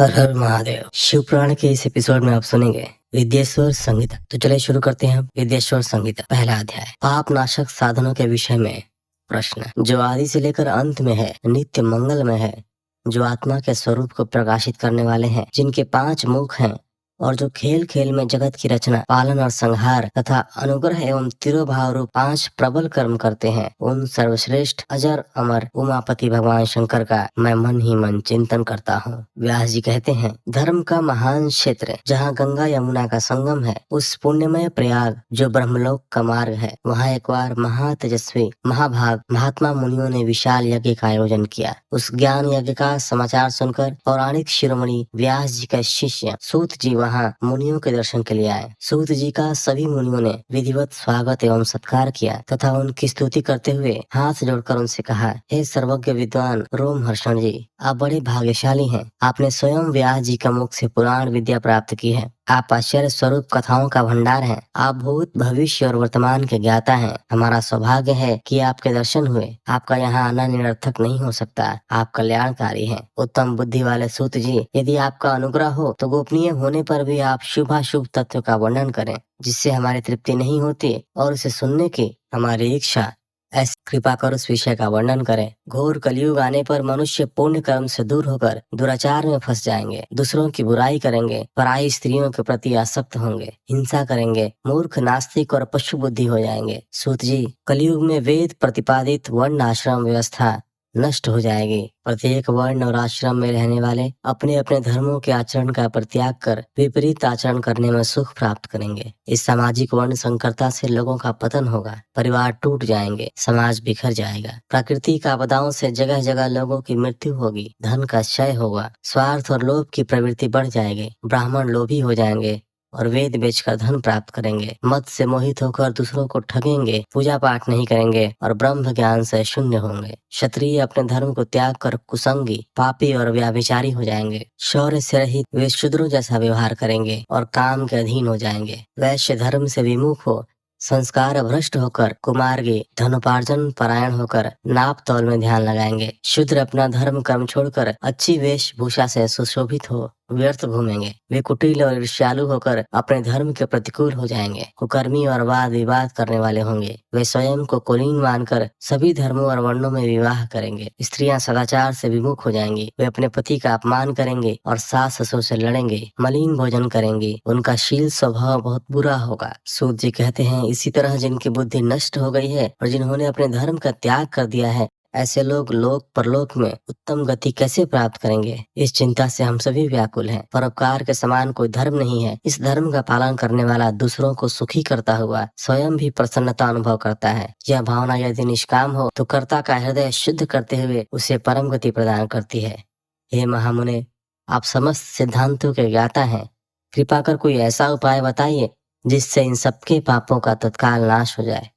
हर हर महादेव। शिव पुराण के इस एपिसोड में आप सुनेंगे विद्येश्वर संहिता। तो चलिए शुरू करते हैं। विद्येश्वर संहिता पहला अध्याय, पाप नाशक साधनों के विषय में प्रश्न। जो आदि से लेकर अंत में है, नित्य मंगल में है, जो आत्मा के स्वरूप को प्रकाशित करने वाले हैं, जिनके 5 मुख हैं और जो खेल खेल में जगत की रचना, पालन और संहार तथा अनुग्रह एवं तिरोभाव रूप 5 प्रबल कर्म करते हैं, उन सर्वश्रेष्ठ अजर अमर उमापति भगवान शंकर का मैं मन ही मन चिंतन करता हूँ। व्यास जी कहते हैं, धर्म का महान क्षेत्र जहाँ गंगा यमुना का संगम है, उस पुण्यमय प्रयाग जो ब्रह्मलोक का मार्ग है, वहाँ एक बार महातेजस्वी महाभाग महात्मा मुनियों ने विशाल यज्ञ का आयोजन किया। उस ज्ञान यज्ञ का समाचार सुनकर पौराणिक शिरोमणि व्यास जी का शिष्य सूत जी वहाँ मुनियों के दर्शन के लिए आए। सूत जी का सभी मुनियों ने विधिवत स्वागत एवं सत्कार किया तथा उनकी स्तुति करते हुए हाथ जोड़कर उनसे कहा, हे सर्वज्ञ विद्वान रोमहर्षण जी, आप बड़े भाग्यशाली हैं। आपने स्वयं व्यास जी का मुख से पुराण विद्या प्राप्त की है। आप आश्चर्य स्वरूप कथाओं का भंडार हैं। आप भूत भविष्य और वर्तमान के ज्ञाता हैं। हमारा सौभाग्य है कि आपके दर्शन हुए। आपका यहाँ आना निरर्थक नहीं हो सकता। आप कल्याणकारी हैं। उत्तम बुद्धि वाले सूत जी, यदि आपका अनुग्रह हो तो गोपनीय होने पर भी आप शुभाशुभ तत्व का वर्णन करें, जिससे हमारी तृप्ति नहीं होती और उसे सुनने की हमारी इच्छा। ऐसी कृपा कर उस विषय का वर्णन करें। घोर कलयुग आने पर मनुष्य पुण्य कर्म से दूर होकर दुराचार में फंस जाएंगे, दूसरों की बुराई करेंगे, पराई स्त्रियों के प्रति आसक्त होंगे, हिंसा करेंगे, मूर्ख नास्तिक और पशु बुद्धि हो जाएंगे। सूत जी, कलयुग में वेद प्रतिपादित वर्ण आश्रम व्यवस्था नष्ट हो जाएगी। प्रत्येक वर्ण और आश्रम में रहने वाले अपने अपने धर्मों के आचरण का परित्याग कर विपरीत आचरण करने में सुख प्राप्त करेंगे। इस सामाजिक वर्ण संकरता से लोगों का पतन होगा, परिवार टूट जाएंगे, समाज बिखर जाएगा। प्रकृति का आपदाओं से जगह जगह लोगों की मृत्यु होगी, धन का क्षय होगा, स्वार्थ और लोभ की प्रवृत्ति बढ़ जाएगी, ब्राह्मण लोभी हो जाएंगे और वेद बेचकर धन प्राप्त करेंगे, मत से मोहित होकर दूसरों को ठगेंगे, पूजा पाठ नहीं करेंगे और ब्रह्म ज्ञान से शून्य होंगे। क्षत्रिय अपने धर्म को त्याग कर कुसंगी, पापी और व्याभिचारी हो जाएंगे। शौर्य से रहित वे शूद्रों जैसा व्यवहार करेंगे और काम के अधीन हो जाएंगे। वैश्य धर्म से विमुख हो, संस्कार भ्रष्ट होकर कुमार्गी, धनोपार्जन परायण होकर नाप तौल में ध्यान लगाएंगे। शूद्र अपना धर्म कर्म छोड़कर अच्छी वेशभूषा से सुशोभित हो व्यर्थ घूमेंगे। वे कुटिल और ईर्ष्यालु होकर अपने धर्म के प्रतिकूल हो जाएंगे। कुकर्मी और वाद विवाद करने वाले होंगे। वे स्वयं को कुलीन मानकर सभी धर्मों और वर्णों में विवाह करेंगे। स्त्रियां सदाचार से विमुख हो जाएंगी। वे अपने पति का अपमान करेंगे और सास ससुर से लड़ेंगे, मलिन भोजन करेंगी। उनका शील स्वभाव बहुत बुरा होगा। सूत जी कहते हैं, इसी तरह जिनकी बुद्धि नष्ट हो गई है और जिन्होंने अपने धर्म का त्याग कर दिया है, ऐसे लोग लोक परलोक में उत्तम गति कैसे प्राप्त करेंगे? इस चिंता से हम सभी व्याकुल हैं। परोपकार के समान कोई धर्म नहीं है। इस धर्म का पालन करने वाला दूसरों को सुखी करता हुआ स्वयं भी प्रसन्नता अनुभव करता है। यह भावना यदि निष्काम हो तो कर्ता का हृदय शुद्ध करते हुए उसे परम गति प्रदान करती है। हे महामुने, आप समस्त सिद्धांतों के ज्ञाता हैं। कृपा कर कोई ऐसा उपाय बताइए जिससे इन सबके पापों का तत्काल नाश हो जाए।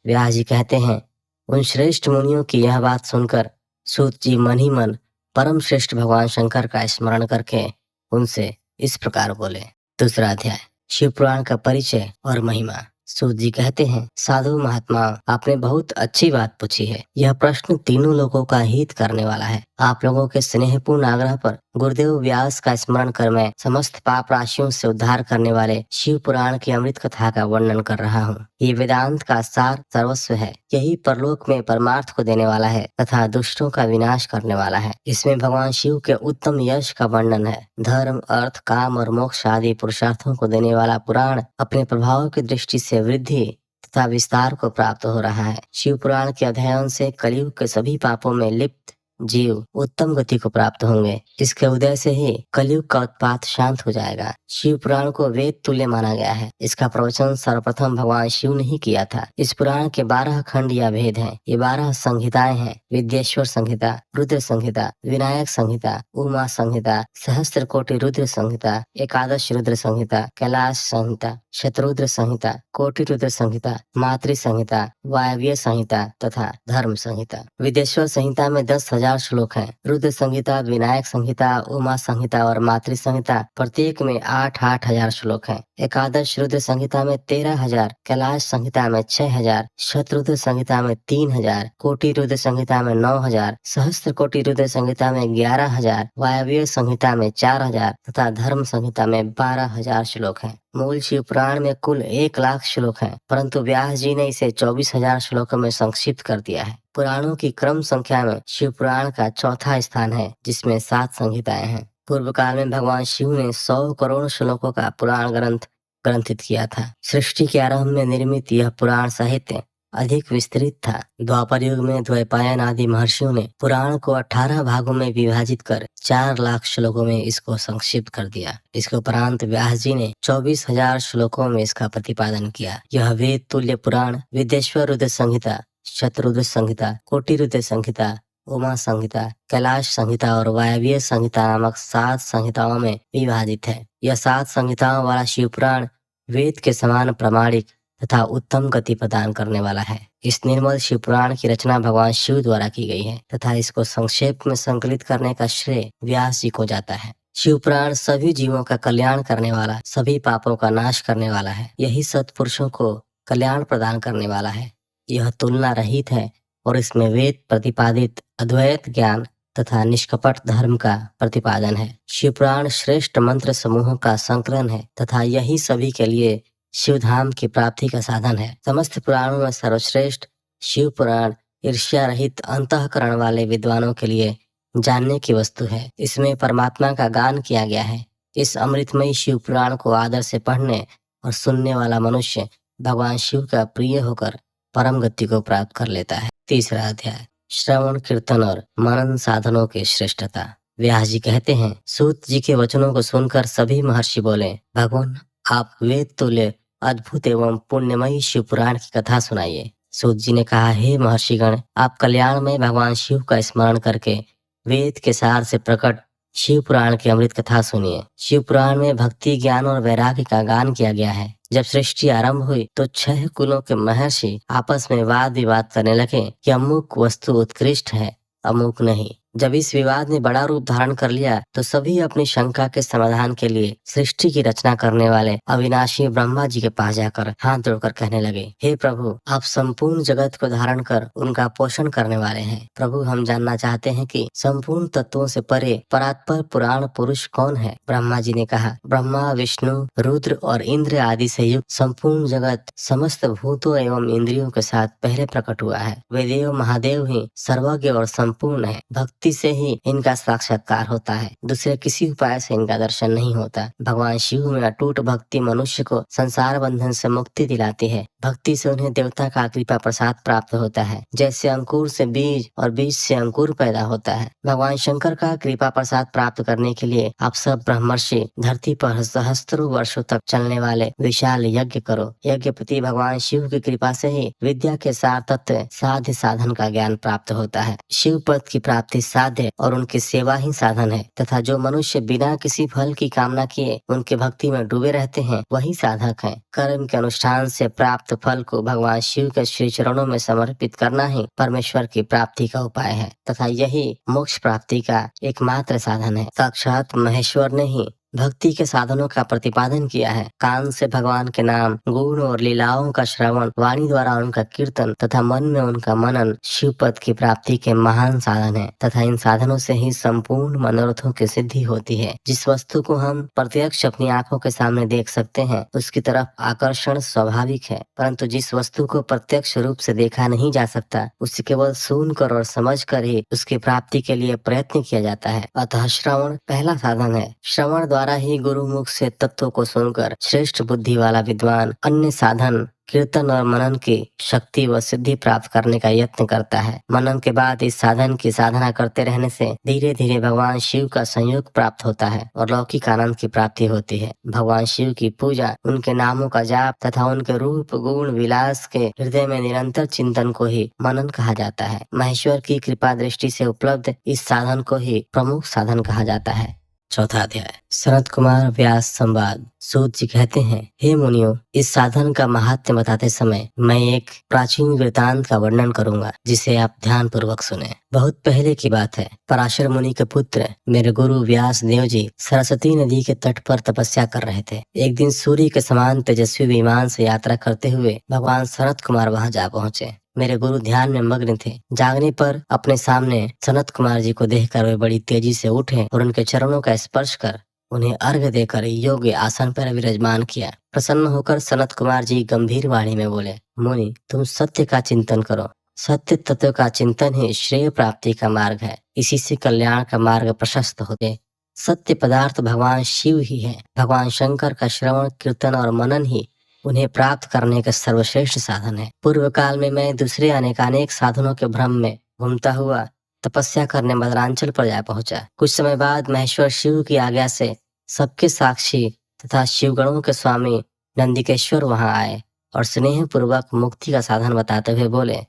व्यास जी कहते हैं, उन श्रेष्ठ मुनियों की यह बात सुनकर सूत जी मन ही मन परम श्रेष्ठ भगवान शंकर का स्मरण करके उनसे इस प्रकार बोले। दूसरा अध्याय, शिव पुराण का परिचय और महिमा। सूत जी कहते हैं, साधु महात्मा, आपने बहुत अच्छी बात पूछी है। यह प्रश्न तीनों लोगों का हित करने वाला है। आप लोगों के स्नेहपूर्ण आग्रह पर गुरुदेव व्यास का स्मरण कर मैं समस्त पाप राशियों से उद्धार करने वाले शिव पुराण की अमृत कथा का वर्णन कर रहा हूँ। ये वेदांत का सार सर्वस्व है। यही परलोक में परमार्थ को देने वाला है तथा दुष्टों का विनाश करने वाला है। इसमें भगवान शिव के उत्तम यश का वर्णन है। धर्म, अर्थ, काम और मोक्ष आदि पुरुषार्थों को देने वाला पुराण अपने प्रभाव की दृष्टि से वृद्धि तथा विस्तार को प्राप्त हो रहा है। शिव पुराण के अध्ययन से कलयुग के सभी पापों में लिप्त जीव उत्तम गति को प्राप्त होंगे। इसके उदय से ही कलयुग का उत्पात शांत हो जाएगा। शिव पुराण को वेद तुल्य माना गया है। इसका प्रवचन सर्वप्रथम भगवान शिव ने ही किया था। इस पुराण के 12 खंड या भेद हैं। ये 12 संहिताएं हैं। विद्येश्वर संहिता, रुद्र संहिता, विनायक संहिता, उमा संहिता, सहस्त्र कोटि रुद्र संहिता, एकादश रुद्र संहिता, कैलाश संहिता, शतरुद्र संहिता, कोटि रुद्र संहिता, मातृ संहिता, वायव्य संहिता तथा धर्म संहिता। विद्येश्वर संहिता में 10,000 1000 श्लोक हैं। रुद्र संहिता, विनायक संहिता, उमा संहिता और मातृ संहिता प्रत्येक में 8-8 हजार श्लोक हैं। एकादश रुद्र संहिता में 13,000, कैलाश संहिता में 6,000, शतरुद्र संहिता में 3,000, कोटि रुद्र संहिता में 9,000, सहस्त्र कोटि रुद्र संहिता में 11,000, वायव्य संहिता में 4,000 तथा धर्म संहिता में 12,000 श्लोक हैं। मूल शिव पुराण में कुल 1,00,000 श्लोक हैं, परंतु व्यास जी ने इसे 24,000 श्लोकों में संक्षिप्त कर दिया है। पुराणों की क्रम संख्या में शिव पुराण का चौथा स्थान है, जिसमें 7 संहिताएं हैं। पूर्व काल में भगवान शिव ने 100 करोड़ श्लोकों का पुराण ग्रंथित किया था। सृष्टि के आरंभ में निर्मित यह पुराण साहित्य अधिक विस्तृत था। द्वापर युग में द्वैपायन आदि महर्षियों ने पुराण को 18 भागों में विभाजित कर 4,00,000 श्लोकों में इसको संक्षिप्त कर दिया। इसके उपरांत व्यास जी ने 24,000 श्लोकों में इसका प्रतिपादन किया। यह वेद तुल्य पुराण विद्येश्वर रुद्र संहिता, शतरुद्र संहिता, कोटि रुद्र संहिता, उमा संहिता, कैलाश संहिता और वायव्य संहिता नामक 7 संहिताओं में विभाजित है। यह 7 संहिताओं वाला शिव पुराण वेद के समान प्रामाणिक तथा उत्तम गति प्रदान करने वाला है। इस निर्मल शिव पुराण की रचना भगवान शिव द्वारा की गई है तथा इसको संक्षेप में संकलित करने का श्रेय व्यास जी को जाता है। शिव पुराण सभी जीवों का कल्याण करने वाला, सभी पापों का नाश करने वाला है। यही सत्पुरुषों को कल्याण प्रदान करने वाला है। यह तुलना रहित है और इसमें वेद प्रतिपादित अद्वैत ज्ञान तथा निष्कपट धर्म का प्रतिपादन है। शिव पुराण श्रेष्ठ मंत्र समूहों का संकलन है तथा यही सभी के लिए शिवधाम की प्राप्ति का साधन है। समस्त पुराणों में सर्वश्रेष्ठ शिव पुराण ईर्ष्या रहित अंतःकरण वाले विद्वानों के लिए जानने की वस्तु है। इसमें परमात्मा का गान किया गया है। इस अमृतमयी शिव पुराण को आदर से पढ़ने और सुनने वाला मनुष्य भगवान शिव का प्रिय होकर परम गति को प्राप्त कर लेता है। तीसरा अध्याय, श्रवण कीर्तन और मनन साधनों की श्रेष्ठता। व्यास जी कहते हैं, सूत जी के वचनों को सुनकर सभी महर्षि बोले, भगवान आप वेद तुल्य अद्भुत एवं पुण्यमयी शिव पुराण की कथा सुनाइए। सूत जी ने कहा, हे महर्षिगण, आप कल्याण में भगवान शिव का स्मरण करके वेद के सार से प्रकट शिव पुराण की अमृत कथा सुनिए। शिव पुराण में भक्ति, ज्ञान और वैराग्य का गान किया गया है। जब सृष्टि आरंभ हुई तो 6 कुलों के महर्षि आपस में वाद विवाद करने लगे कि अमुक वस्तु उत्कृष्ट है, अमुक नहीं। जब इस विवाद ने बड़ा रूप धारण कर लिया तो सभी अपनी शंका के समाधान के लिए सृष्टि की रचना करने वाले अविनाशी ब्रह्मा जी के पास जाकर हाथ जोड़कर कहने लगे, हे प्रभु, आप संपूर्ण जगत को धारण कर उनका पोषण करने वाले हैं। प्रभु, हम जानना चाहते हैं कि संपूर्ण तत्वों से परे परात्पर पुराण पुरुष कौन है? ब्रह्मा जी ने कहा, ब्रह्मा, विष्णु, रुद्र और इंद्र आदि से युक्त संपूर्ण जगत समस्त भूतों एवं इंद्रियों के साथ पहले प्रकट हुआ है। वे देव महादेव ही सर्वज्ञ और संपूर्ण है। भक्ति से ही इनका साक्षात्कार होता है, दूसरे किसी उपाय से इनका दर्शन नहीं होता। भगवान शिव में अटूट भक्ति मनुष्य को संसार बंधन से मुक्ति दिलाती है। भक्ति से उन्हें देवता का कृपा प्रसाद प्राप्त होता है। जैसे अंकुर से बीज और बीज से अंकुर पैदा होता है, भगवान शंकर का कृपा प्रसाद प्राप्त करने के लिए आप सब ब्रह्मर्षि धरती पर सहस्त्रों वर्षों तक चलने वाले विशाल यज्ञ करो। यज्ञपति भगवान शिव की कृपा से ही विद्या के सार तत्व साध्य साधन का ज्ञान प्राप्त होता है। शिव पद की प्राप्ति साध्य और उनकी सेवा ही साधन है तथा जो मनुष्य बिना किसी फल की कामना किए उनके भक्ति में डूबे रहते हैं वही साधक हैं। कर्म के अनुष्ठान से प्राप्त फल को भगवान शिव के श्री चरणों में समर्पित करना ही परमेश्वर की प्राप्ति का उपाय है तथा यही मोक्ष प्राप्ति का एकमात्र साधन है। साक्षात महेश्वर ने ही भक्ति के साधनों का प्रतिपादन किया है। कान से भगवान के नाम, गुण और लीलाओं का श्रवण, वाणी द्वारा उनका कीर्तन तथा मन में उनका मनन शिव पद की प्राप्ति के महान साधन है तथा इन साधनों से ही संपूर्ण मनोरथों की सिद्धि होती है। जिस वस्तु को हम प्रत्यक्ष अपनी आंखों के सामने देख सकते हैं उसकी तरफ आकर्षण स्वाभाविक है, परंतु जिस वस्तु को प्रत्यक्ष रूप से देखा नहीं जा सकता उसे केवल सुनकर और समझकर ही उसकी प्राप्ति के लिए प्रयत्न किया जाता है। अतः श्रवण पहला साधन है। श्रवण द्वारा ही गुरु मुख से तत्वों को सुनकर श्रेष्ठ बुद्धि वाला विद्वान अन्य साधन कीर्तन और मनन की शक्ति व सिद्धि प्राप्त करने का यत्न करता है। मनन के बाद इस साधन की साधना करते रहने से धीरे धीरे भगवान शिव का संयोग प्राप्त होता है और लौकिक आनंद की प्राप्ति होती है। भगवान शिव की पूजा, उनके नामों का जाप तथा उनके रूप गुण विलास के हृदय में निरंतर चिंतन को ही मनन कहा जाता है। महेश्वर की कृपा दृष्टि से उपलब्ध इस साधन को ही प्रमुख साधन कहा जाता है। चौथा अध्याय, सनत कुमार व्यास संवाद। सूत जी कहते हैं, हे मुनियों, इस साधन का महात्म्य बताते समय मैं एक प्राचीन वृतांत का वर्णन करूंगा, जिसे आप ध्यान पूर्वक सुने। बहुत पहले की बात है। पराशर मुनि के पुत्र मेरे गुरु व्यास देव जी सरस्वती नदी के तट पर तपस्या कर रहे थे। एक दिन सूर्य के समान तेजस्वी विमान से यात्रा करते हुए भगवान सनत कुमार वहां जा पहुंचे। मेरे गुरु ध्यान में मग्न थे। जागने पर अपने सामने सनत कुमार जी को देखकर वे बड़ी तेजी से उठे और उनके चरणों का स्पर्श कर उन्हें अर्घ्य देकर योग्य आसन पर विराजमान किया। प्रसन्न होकर सनत कुमार जी गंभीर वाणी में बोले, मुनि, तुम सत्य का चिंतन करो। सत्य तत्व का चिंतन ही श्रेय प्राप्ति का मार्ग है। इसी से कल्याण का मार्ग प्रशस्त होते। सत्य पदार्थ भगवान शिव ही है। भगवान शंकर का श्रवण, कीर्तन और मनन ही उन्हें प्राप्त करने का सर्वश्रेष्ठ साधन है। पूर्व काल में मैं दूसरे अनेकानेक साधनों के भ्रम में घूमता हुआ तपस्या करने मदरांचल पर जा पहुंचा। कुछ समय बाद महेश्वर शिव की आज्ञा से सबके साक्षी तथा शिवगणों के स्वामी नंदिकेश्वर वहां आए और स्नेह पूर्वक मुक्ति का साधन बताते हुए बोले,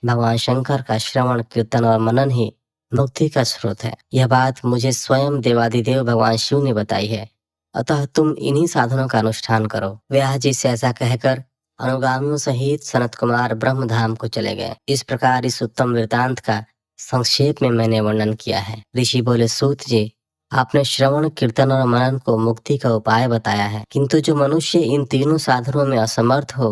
भगवान शंकर का श्रवण, कीर्तन और मनन ही मुक्ति का स्रोत है। यह बात मुझे स्वयं देवादिदेव भगवान शिव ने बताई है, अतः तुम इन्हीं साधनों का अनुष्ठान करो। व्यास जी से ऐसा कहकर अनुगामियों सहित सनत कुमार ब्रह्मधाम को चले गए। इस प्रकार इस उत्तम वृतांत का संक्षेप में मैंने वर्णन किया है। ऋषि बोले, सूत जी, आपने श्रवण, कीर्तन और मनन को मुक्ति का उपाय बताया है, किंतु जो मनुष्य इन तीनों साधनों में असमर्थ हो,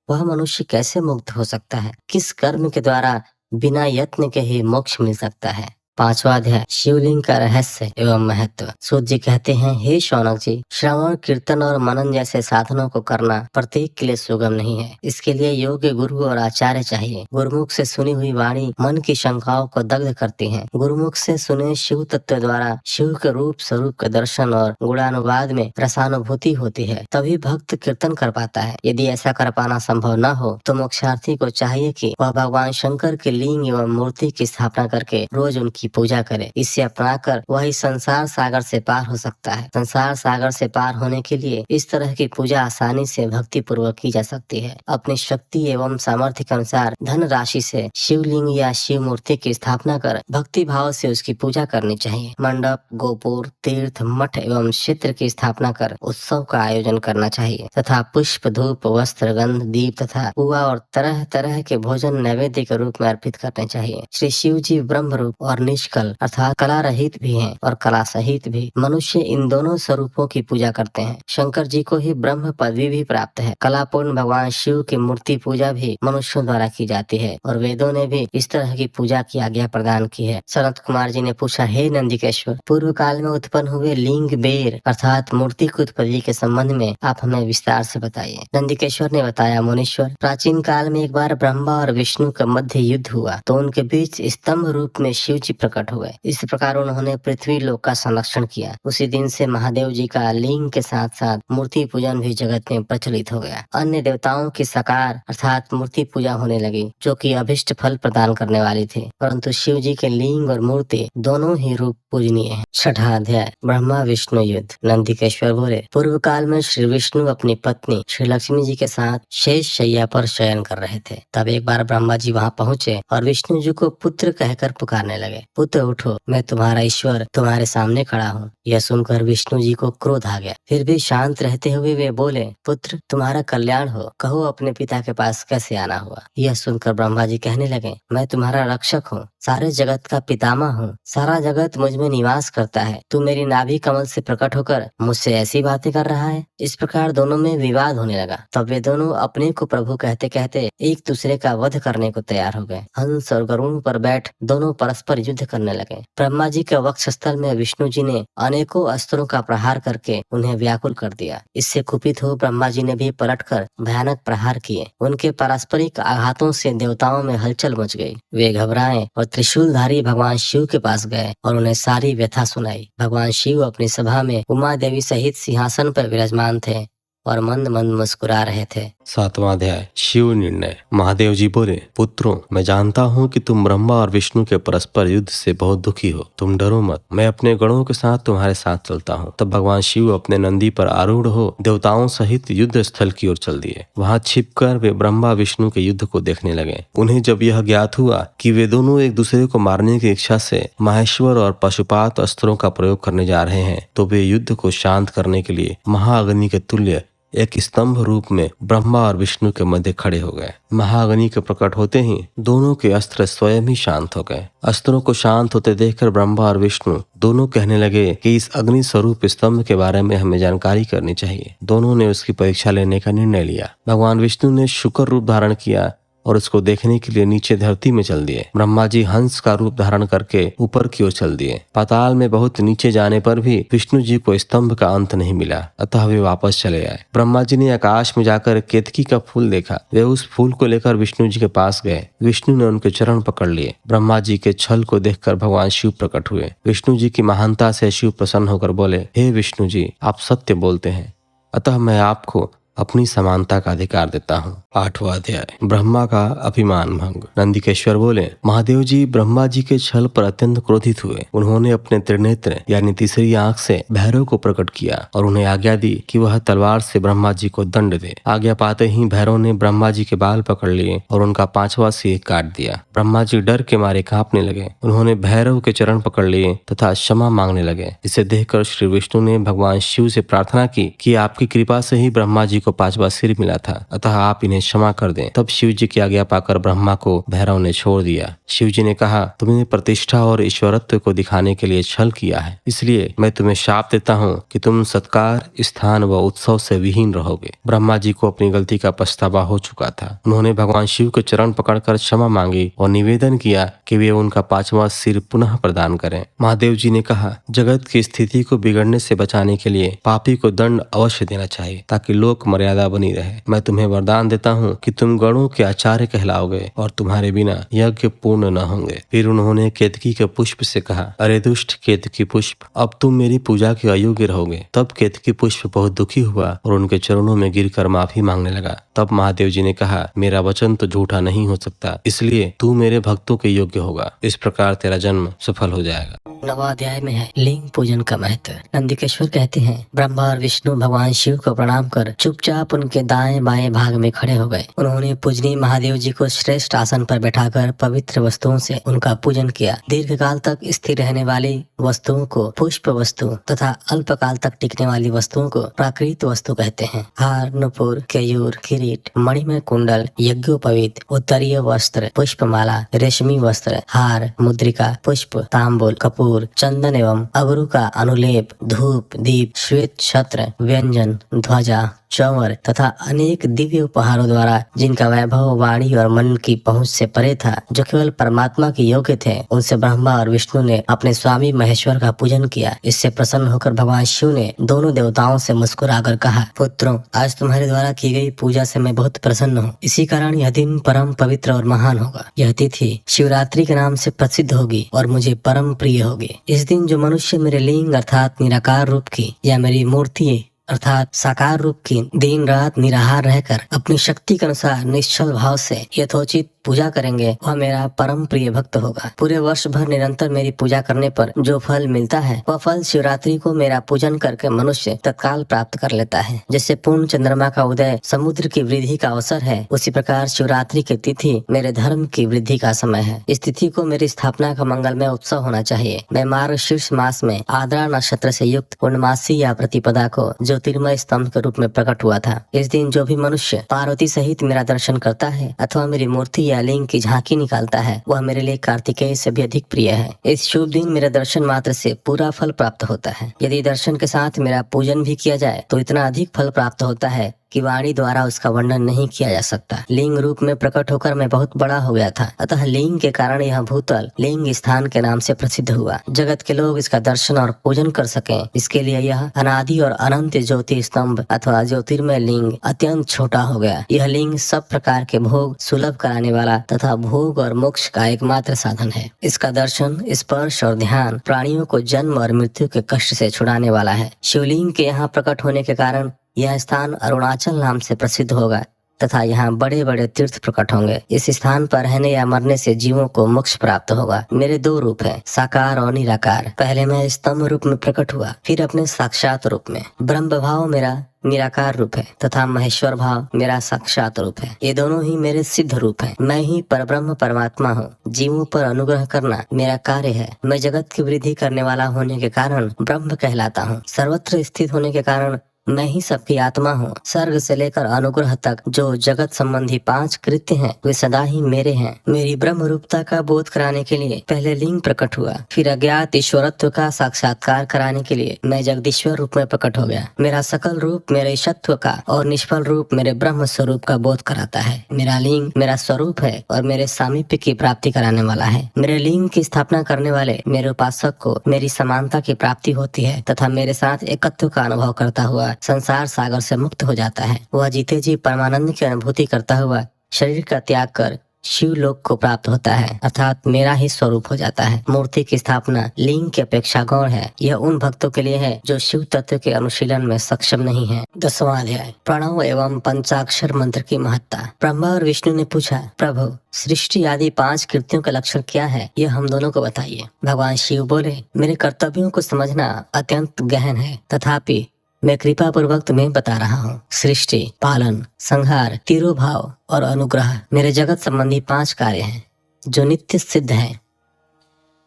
वह मनुष्य कैसे मुक्त हो सकता है? किस कर्म के द्वारा बिना यत्न के ही मोक्ष मिल सकता है? पांचवा अध्याय, शिवलिंग का रहस्य एवं महत्व। सूत जी कहते हैं, हे शौनक जी, श्रवण, कीर्तन और मनन जैसे साधनों को करना प्रत्येक के लिए सुगम नहीं है। इसके लिए योग्य गुरु और आचार्य चाहिए। गुरुमुख से सुनी हुई वाणी मन की शंकाओं को दग्ध करती है। गुरुमुख से सुने शिव तत्व द्वारा शिव के रूप स्वरूप के दर्शन और गुणानुवाद में रसानुभूति होती है, तभी भक्त कीर्तन कर पाता है। यदि ऐसा कर पाना संभव न हो तो मोक्षार्थी को चाहिए कि वह भगवान शंकर के लिंग एवं मूर्ति की स्थापना करके रोज उनकी पूजा करे। इसे अपनाकर वह इस संसार सागर से पार हो सकता है। संसार सागर से पार होने के लिए इस तरह की पूजा आसानी से भक्ति पूर्वक की जा सकती है। अपनी शक्ति एवं सामर्थ्य के अनुसार धन राशि से शिवलिंग या शिव मूर्ति की स्थापना कर भक्ति भाव से उसकी पूजा करनी चाहिए। मंडप, गोपुर, तीर्थ, मठ एवं क्षेत्र की स्थापना कर उत्सव का आयोजन करना चाहिए तथा पुष्प, धूप, वस्त्र, गंध, दीप तथा पुआ और तरह तरह के भोजन नैवेद्य के रूप में अर्पित करने चाहिए। श्री शिव जी ब्रह्म रूप और निष्कल अर्थात कला रहित भी हैं और कला सहित भी। मनुष्य इन दोनों स्वरूपों की पूजा करते हैं। शंकर जी को ही ब्रह्म पदवी भी प्राप्त है। कलापूर्ण भगवान शिव की मूर्ति पूजा भी मनुष्यों द्वारा की जाती है और वेदों ने भी इस तरह की पूजा की आज्ञा प्रदान की है। सनत कुमार जी ने पूछा, हे नंदिकेश्वर, पूर्व काल में उत्पन्न हुए लिंग, बेर अर्थात मूर्ति की उत्पत्ति के संबंध में आप हमें विस्तार से बताइए। नंदिकेश्वर ने बताया, मुनीश्वर, प्राचीन काल में एक बार ब्रह्मा और विष्णु का मध्य युद्ध हुआ तो उनके बीच स्तंभ रूप में शिव जी प्रकट हुए। इस प्रकार उन्होंने पृथ्वी लोक का संरक्षण किया। उसी दिन से महादेव जी का लिंग के साथ साथ मूर्ति पूजन भी जगत में प्रचलित हो गया। अन्य देवताओं की साकार अर्थात मूर्ति पूजा होने लगी, जो कि अभिष्ट फल प्रदान करने वाली थी, परंतु शिव जी के लिंग और मूर्ति दोनों ही रूप पूजनीय है। छठा अध्याय, ब्रह्मा विष्णु युद्ध। नंदिकेश्वर बोले, पूर्व काल में श्री विष्णु अपनी पत्नी श्री लक्ष्मी जी के साथ शेष शैया पर शयन कर रहे थे। तब एक बार ब्रह्मा जी वहां पहुंचे और विष्णु जी को पुत्र कहकर पुकारने लगे। पुत्र उठो, मैं तुम्हारा ईश्वर तुम्हारे सामने खड़ा हूँ। यह सुनकर विष्णु जी को क्रोध आ गया। फिर भी शांत रहते हुए वे बोले, पुत्र, तुम्हारा कल्याण हो, कहो अपने पिता के पास कैसे आना हुआ। यह सुनकर ब्रह्मा जी कहने लगे, मैं तुम्हारा रक्षक हूँ, सारे जगत का पितामह हूँ, सारा जगत मुझ में निवास करता है। तू मेरी नाभि कमल से प्रकट होकर मुझसे ऐसी बातें कर रहा है। इस प्रकार दोनों में विवाद होने लगा। तब वे दोनों अपने को प्रभु कहते कहते एक दूसरे का वध करने को तैयार हो गए। हंस और गरुड़ पर बैठ दोनों परस्पर युद्ध करने लगे। ब्रह्मा जी के वक्षस्थल में विष्णु जी ने अनेकों अस्त्रों का प्रहार करके उन्हें व्याकुल कर दिया। इससे कुपित हो ब्रह्मा जी ने भी पलटकर भयानक प्रहार किए। उनके पारस्परिक आघातों से देवताओं में हलचल मच गई। वे घबराए और त्रिशूलधारी भगवान शिव के पास गए और उन्हें सारी व्यथा सुनाई। भगवान शिव अपनी सभा में उमा देवी सहित सिंहासन पर विराजमान थे और मंद मंद मुस्कुरा रहे थे। 7वां अध्याय शिव निर्णय। महादेव जी बोले, पुत्रों, मैं जानता हूँ कि तुम ब्रह्मा और विष्णु के परस्पर युद्ध से बहुत दुखी हो। तुम डरो मत, मैं अपने गणों के साथ तुम्हारे साथ चलता हूँ। तब भगवान शिव अपने नंदी पर आरूढ़ हो देवताओं सहित युद्ध स्थल की ओर चल दिए। वहाँ छिपकर वे ब्रह्मा विष्णु के युद्ध को देखने लगे। उन्हें जब यह ज्ञात हुआ कि वे दोनों एक दूसरे को मारने की इच्छा से माहेश्वर और पशुपात अस्त्रों का प्रयोग करने जा रहे हैं, तो वे युद्ध को शांत करने के लिए महाअग्नि के तुल्य एक स्तंभ रूप में ब्रह्मा और विष्णु के मध्य खड़े हो गए। महाअग्नि के प्रकट होते ही दोनों के अस्त्र स्वयं ही शांत हो गए। अस्त्रों को शांत होते देखकर ब्रह्मा और विष्णु दोनों कहने लगे कि इस अग्नि स्वरूप स्तंभ के बारे में हमें जानकारी करनी चाहिए। दोनों ने उसकी परीक्षा लेने का निर्णय लिया। भगवान विष्णु ने शुकर रूप धारण किया और उसको देखने के लिए नीचे धरती में चल दिए। ब्रह्मा जी हंस का रूप धारण करके ऊपर की ओर चल दिए। पाताल में बहुत नीचे जाने पर भी विष्णु जी को स्तंभ का अंत नहीं मिला, अतः वे वापस चले आए। ब्रह्मा जी ने आकाश में जाकर केतकी का फूल देखा। वे उस फूल को लेकर विष्णु जी के पास गए। विष्णु ने उनके चरण पकड़ लिए। ब्रह्मा जी के छल को देखकर भगवान शिव प्रकट हुए। विष्णु जी की महानता से शिव प्रसन्न होकर बोले, हे विष्णु जी, आप सत्य बोलते हैं, अतः मैं आपको अपनी समानता का अधिकार देता हूँ। 8वां अध्याय ब्रह्मा का अभिमान भंग। नंदिकेश्वर बोले, महादेव जी ब्रह्मा जी के छल पर अत्यंत क्रोधित हुए। उन्होंने अपने त्रिनेत्र यानी तीसरी आंख से भैरव को प्रकट किया और उन्हें आज्ञा दी कि वह तलवार से ब्रह्मा जी को दंड दे। आज्ञा पाते ही भैरव ने ब्रह्मा जी के बाल पकड़ लिए और उनका 5वां सिर काट दिया। ब्रह्मा जी डर के मारे कांपने लगे। उन्होंने भैरव के चरण पकड़ लिए तथा क्षमा मांगने लगे। इसे देखकर श्री विष्णु ने भगवान शिव से प्रार्थना की कि आपकी कृपा से ही ब्रह्मा जी को 5वां सिर मिला था, अतः आप इन्हें क्षमा कर दें। तब शिव जी की आज्ञा पाकर ब्रह्मा को भैरव ने छोड़ दिया। शिव जी ने कहा, तुमने प्रतिष्ठा और ईश्वरत्व को दिखाने के लिए छल किया है, इसलिए मैं तुम्हें शाप देता हूँ कि तुम सत्कार, स्थान व उत्सव से विहीन रहोगे। ब्रह्मा जी को अपनी गलती का पछतावा हो चुका था। उन्होंने भगवान शिव के चरण पकड़कर क्षमा मांगी और निवेदन किया कि वे उनका 5वां सिर पुनः प्रदान करें। महादेव जी ने कहा, जगत की स्थिति को बिगड़ने से बचाने के लिए पापी को दंड अवश्य देना चाहिए ताकि लोक मर्यादा बनी रहे। मैं तुम्हें वरदान देता हूँ कि तुम गणों के आचार्य कहलाओगे और तुम्हारे बिना यज्ञ पूर्ण न होंगे। फिर उन्होंने केतकी के पुष्प से कहा, अरे दुष्ट केतकी पुष्प, अब तुम मेरी पूजा के अयोग्य रहोगे। तब केतकी पुष्प बहुत दुखी हुआ और उनके चरणों में गिरकर माफी मांगने लगा। तब महादेव जी ने कहा, मेरा वचन तो झूठा नहीं हो सकता, इसलिए तू मेरे भक्तों के योग्य होगा। इस प्रकार तेरा जन्म सफल हो जाएगा। 9वां अध्याय में है लिंग पूजन का महत्व। नंदिकेश्वर कहते हैं, ब्रह्मा और विष्णु भगवान शिव को प्रणाम कर चुपचाप उनके दाएं बाएं भाग में खड़े हो गए। उन्होंने पूजनीय महादेव जी को श्रेष्ठ आसन पर बैठाकर पवित्र वस्तुओं से उनका पूजन किया। दीर्घ काल तक स्थिर रहने वाली वस्तुओं को पुष्प वस्तु तथा अल्प काल तक टिकने वाली वस्तुओं को प्राकृत वस्तु कहते हैं। हार, नुपुर, केयूर, किरीट, मणिमय कुंडल, यज्ञोपवीत, उत्तरीय वस्त्र, पुष्पमाला, रेशमी वस्त्र, हार, मुद्रिका, पुष्प, तांबूल, कपूर, चंदन एवं अगरू का अनुलेप, धूप, दीप, श्वेत छत्र, व्यंजन, ध्वजा, चंवर तथा अनेक दिव्य उपहारों द्वारा जिनका वैभव वाणी और मन की पहुंच से परे था, जो केवल परमात्मा के योग्य थे, उनसे ब्रह्मा और विष्णु ने अपने स्वामी महेश्वर का पूजन किया। इससे प्रसन्न होकर भगवान शिव ने दोनों देवताओं से मुस्कुराकर कहा, पुत्रों, आज तुम्हारे द्वारा की गई पूजा से मैं बहुत प्रसन्न हूँ। इसी कारण यह दिन परम पवित्र और महान होगा। यह तिथि शिवरात्रि के नाम से प्रसिद्ध होगी और मुझे परम प्रिय होगी। इस दिन जो मनुष्य मेरे लिंग अर्थात निराकार रूप की या मेरी मूर्ति अर्थात साकार रूप की दिन रात निराहार रहकर अपनी शक्ति के अनुसार निश्चल भाव से यथोचित पूजा करेंगे, वह मेरा परम प्रिय भक्त होगा। पूरे वर्ष भर निरंतर मेरी पूजा करने पर जो फल मिलता है, वह फल शिवरात्रि को मेरा पूजन करके मनुष्य तत्काल प्राप्त कर लेता है। जैसे पूर्ण चंद्रमा का उदय समुद्र की वृद्धि का अवसर है, उसी प्रकार शिवरात्रि की तिथि मेरे धर्म की वृद्धि का समय है। इस तिथि को मेरी स्थापना का मंगलमय उत्सव होना चाहिए। मैं मार्गशीर्ष मास में आद्रा नक्षत्र से युक्त पूर्णमासी या प्रतिपदा को ज्योतिर्मय स्तंभ के रूप में प्रकट हुआ था। इस दिन जो भी मनुष्य पार्वती सहित मेरा दर्शन करता है अथवा मेरी मूर्ति या लिंग की झांकी निकालता है, वह मेरे लिए कार्तिकेय से भी अधिक प्रिय है। इस शुभ दिन मेरे दर्शन मात्र से पूरा फल प्राप्त होता है। यदि दर्शन के साथ मेरा पूजन भी किया जाए तो इतना अधिक फल प्राप्त होता है कि वाणी द्वारा उसका वर्णन नहीं किया जा सकता। लिंग रूप में प्रकट होकर मैं बहुत बड़ा हो गया था, अतः लिंग के कारण यह भूतल लिंग स्थान के नाम से प्रसिद्ध हुआ। जगत के लोग इसका दर्शन और पूजन कर सकें, इसके लिए यह अनादि और अनंत ज्योति स्तंभ अथवा ज्योतिर्मय लिंग अत्यंत छोटा हो गया। यह लिंग सब प्रकार के भोग सुलभ कराने वाला तथा भोग और मोक्ष का एकमात्र साधन है। इसका दर्शन, स्पर्श और ध्यान प्राणियों को जन्म और मृत्यु के कष्ट से छुड़ाने वाला है। शिवलिंग के यहाँ प्रकट होने के कारण यह स्थान अरुणाचल नाम से प्रसिद्ध होगा तथा यहाँ बड़े बड़े तीर्थ प्रकट होंगे। इस स्थान पर रहने या मरने से जीवों को मोक्ष प्राप्त होगा। मेरे दो रूप हैं, साकार और निराकार। पहले मैं स्तंभ रूप में प्रकट हुआ, फिर अपने साक्षात रूप में। ब्रह्म भाव मेरा निराकार रूप है तथा महेश्वर भाव मेरा साक्षात रूप है। ये दोनों ही मेरे सिद्ध रूप हैं। मैं ही परब्रह्म परमात्मा हूँ। जीवों पर अनुग्रह करना मेरा कार्य है। मैं जगत की वृद्धि करने वाला होने के कारण ब्रह्म कहलाता हूँ। सर्वत्र स्थित होने के कारण मैं ही सबकी आत्मा हूँ। सर्ग से लेकर अनुग्रह तक जो जगत संबंधी 5 कृत्य हैं, वे सदा ही मेरे हैं। मेरी ब्रह्म रूपता का बोध कराने के लिए पहले लिंग प्रकट हुआ, फिर अज्ञात ईश्वरत्व का साक्षात्कार कराने के लिए मैं जगदीश्वर रूप में प्रकट हो गया। मेरा सकल रूप मेरे ईशत्व का और निष्फल रूप मेरे ब्रह्म स्वरूप का बोध कराता है। मेरा लिंग मेरा स्वरूप है और मेरे सामीप्य की प्राप्ति कराने वाला है। मेरे लिंग की स्थापना करने वाले मेरे उपासक को मेरी समानता की प्राप्ति होती है तथा मेरे साथ एकत्व का अनुभव करता हुआ संसार सागर से मुक्त हो जाता है। वह जीते जी परमानंद की अनुभूति करता हुआ शरीर का त्याग कर शिव लोक को प्राप्त होता है, अर्थात मेरा ही स्वरूप हो जाता है। मूर्ति की स्थापना लिंग की अपेक्षा गौण है। यह उन भक्तों के लिए है जो शिव तत्व के अनुशीलन में सक्षम नहीं है। 10वां अध्याय, प्रणव एवं पंचाक्षर मंत्र की महत्ता। ब्रह्मा और विष्णु ने पूछा, प्रभु सृष्टि आदि 5 कृत्यों का लक्षण क्या है, यह हम दोनों को बताइए। भगवान शिव बोले, मेरे कर्तव्यों को समझना अत्यंत गहन है, तथापि मैं कृपा पूर्वक तुम्हें बता रहा हूँ। सृष्टि, पालन, संहार, तिरोभाव और अनुग्रह मेरे जगत संबंधी 5 कार्य हैं जो नित्य सिद्ध हैं।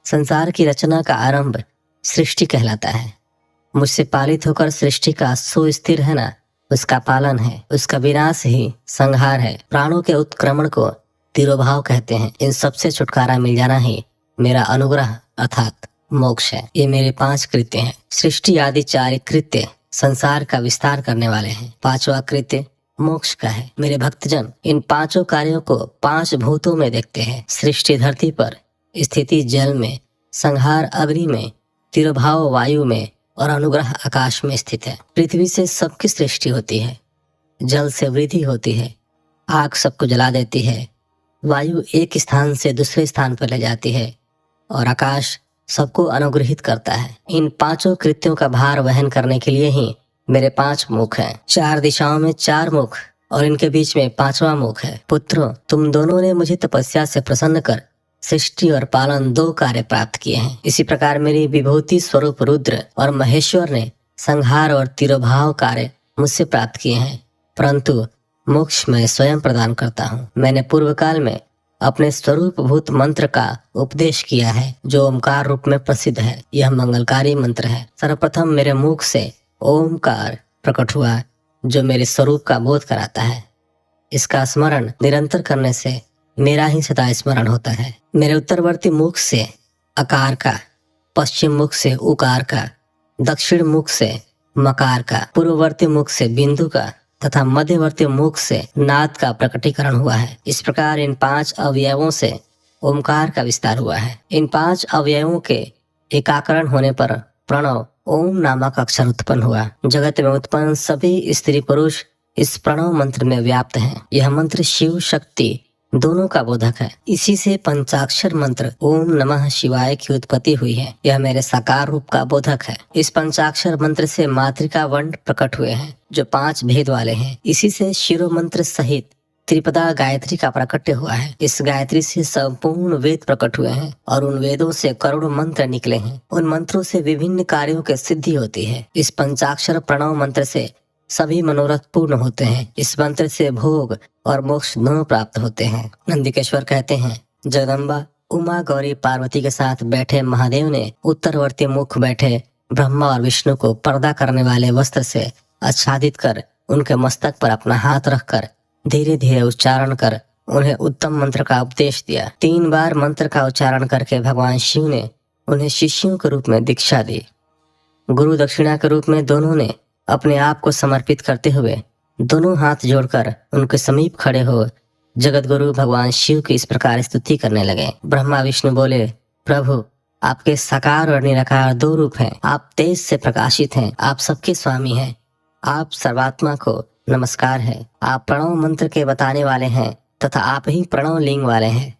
संसार की रचना का आरंभ सृष्टि कहलाता है। मुझसे पालित होकर सृष्टि का सुस्थिर रहना उसका पालन है। उसका विनाश ही संहार है। प्राणों के उत्क्रमण को तिरोभाव कहते हैं। इन सबसे छुटकारा मिल जाना ही मेरा अनुग्रह अर्थात मोक्ष है। ये मेरे 5 कृत्य हैं। सृष्टि आदि 4 कृत्य संसार का विस्तार करने वाले हैं। 5वां कृत्य मोक्ष का है। मेरे भक्तजन इन 5 कार्यों को 5 भूतों में देखते हैं। सृष्टि धरती पर, स्थिति जल में, संहार अग्नि में, तिरोभाव वायु में और अनुग्रह आकाश में स्थित है। पृथ्वी से सबकी सृष्टि होती है, जल से वृद्धि होती है, आग सबको जला देती है, वायु एक स्थान से दूसरे स्थान पर ले जाती है और आकाश सबको अनुग्रहित करता है। इन 5 कृत्यों का भार वहन करने के लिए ही मेरे 5 मुख हैं। 4 दिशाओं में 4 मुख और इनके बीच में 5वां मुख है। पुत्रों, तुम दोनों ने मुझे तपस्या से प्रसन्न कर सृष्टि और पालन 2 कार्य प्राप्त किए हैं। इसी प्रकार मेरी विभूति स्वरूप रुद्र और महेश्वर ने संहार और तिरोभाव कार्य मुझसे प्राप्त किए हैं, परंतु मोक्ष मैं स्वयं प्रदान करता हूँ। मैंने पूर्व काल में अपने स्वरूप भूत मंत्र का उपदेश किया है जो ओमकार रूप में प्रसिद्ध है। यह मंगलकारी मंत्र है। सर्वप्रथम मेरे मुख से ओमकार प्रकट हुआ जो मेरे स्वरूप का बोध कराता है। इसका स्मरण निरंतर करने से मेरा ही सदा स्मरण होता है। मेरे उत्तरवर्ती मुख से अकार का, पश्चिम मुख से उकार का, दक्षिण मुख से मकार का, पूर्ववर्ती मुख से बिंदु का तथा मध्यवर्ती मुख से नाद का प्रकटीकरण हुआ है। इस प्रकार इन 5 अवयवों से ओमकार का विस्तार हुआ है। इन 5 अवयवों के एकाकरण होने पर प्रणव ओम नामक अक्षर उत्पन्न हुआ। जगत में उत्पन्न सभी स्त्री पुरुष इस प्रणव मंत्र में व्याप्त हैं। यह मंत्र शिव शक्ति दोनों का बोधक है। इसी से पंचाक्षर मंत्र ओम नमः शिवाय की उत्पत्ति हुई है। यह मेरे साकार रूप का बोधक है। इस पंचाक्षर मंत्र से मातृका वर्ण प्रकट हुए हैं जो 5 भेद वाले हैं। इसी से शिरो मंत्र सहित त्रिपदा गायत्री का प्रकट्य हुआ है। इस गायत्री से संपूर्ण वेद प्रकट हुए हैं और उन वेदों से करोड़ों मंत्र निकले हैं। उन मंत्रों से विभिन्न कार्यों की सिद्धि होती है। इस पंचाक्षर प्रणव मंत्र से सभी मनोरथ पूर्ण होते हैं। इस मंत्र से भोग और मोक्ष दोनों प्राप्त होते हैं। नंदिकेश्वर कहते हैं, जगदम्बा उमा गौरी पार्वती के साथ बैठे महादेव ने उत्तरवर्ती मुख बैठे ब्रह्मा और विष्णु को पर्दा करने वाले वस्त्र से आच्छादित कर उनके मस्तक पर अपना हाथ रखकर धीरे धीरे उच्चारण कर उन्हें उत्तम मंत्र का उपदेश दिया। 3 बार मंत्र का उच्चारण करके भगवान शिव ने उन्हें शिष्यों के रूप में दीक्षा दी। गुरु दक्षिणा के रूप में दोनों ने अपने आप को समर्पित करते हुए दोनों हाथ जोड़कर उनके समीप खड़े हो जगत गुरु भगवान शिव की इस प्रकार स्तुति करने लगे। ब्रह्मा विष्णु बोले, प्रभु आपके साकार और निराकार 2 रूप हैं। आप तेज से प्रकाशित हैं। आप सबके स्वामी हैं। आप सर्वात्मा को नमस्कार है। आप प्रणव मंत्र के बताने वाले हैं तथा आप ही प्रणव लिंग वाले हैं।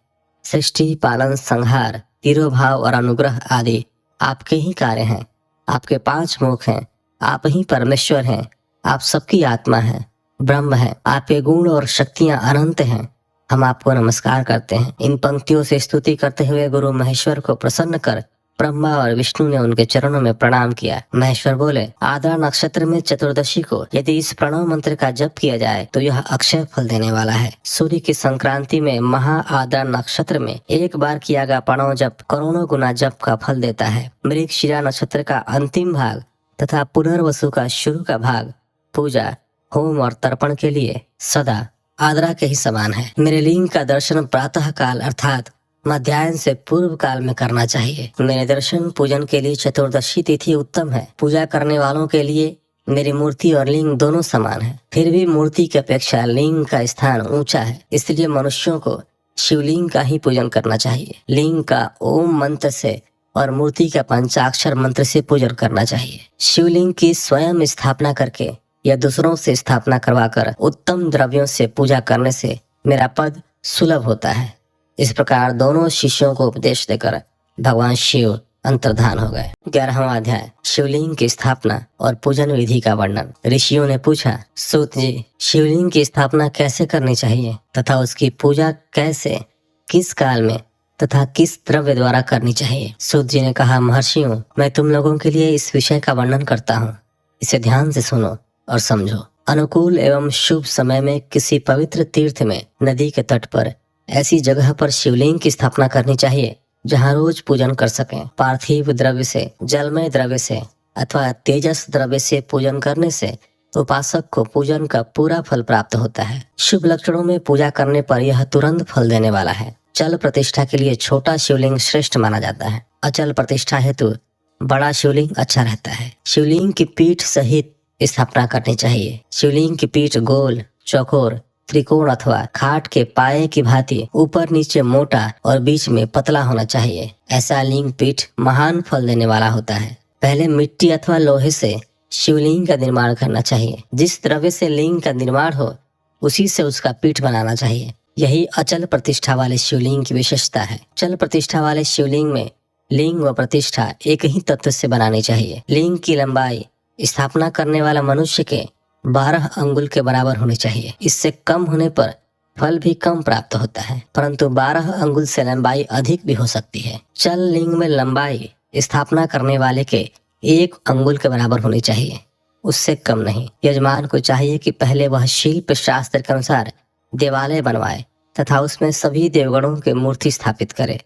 सृष्टि, पालन, संहार, तिरोभाव और अनुग्रह आदि आपके ही कार्य हैं। आपके 5 मुख हैं। आप ही परमेश्वर हैं। आप सबकी आत्मा हैं। ब्रह्म है, आपके गुण और शक्तियां अनंत हैं, हम आपको नमस्कार करते हैं। इन पंक्तियों से स्तुति करते हुए गुरु महेश्वर को प्रसन्न कर ब्रह्मा और विष्णु ने उनके चरणों में प्रणाम किया। महेश्वर बोले, आद्रा नक्षत्र में चतुर्दशी को यदि इस प्रणव मंत्र का जप किया जाए तो यह अक्षय फल देने वाला है। सूर्य की संक्रांति में महा आद्रा नक्षत्र में एक बार किया गया प्रणव जप करोड़ों गुना जप का फल देता है। मृगशिरा नक्षत्र का अंतिम भाग तथा पुनर्वसु का शुरू का भाग पूजा, होम और तर्पण के लिए सदा आद्रा के ही समान है। मेरे लिंग का दर्शन प्रातः काल अर्थात मध्याह्न से पूर्व काल में करना चाहिए। मेरे दर्शन पूजन के लिए चतुर्दशी तिथि उत्तम है। पूजा करने वालों के लिए मेरी मूर्ति और लिंग दोनों समान है। फिर भी मूर्ति की अपेक्षा लिंग का स्थान ऊंचा है, इसलिए मनुष्यों को शिवलिंग का ही पूजन करना चाहिए। लिंग का ओम मंत्र से और मूर्ति का पंचाक्षर मंत्र से पूजन करना चाहिए। शिवलिंग की स्वयं स्थापना करके या दूसरों से स्थापना करवाकर उत्तम द्रव्यों से पूजा करने से मेरा पद सुलभ होता है। इस प्रकार दोनों शिष्यों को उपदेश देकर भगवान शिव अंतर्धान हो गए। 11वां अध्याय शिवलिंग की स्थापना और पूजन विधि का वर्णन। ऋषियों ने पूछा, सूत जी, शिवलिंग की स्थापना कैसे करनी चाहिए तथा उसकी पूजा कैसे, किस काल में तथा किस द्रव्य द्वारा करनी चाहिए? सूत जी ने कहा, महर्षियों, मैं तुम लोगों के लिए इस विषय का वर्णन करता हूँ, इसे ध्यान से सुनो और समझो। अनुकूल एवं शुभ समय में किसी पवित्र तीर्थ में, नदी के तट पर, ऐसी जगह पर शिवलिंग की स्थापना करनी चाहिए जहाँ रोज पूजन कर सकें। पार्थिव द्रव्य से, जलमय द्रव्य से अथवा तेजस द्रव्य से पूजन करने से उपासक को पूजन का पूरा फल प्राप्त होता है। शुभ लक्षणों में पूजा करने पर यह तुरंत फल देने वाला है। चल प्रतिष्ठा के लिए छोटा शिवलिंग श्रेष्ठ माना जाता है। अचल प्रतिष्ठा हेतु बड़ा शिवलिंग अच्छा रहता है। शिवलिंग की पीठ सहित स्थापना करनी चाहिए। शिवलिंग की पीठ गोल, चौकोर, त्रिकोण अथवा खाट के पाए की भांति ऊपर नीचे मोटा और बीच में पतला होना चाहिए। ऐसा लिंग पीठ महान फल देने वाला होता है। पहले मिट्टी अथवा लोहे से शिवलिंग का निर्माण करना चाहिए। जिस द्रव्य से लिंग का निर्माण हो उसी से उसका पीठ बनाना चाहिए। यही अचल प्रतिष्ठा वाले शिवलिंग की विशेषता है। चल प्रतिष्ठा वाले शिवलिंग में लिंग व प्रतिष्ठा एक ही तत्व से बनानी चाहिए। लिंग की लंबाई स्थापना करने वाला मनुष्य के 12 अंगुल के बराबर होनी चाहिए। इससे कम होने पर फल भी कम प्राप्त होता है, परंतु 12 अंगुल से लंबाई अधिक भी हो सकती है। चल लिंग में लंबाई स्थापना करने वाले के 1 अंगुल के बराबर होनी चाहिए, उससे कम नहीं। यजमान को चाहिए कि पहले वह शिल्प शास्त्र के अनुसार देवालय बनवाए तथा उसमें सभी देवगणों की मूर्ति स्थापित करे।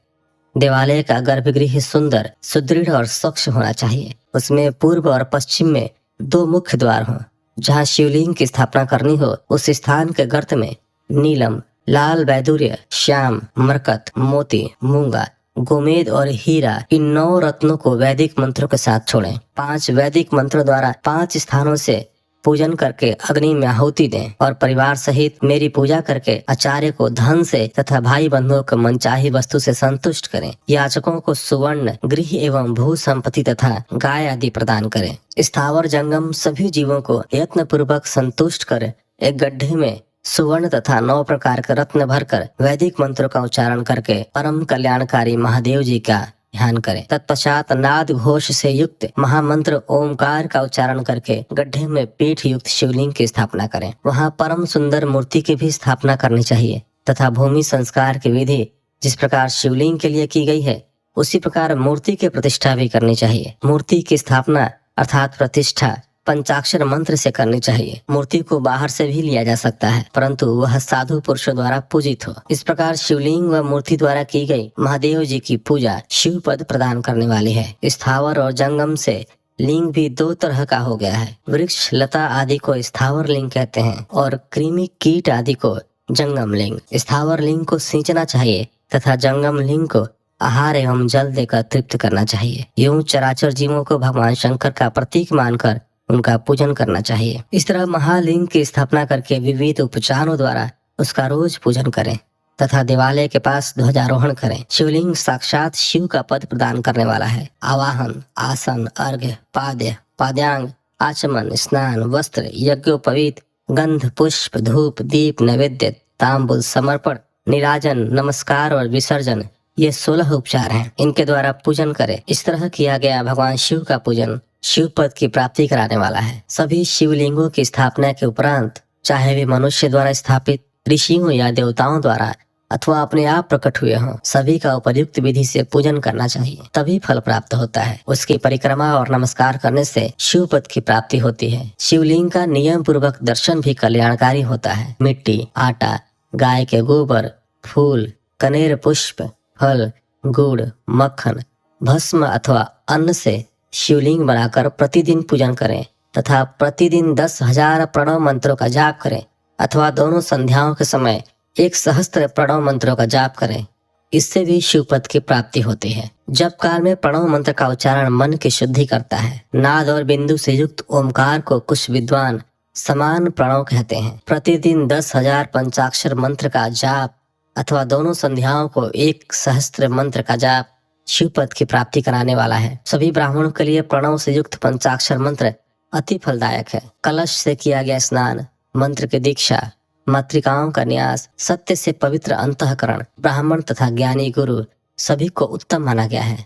देवालय का गर्भगृह सुंदर, सुदृढ़ और स्वच्छ होना चाहिए। उसमें पूर्व और पश्चिम में 2 मुख्य द्वार हों। जहाँ शिवलिंग की स्थापना करनी हो उस स्थान के गर्त में नीलम, लाल वैदूर्य, श्याम, मरकत, मोती, मूंगा, गोमेद और हीरा इन 9 रत्नों को वैदिक मंत्रों के साथ छोड़ें। 5 वैदिक मंत्रों द्वारा 5 स्थानों से पूजन करके अग्नि में आहुति दें और परिवार सहित मेरी पूजा करके आचार्य को धन से तथा भाई बंधुओं को मनचाही वस्तु से संतुष्ट करें। याचकों को सुवर्ण, गृह एवं भू संपत्ति तथा गाय आदि प्रदान करें। स्थावर जंगम सभी जीवों को यत्न पूर्वक संतुष्ट कर एक गड्ढे में सुवर्ण तथा 9 प्रकार के रत्न भरकर वैदिक मंत्रों का उच्चारण करके परम कल्याणकारी महादेव जी का ध्यान करें। तत्पश्चात नाद घोष से युक्त महामंत्र ओमकार का उच्चारण करके गड्ढे में पीठ युक्त शिवलिंग की स्थापना करें। वहाँ परम सुंदर मूर्ति की भी स्थापना करनी चाहिए तथा भूमि संस्कार की विधि जिस प्रकार शिवलिंग के लिए की गई है उसी प्रकार मूर्ति की प्रतिष्ठा भी करनी चाहिए। मूर्ति की स्थापना अर्थात प्रतिष्ठा पंचाक्षर मंत्र से करनी चाहिए। मूर्ति को बाहर से भी लिया जा सकता है, परंतु वह साधु पुरुषों द्वारा पूजित हो। इस प्रकार शिवलिंग व मूर्ति द्वारा की गई महादेव जी की पूजा शिव पद प्रदान करने वाली है। स्थावर और जंगम से लिंग भी 2 तरह का हो गया है। वृक्ष लता आदि को स्थावर लिंग कहते हैं और कृमि कीट आदि को जंगम लिंग। स्थावर लिंग को सींचना चाहिए तथा जंगम लिंग को आहार एवं जल देकर तृप्त करना चाहिए। यूं चराचर जीवों को भगवान शंकर का प्रतीक मानकर उनका पूजन करना चाहिए। इस तरह महालिंग की स्थापना करके विविध उपचारों द्वारा उसका रोज पूजन करें तथा देवालय के पास ध्वजारोहण करें। शिवलिंग साक्षात शिव का पद प्रदान करने वाला है। आवाहन, आसन, अर्घ्य, पाद्य, पाद्यांग, आचमन, स्नान, वस्त्र, यज्ञोपवीत, गंध, पुष्प, धूप, दीप, नैवेद्य, तांबूल, समर्पण, निराजन, नमस्कार और विसर्जन, ये 16 उपचार हैं। इनके द्वारा पूजन करें। इस तरह किया गया भगवान शिव का पूजन शिव पद की प्राप्ति कराने वाला है। सभी शिवलिंगों की स्थापना के उपरांत चाहे वे मनुष्य द्वारा स्थापित ऋषियों या देवताओं द्वारा अथवा अपने आप प्रकट हुए हों, सभी का उपयुक्त विधि से पूजन करना चाहिए, तभी फल प्राप्त होता है। उसकी परिक्रमा और नमस्कार करने से शिव पद की प्राप्ति होती है। शिवलिंग का नियम पूर्वक दर्शन भी कल्याणकारी होता है। मिट्टी, आटा, गाय के गोबर, फूल, कनेर पुष्प, फल, गुड़, मक्खन, भस्म अथवा अन्न से शिवलिंग बनाकर प्रतिदिन पूजन करें तथा प्रतिदिन 10,000 प्रणव मंत्रों का जाप करें अथवा दोनों संध्याओं के समय 1 सहस्त्र प्रणव मंत्रों का जाप करें। इससे भी शिव पद की प्राप्ति होती है। जप काल में प्रणव मंत्र का उच्चारण मन की शुद्धि करता है। नाद और बिंदु से युक्त ओमकार को कुछ विद्वान समान प्रणव कहते हैं। प्रतिदिन 10,000 पंचाक्षर मंत्र का जाप अथवा दोनों संध्याओं को 1 सहस्त्र मंत्र का जाप शिव पद की प्राप्ति कराने वाला है। सभी ब्राह्मणों के लिए प्रणव से युक्त पंचाक्षर मंत्र अति फलदायक है। कलश से किया गया स्नान, मंत्र की दीक्षा, मातृकाओं का न्यास, सत्य से पवित्र अंतःकरण, ब्राह्मण तथा ज्ञानी गुरु सभी को उत्तम माना गया है।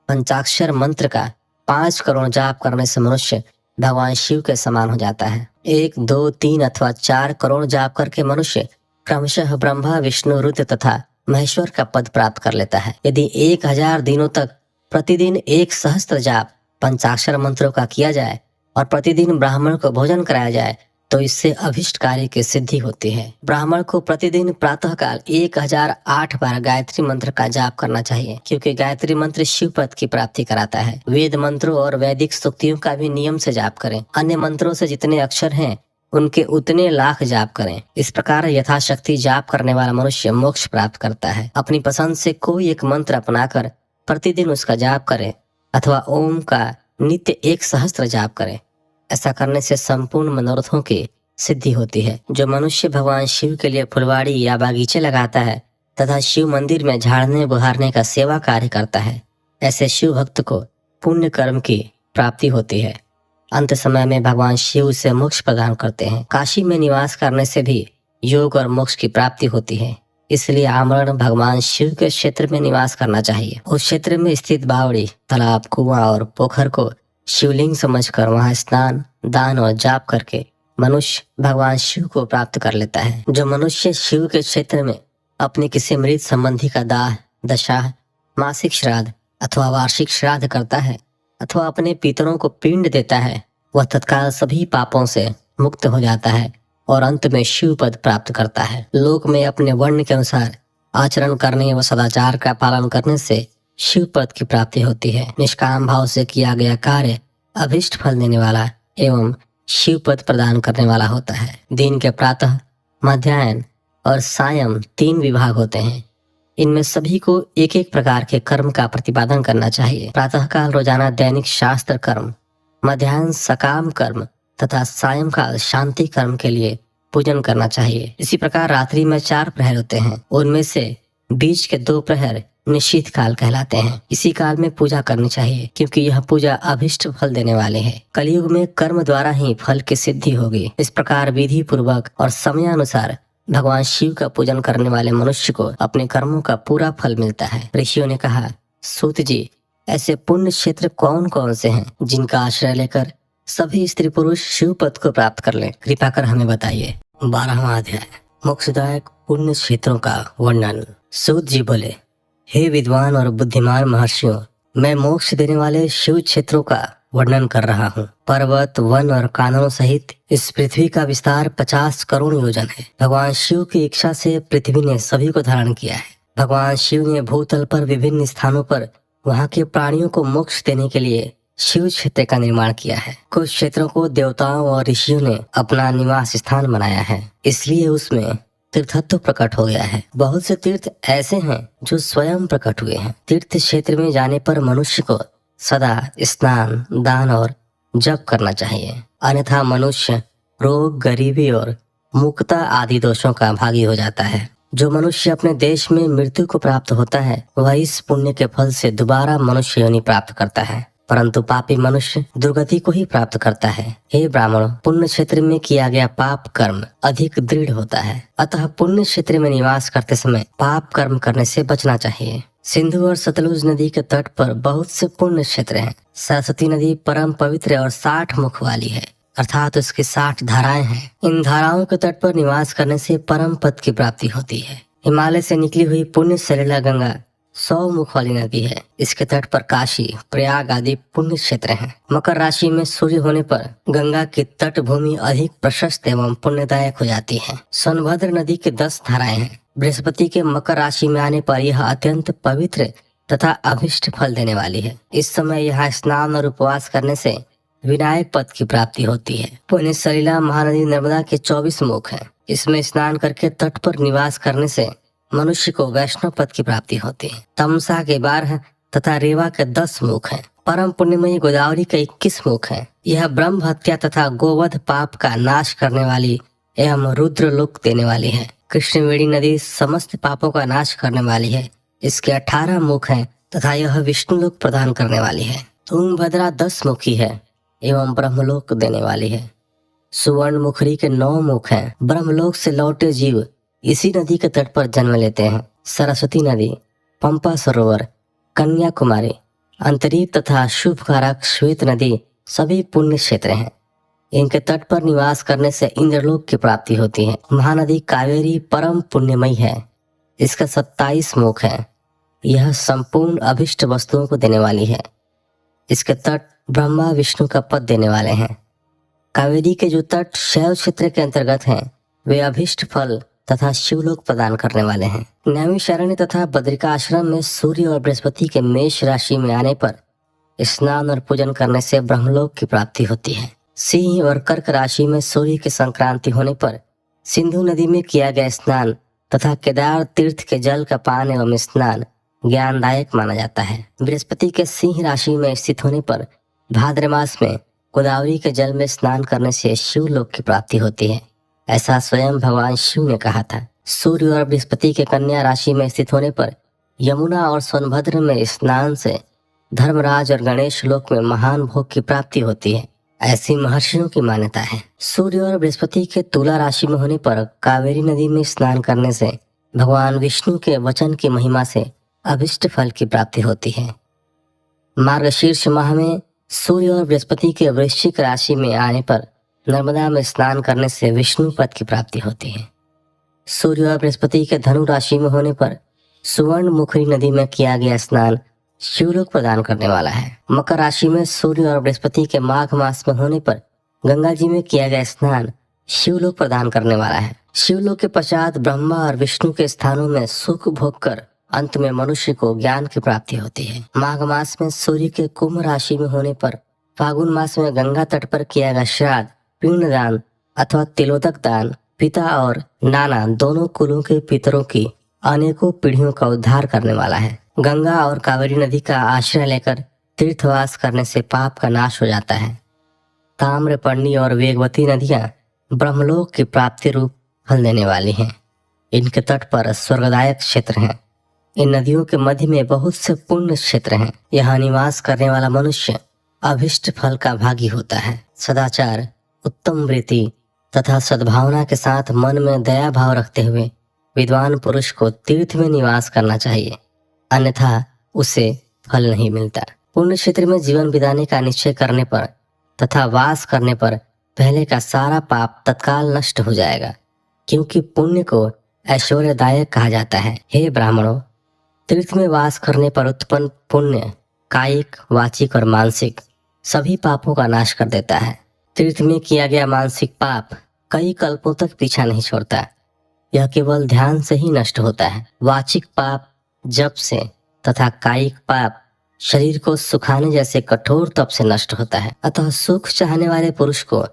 पंचाक्षर मंत्र का 5 करोड़ जाप करने से मनुष्य भगवान शिव के समान हो जाता है। 1, 2, 3 अथवा 4 करोड़ जाप करके मनुष्य क्रमशः ब्रह्मा, विष्णु, रुद्र तथा महेश्वर का पद प्राप्त कर लेता है। यदि 1000 दिनों तक प्रतिदिन 1 सहस्त्र जाप पंचाक्षर मंत्रों का किया जाए और प्रतिदिन ब्राह्मण को भोजन कराया जाए तो इससे अभिष्ट कार्य की सिद्धि होती है। ब्राह्मण को प्रतिदिन प्रातःकाल 1008 बार गायत्री मंत्र का जाप करना चाहिए, क्योंकि गायत्री मंत्र शिव पद की प्राप्ति कराता है। वेद मंत्रों और वैदिक सूक्तियों का भी नियम से जाप करें। अन्य मंत्रों से जितने अक्षर हैं उनके उतने लाख जाप करें। इस प्रकार यथाशक्ति जाप करने वाला मनुष्य मोक्ष प्राप्त करता है। अपनी पसंद से कोई एक मंत्र अपनाकर प्रतिदिन उसका जाप करें अथवा ओम का नित्य 1 सहस्त्र जाप करें। ऐसा करने से संपूर्ण मनोरथों की सिद्धि होती है। जो मनुष्य भगवान शिव के लिए फुलवाड़ी या बागीचे लगाता है तथा शिव मंदिर में झाड़ने बुहारने का सेवा कार्य करता है, ऐसे शिव भक्त को पुण्य कर्म की प्राप्ति होती है। अंत समय में भगवान शिव उसे मोक्ष प्रदान करते हैं। काशी में निवास करने से भी योग और मोक्ष की प्राप्ति होती है। इसलिए आमरण भगवान शिव के क्षेत्र में निवास करना चाहिए। उस क्षेत्र में स्थित बावड़ी, तालाब, कुआं और पोखर को शिवलिंग समझकर वहां स्नान, दान और जाप करके मनुष्य भगवान शिव को प्राप्त कर लेता है। जो मनुष्य शिव के क्षेत्र में अपने किसी मृत संबंधी का दाह, दशा, मासिक श्राद्ध अथवा वार्षिक श्राद्ध करता है अथवा अपने पितरों को पिंड देता है, वह तत्काल सभी पापों से मुक्त हो जाता है और अंत में शिव पद प्राप्त करता है। लोक में अपने वर्ण के अनुसार आचरण करने व सदाचार का पालन करने से शिव पद की प्राप्ति होती है। निष्काम भाव से किया गया कार्य अभिष्ट फल देने वाला एवं शिव पद प्रदान करने वाला होता है। दिन के प्रातः, मध्याह्न और सायं 3 विभाग होते हैं। इनमें सभी को एक एक प्रकार के कर्म का प्रतिपादन करना चाहिए। प्रातःकाल रोजाना दैनिक शास्त्र कर्म, मध्याह्न सकाम कर्म तथा सायंकाल शांति कर्म के लिए पूजन करना चाहिए। इसी प्रकार रात्रि में 4 प्रहर होते हैं। उनमें से बीच के 2 प्रहर निश्चित काल कहलाते हैं। इसी काल में पूजा करनी चाहिए, क्योंकि यह पूजा अभिष्ट फल देने वाले है। कलयुग में कर्म द्वारा ही फल की सिद्धि होगी। इस प्रकार विधि पूर्वक और समयानुसार भगवान शिव का पूजन करने वाले मनुष्य को अपने कर्मों का पूरा फल मिलता है। ऋषियों ने कहा, सूत जी, ऐसे पुण्य क्षेत्र कौन कौन से हैं जिनका आश्रय लेकर सभी स्त्री पुरुष शिव पद को प्राप्त कर लें? कृपा कर हमें बताइए। 12वां अध्याय, मोक्षदायक पुण्य क्षेत्रों का वर्णन। सूत जी बोले, हे विद्वान और बुद्धिमान महर्षियों, मैं मोक्ष देने वाले शिव क्षेत्रों का वर्णन कर रहा हूँ। पर्वत, वन और काननों सहित इस पृथ्वी का विस्तार 50 करोड़ योजन है। भगवान शिव की इच्छा से पृथ्वी ने सभी को धारण किया है। भगवान शिव ने भूतल पर विभिन्न स्थानों पर वहाँ के प्राणियों को मोक्ष देने के लिए शिव क्षेत्र का निर्माण किया है। कुछ क्षेत्रों को देवताओं और ऋषियों ने अपना निवास स्थान बनाया है, इसलिए उसमें तीर्थत्व प्रकट हो गया है। बहुत से तीर्थ ऐसे हैं जो स्वयं प्रकट हुए हैं। तीर्थ क्षेत्र में जाने पर मनुष्य को सदा स्नान, दान और जप करना चाहिए, अन्यथा मनुष्य रोग, गरीबी और मुक्ता आदि दोषों का भागी हो जाता है। जो मनुष्य अपने देश में मृत्यु को प्राप्त होता है वह इस पुण्य के फल से दोबारा मनुष्य योनि प्राप्त करता है, परंतु पापी मनुष्य दुर्गति को ही प्राप्त करता है। हे ब्राह्मण, पुण्य क्षेत्र में किया गया पाप कर्म अधिक दृढ़ होता है, अतः पुण्य क्षेत्र में निवास करते समय पाप कर्म करने से बचना चाहिए। सिंधु और सतलुज नदी के तट पर बहुत से पुण्य क्षेत्र हैं। सरस्वती नदी परम पवित्र और 60 मुख वाली है। अर्थात उसकी 60 धाराएं हैं। इन धाराओं के तट पर निवास करने से परम पद की प्राप्ति होती है। हिमालय से निकली हुई पुण्य सलिला गंगा 100 मुख वाली नदी है। इसके तट पर काशी, प्रयाग आदि पुण्य क्षेत्र हैं। मकर राशि में सूर्य होने पर गंगा की तट भूमि अधिक प्रशस्त एवं पुण्यदायक हो जाती है। सोनभद्र नदी के 10 धाराएं हैं। बृहस्पति के मकर राशि में आने पर यह अत्यंत पवित्र तथा अभिष्ट फल देने वाली है। इस समय यहाँ स्नान और उपवास करने से विनायक पद की प्राप्ति होती है। पुण्य सलिला महानदी नर्मदा के 24 मुख हैं। इसमें स्नान करके तट पर निवास करने से मनुष्य को वैष्णव पद की प्राप्ति होती है। तमसा के 12 तथा रेवा के 10 मुख हैं। परम पुण्यमयी गोदावरी के 21 मुख हैं। यह ब्रह्म हत्या तथा गोवध पाप का नाश करने वाली एवं रुद्र लोक देने वाली है। कृष्णवेणी नदी समस्त पापों का नाश करने वाली है। इसके 18 मुख हैं तथा यह विष्णु लोक प्रदान करने वाली है। तुंगभद्रा 10 मुखी है एवं ब्रह्मलोक देने वाली है। सुवर्ण मुखरी के 9 मुख हैं। ब्रह्मलोक से लौटे जीव इसी नदी के तट पर जन्म लेते हैं। सरस्वती नदी, पंपा सरोवर, कन्याकुमारी, अंतरीप तथा शुभकारक श्वेत नदी सभी पुण्य क्षेत्र हैं। इनके तट पर निवास करने से इंद्रलोक की प्राप्ति होती है। महानदी कावेरी परम पुण्यमयी है। इसका 27 मुख है। यह संपूर्ण अभिष्ट वस्तुओं को देने वाली है। इसके तट ब्रह्मा विष्णु का पद देने वाले हैं। कावेरी के जो तट शैव क्षेत्र के अंतर्गत हैं, वे अभिष्ट फल तथा शिवलोक प्रदान करने वाले हैं। नैमिषारण्य तथा बद्रिका आश्रम में सूर्य और बृहस्पति के मेष राशि में आने पर स्नान और पूजन करने से ब्रह्मलोक की प्राप्ति होती है। सिंह और कर्क राशि में सूर्य की संक्रांति होने पर सिंधु नदी में किया गया स्नान तथा केदार तीर्थ के जल का पान एवं स्नान ज्ञानदायक माना जाता है। बृहस्पति के सिंह राशि में स्थित होने पर भाद्र मास में गोदावरी के जल में स्नान करने से शिवलोक की प्राप्ति होती है। ऐसा स्वयं भगवान शिव ने कहा था। सूर्य और बृहस्पति के कन्या राशि में स्थित होने पर यमुना और सोनभद्र में स्नान से धर्मराज और गणेश लोक में महान भोग की प्राप्ति होती है। ऐसी महर्षियों की मान्यता है। सूर्य और बृहस्पति के तुला राशि में होने पर कावेरी नदी में स्नान करने से भगवान विष्णु के वचन की महिमा से अभिष्ट फल की प्राप्ति होती है। मार्गशीर्ष माह में सूर्य और बृहस्पति के वृश्चिक राशि में आने पर नर्मदा में स्नान करने से विष्णु पद की प्राप्ति होती है। सूर्य और बृहस्पति के धनु राशि में होने पर सुवर्ण मुखरी नदी में किया गया स्नान शिवलोक प्रदान करने वाला है। मकर राशि में सूर्य और बृहस्पति के माघ मास में होने पर गंगा जी में किया गया स्नान शिवलोक प्रदान करने वाला है। शिवलोक के पश्चात ब्रह्मा और विष्णु के स्थानों में सुख भोग कर अंत में मनुष्य को ज्ञान की प्राप्ति होती है। माघ मास में सूर्य के कुंभ राशि में होने पर फागुन मास में गंगा तट पर किया गया श्राद्ध, पिंडदान अथवा तिलोदक दान पिता और नाना दोनों कुलों के पितरों की अनेकों पीढ़ियों का उद्धार करने वाला है। गंगा और कावेरी नदी का आश्रय लेकर तीर्थवास करने से पाप का नाश हो जाता है। ताम्रपर्णी और वेगवती नदियां ब्रह्मलोक की प्राप्ति रूप फल देने वाली हैं। इनके तट पर स्वर्गदायक क्षेत्र हैं। इन नदियों के मध्य में बहुत से पुण्य क्षेत्र हैं। यहाँ निवास करने वाला मनुष्य अभिष्ट फल का भागी होता है। सदाचार, उत्तम वृत्ति तथा सद्भावना के साथ मन में दया भाव रखते हुए विद्वान पुरुष को तीर्थ में निवास करना चाहिए, अन्यथा उसे फल नहीं मिलता। पुण्य क्षेत्र में जीवन बिताने का निश्चय करने पर तथा वास करने पर पहले का सारा पाप तत्काल नष्ट हो जाएगा, क्योंकि पुण्य को ऐश्वर्यदायक कहा जाता है। हे ब्राह्मणों, तीर्थ में वास करने पर उत्पन्न पुण्य कायिक, वाचिक और मानसिक सभी पापों का नाश कर देता है। तीर्थ में किया गया मानसिक पाप कई कल्पों तक पीछा नहीं छोड़ता, यह केवल ध्यान से ही नष्ट होता है। वाचिक पाप जप से तथा कायिक पाप शरीर को सुखाने जैसे कठोर तप से नष्ट होता है। अतः सुख चाहने वाले पुरुष को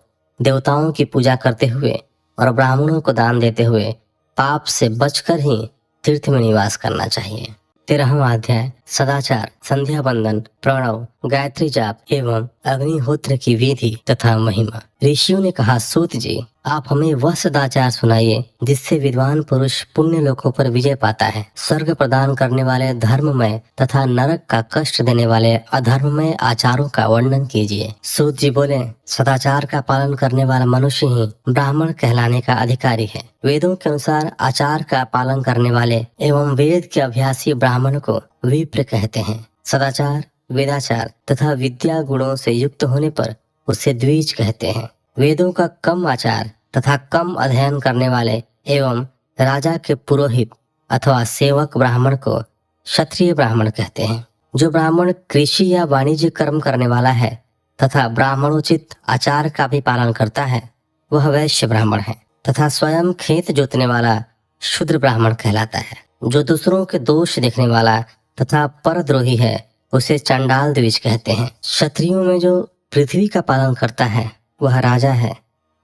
देवताओं की पूजा करते हुए और ब्राह्मणों को दान देते हुए पाप से बचकर ही तीर्थ में निवास करना चाहिए। 13वां अध्याय सदाचार, संध्या बंदन, प्रणव, गायत्री जाप एवं अग्निहोत्र की विधि तथा महिमा। ऋषियों ने कहा, सूत जी, आप हमें वह सदाचार सुनाइए जिससे विद्वान पुरुष पुण्य लोकों पर विजय पाता है। स्वर्ग प्रदान करने वाले धर्ममय तथा नरक का कष्ट देने वाले अधर्ममय आचारों का वर्णन कीजिए। सूत जी बोले, सदाचार का पालन करने वाला मनुष्य ही ब्राह्मण कहलाने का अधिकारी है। वेदों के अनुसार आचार का पालन करने वाले एवं वेद के अभ्यासी ब्राह्मण को विप्र कहते हैं। सदाचार, वेदाचार तथा विद्या गुणों से युक्त होने पर उसे द्विज कहते हैं। वेदों का कम आचार तथा कम अध्ययन करने वाले एवं राजा के पुरोहित अथवा सेवक ब्राह्मण को क्षत्रिय ब्राह्मण कहते हैं। जो ब्राह्मण कृषि या वाणिज्य कर्म करने वाला है तथा ब्राह्मणोचित आचार का भी पालन करता है वह वैश्य ब्राह्मण है, तथा स्वयं खेत जोतने वाला शूद्र ब्राह्मण कहलाता है। जो दूसरों के दोष देखने वाला तथा परद्रोही है उसे चंडाल द्विज कहते हैं। क्षत्रियों में जो पृथ्वी का पालन करता है वह राजा है,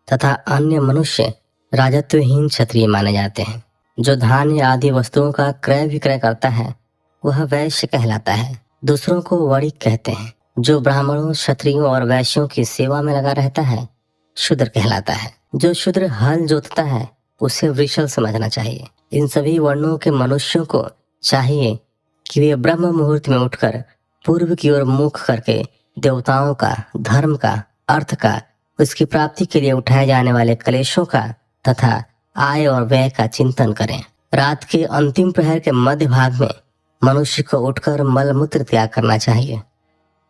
तथा अन्य मनुष्य राजत्वहीन क्षत्रिय माने जाते हैं। जो धान्य आदि वस्तुओं का क्रय विक्रय करता है वह वैश्य कहलाता है। दूसरों को वणिक कहते हैं। जो ब्राह्मणों, क्षत्रियों और वैश्यों की सेवा में लगा रहता है शूद्र कहलाता है। जो शूद्र हल जोतता है उसे वृषल समझना चाहिए। इन सभी वर्णों के मनुष्यों को चाहिए कि वे ब्रह्म मुहूर्त में उठकर पूर्व की ओर मुख करके देवताओं का, धर्म का, अर्थ का, उसकी प्राप्ति के लिए उठाए जाने वाले क्लेशों का तथा आय और व्यय का चिंतन करें। रात के अंतिम प्रहर के मध्य भाग में मनुष्य को उठकर मल मूत्र त्याग करना चाहिए।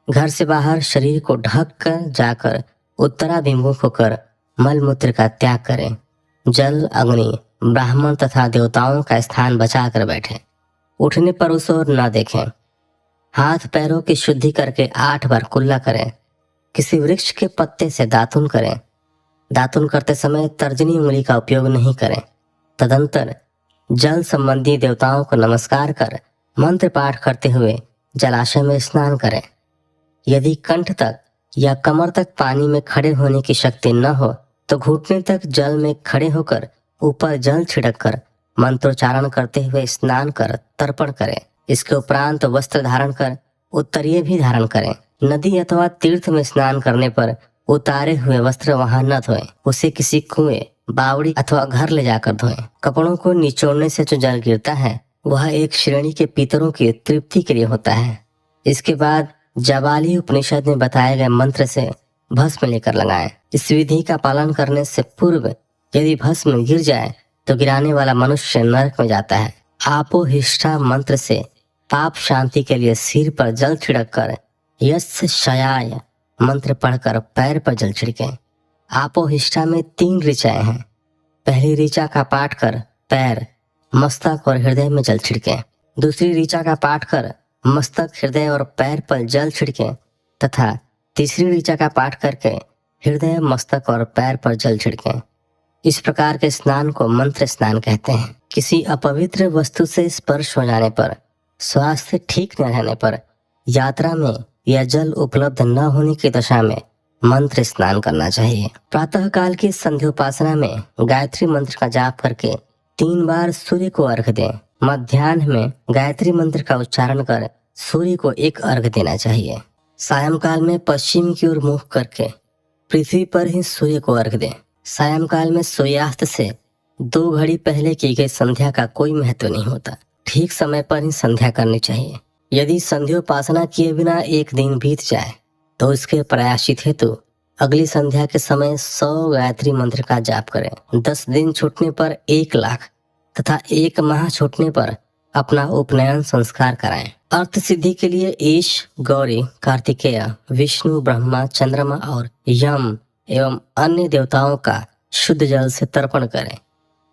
घर से बाहर शरीर को ढक कर जाकर उत्तराभिमुख होकर मल मूत्र का त्याग करें। जल, अग्नि, ब्राह्मण तथा देवताओं का स्थान बचा कर बैठें। उठने पर उस ओर न देखें। हाथ पैरों की शुद्धि करके 8 बार कुल्ला करें। किसी वृक्ष के पत्ते से दातुन करें। दातुन करते समय तर्जनी उंगली का उपयोग नहीं करें। तदंतर जल संबंधी देवताओं को नमस्कार कर मंत्र पाठ करते हुए जलाशय में स्नान करें। यदि कंठ तक या कमर तक पानी में खड़े होने की शक्ति न हो तो घुटने तक जल में खड़े होकर ऊपर जल छिड़क कर मंत्रोच्चारण करते हुए स्नान कर तर्पण करें। इसके उपरांत वस्त्र धारण कर उत्तरीय भी धारण करें। नदी अथवा तीर्थ में स्नान करने पर उतारे हुए वस्त्र वहां न धोएं। उसे किसी कुएं, बावड़ी अथवा घर ले जाकर धोएं। कपड़ों को निचोड़ने से जो जल गिरता है वह एक श्रेणी के पितरों की तृप्ति के लिए होता है। इसके बाद जाबाली उपनिषद में बताए गए मंत्र से भस्म लेकर लगाएं। इस विधि का पालन करने से पूर्व यदि भस्म गिर जाए तो गिराने वाला मनुष्य नरक में जाता है। आपोहिष्ठा मंत्र से पाप शांति के लिए सिर पर जल छिड़क कर यस्य शयाय मंत्र पढ़कर पैर पर जल छिड़कें। आपोहिष्ठा में 3 ऋचाएं हैं। पहली ऋचा का पाठ कर पैर, मस्तक और हृदय में जल छिड़कें। दूसरी ऋचा का पाठ कर मस्तक, हृदय और पैर पर जल छिड़कें तथा तीसरी ऋचा का पाठ करके हृदय, मस्तक और पैर पर जल छिड़कें। इस प्रकार के स्नान को मंत्र स्नान कहते हैं। किसी अपवित्र वस्तु से स्पर्श हो जाने पर, स्वास्थ्य ठीक न रहने पर, यात्रा में या जल उपलब्ध न होने की दशा में मंत्र स्नान करना चाहिए। प्रातः काल की संध्योपासना में गायत्री मंत्र का जाप करके 3 बार सूर्य को अर्घ्य दें। मध्याह्न में गायत्री मंत्र का उच्चारण कर सूर्य को 1 अर्घ्य देना चाहिए। सायंकाल में पश्चिम की ओर मुख करके पृथ्वी पर ही सूर्य को अर्घ्य दें। सायंकाल में सूर्यास्त से 2 घड़ी पहले की गई संध्या का कोई महत्व नहीं होता। ठीक समय पर ही संध्या करनी चाहिए। यदि संध्योपासना किए बिना 1 दिन बीत जाए तो उसके प्रायश्चित हेतु अगली संध्या के समय 100 गायत्री मंत्र का जाप करें। 10 दिन छूटने पर 1 लाख तथा 1 माह छूटने पर अपना उपनयन संस्कार कराएं। अर्थ सिद्धि के लिए ईश, गौरी, कार्तिकेय, विष्णु, ब्रह्मा, चंद्रमा और यम एवं अन्य देवताओं का शुद्ध जल से तर्पण करें।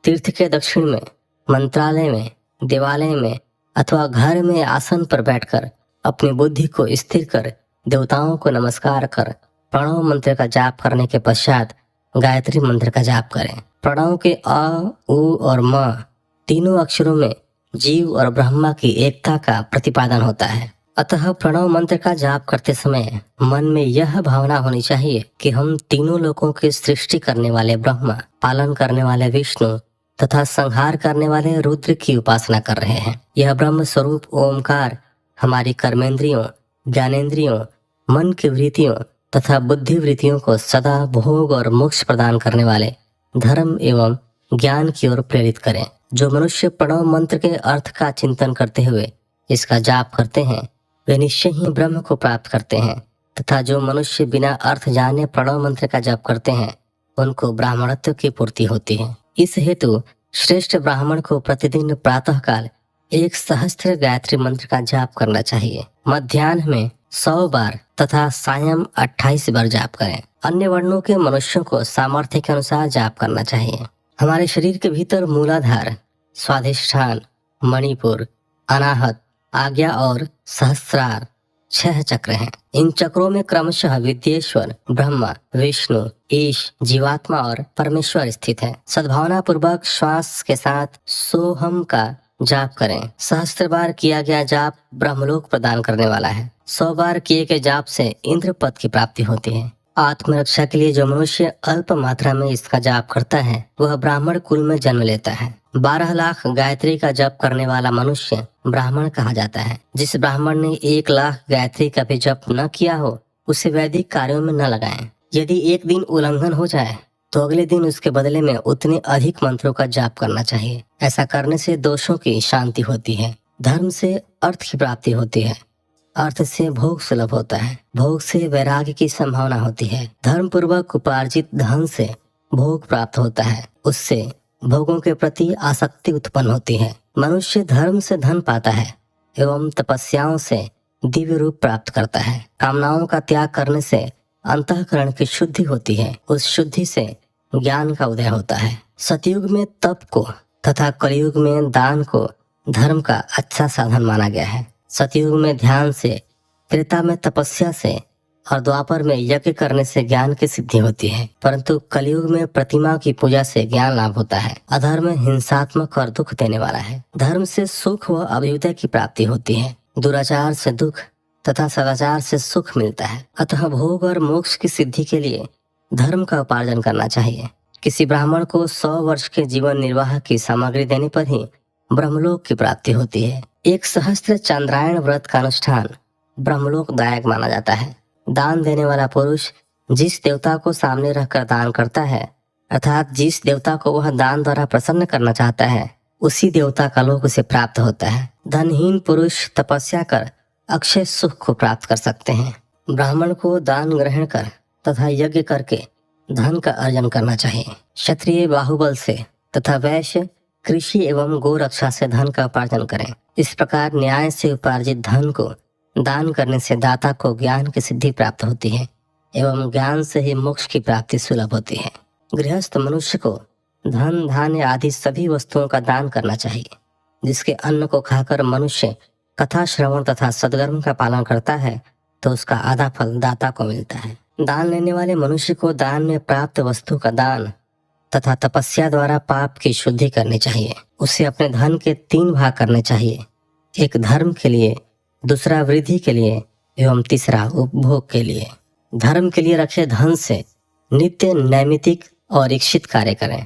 तीर्थ के दक्षिण में, मंत्रालय में, देवालय में अथवा घर में आसन पर बैठकर अपनी बुद्धि को स्थिर कर देवताओं को नमस्कार कर प्रणव मंत्र का जाप करने के पश्चात गायत्री मंत्र का जाप करें। प्रणव के अ, उ और म तीनों अक्षरों में जीव और ब्रह्मा की एकता का प्रतिपादन होता है। अतः प्रणव मंत्र का जाप करते समय मन में यह भावना होनी चाहिए कि हम तीनों लोकों की सृष्टि करने वाले ब्रह्मा, पालन करने वाले विष्णु तथा संहार करने वाले रुद्र की उपासना कर रहे हैं। यह ब्रह्म स्वरूप ओमकार हमारी कर्मेंद्रियों, ज्ञानेंद्रियों, मन की वृत्तियों तथा बुद्धि वृत्तियों को सदा भोग और मोक्ष प्रदान करने वाले धर्म एवं ज्ञान की ओर प्रेरित करें। जो मनुष्य प्रणव मंत्र के अर्थ का चिंतन करते हुए इसका जाप करते हैं वे निश्चय ही ब्रह्म को प्राप्त करते हैं, तथा जो मनुष्य बिना अर्थ जाने प्रणव मंत्र का जाप करते हैं उनको ब्राह्मणत्व की पूर्ति होती है। इस हेतु श्रेष्ठ ब्राह्मण को प्रतिदिन प्रातः काल 1 सहस्त्र गायत्री मंत्र का जाप करना चाहिए। मध्याह्न में 100 बार तथा सायं 28 बार जाप करें। अन्य वर्णों के मनुष्यों को सामर्थ्य के अनुसार जाप करना चाहिए। हमारे शरीर के भीतर मूलाधार, स्वाधिष्ठान, मणिपुर, अनाहत, आज्ञा और सहस्रार 6 चक्र हैं। इन चक्रों में क्रमशः विद्येश्वर, ब्रह्मा, विष्णु, ईश, जीवात्मा और परमेश्वर स्थित है। सद्भावना पूर्वक श्वास के साथ सोहम का जाप करें। 1000 बार किया गया जाप ब्रह्मलोक प्रदान करने वाला है। 100 बार किए गए जाप से इंद्र पद की प्राप्ति होती है। आत्मरक्षा के लिए जो मनुष्य अल्प मात्रा में इसका जाप करता है वह ब्राह्मण कुल में जन्म लेता है। 12 लाख गायत्री का जप करने वाला मनुष्य ब्राह्मण कहा जाता है। जिस ब्राह्मण ने 1 लाख गायत्री का भी जप न किया हो उसे वैदिक कार्यों में न लगाएं। यदि एक दिन उल्लंघन हो जाए तो अगले दिन उसके बदले में उतने अधिक मंत्रों का जाप करना चाहिए। ऐसा करने से दोषों की शांति होती है। धर्म से अर्थ की प्राप्ति होती है। अर्थ से भोग सुलभ होता है। भोग से वैराग्य की संभावना होती है। धर्म पूर्वक उपार्जित धन से भोग प्राप्त होता है। उससे भोगों के प्रति आसक्ति उत्पन्न होती है। मनुष्य धर्म से धन पाता है एवं तपस्याओं से दिव्य रूप प्राप्त करता है। कामनाओं का त्याग करने से अंतःकरण की शुद्धि होती है। उस शुद्धि से ज्ञान का उदय होता है। सतयुग में तप को तथा कलयुग में दान को धर्म का अच्छा साधन माना गया है। सतयुग में ध्यान से, त्रेता में तपस्या से और द्वापर में यज्ञ करने से ज्ञान की सिद्धि होती है, परंतु कलयुग में प्रतिमा की पूजा से ज्ञान लाभ होता है। अधर्म हिंसात्मक और दुख देने वाला है। धर्म से सुख व अभ्युदय की प्राप्ति होती है। दुराचार से दुख तथा सदाचार से सुख मिलता है। अतः भोग और मोक्ष की सिद्धि के लिए धर्म का उपार्जन करना चाहिए। किसी ब्राह्मण को 100 वर्ष के जीवन निर्वाह की सामग्री देने पर ही ब्रह्मलोक की प्राप्ति होती है। 1 सहस्त्र चंद्रायण व्रत का अनुष्ठान ब्रह्मलोक दायक माना जाता है। दान देने वाला पुरुष जिस देवता को सामने रखकर दान करता है, अर्थात जिस देवता को वह दान द्वारा प्रसन्न करना चाहता है, उसी देवता का लोक उसे प्राप्त होता है। धनहीन पुरुष तपस्या कर अक्षय सुख को प्राप्त कर सकते हैं। ब्राह्मण को दान ग्रहण कर तथा यज्ञ करके धन का अर्जन करना चाहिए। क्षत्रिय बाहुबल से तथा वैश्य कृषि एवं गो रक्षा से धन का उपार्जन करें। इस प्रकार न्याय से उपार्जित धन को दान करने से दाता को ज्ञान की सिद्धि प्राप्त होती है एवं ज्ञान से ही मोक्ष की प्राप्ति सुलभ होती है। गृहस्थ मनुष्य को धन, धान्य आदि सभी वस्तुओं का दान करना चाहिए। जिसके अन्न को खाकर मनुष्य कथा श्रवण तथा सद्कर्म का पालन करता है तो उसका आधा फल दाता को मिलता है। दान लेने वाले मनुष्य को दान में प्राप्त वस्तु का दान तथा तपस्या द्वारा पाप की शुद्धि करनी चाहिए। उसे अपने धन के 3 भाग करने चाहिए। एक धर्म के लिए, दूसरा वृद्धि के लिए एवं तीसरा उपभोग के लिए। धर्म के लिए रखे धन से नित्य नैमित्तिक और इच्छित कार्य करें।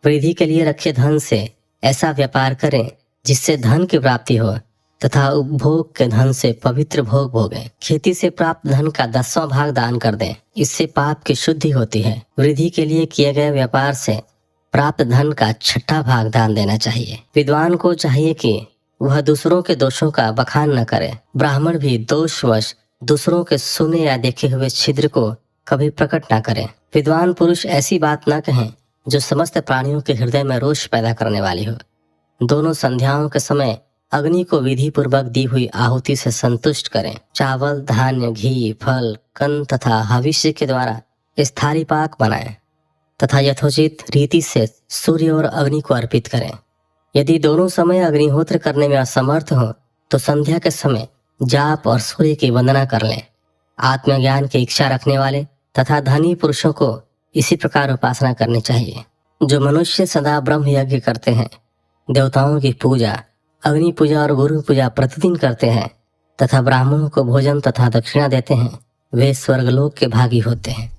वृद्धि के लिए रखे धन से ऐसा व्यापार करें जिससे धन की प्राप्ति हो तथा उपभोग के धन से पवित्र भोग भोगें। खेती से प्राप्त धन का 10वां भाग दान कर दें, इससे पाप की शुद्धि होती है। वृद्धि के लिए किए गए व्यापार से प्राप्त धन का 6वां भाग दान देना चाहिए। विद्वान को चाहिए कि वह दूसरों के दोषों का बखान न करे। ब्राह्मण भी दोषवश दूसरों के सुने या देखे हुए छिद्र को कभी प्रकट न करे। विद्वान पुरुष ऐसी बात न कहें जो समस्त प्राणियों के हृदय में रोष पैदा करने वाली हो। दोनों संध्याओं के समय अग्नि को विधि पूर्वक दी हुई आहुति से संतुष्ट करें। चावल, धान्य, घी, फल, कन्न तथा हविष्य के द्वारा स्थाली पाक बनाएं तथा यथोचित रीति से सूर्य और अग्नि को अर्पित करें। यदि दोनों समय अग्निहोत्र करने में असमर्थ हो तो संध्या के समय जाप और सूर्य की वंदना कर लें। आत्मज्ञान की इच्छा रखने वाले तथा धनी पुरुषों को इसी प्रकार उपासना करनी चाहिए। जो मनुष्य सदा ब्रह्म यज्ञ करते हैं, देवताओं की पूजा, अग्नि पूजा और गुरु पूजा प्रतिदिन करते हैं तथा ब्राह्मणों को भोजन तथा दक्षिणा देते हैं, वे स्वर्गलोक के भागी होते हैं।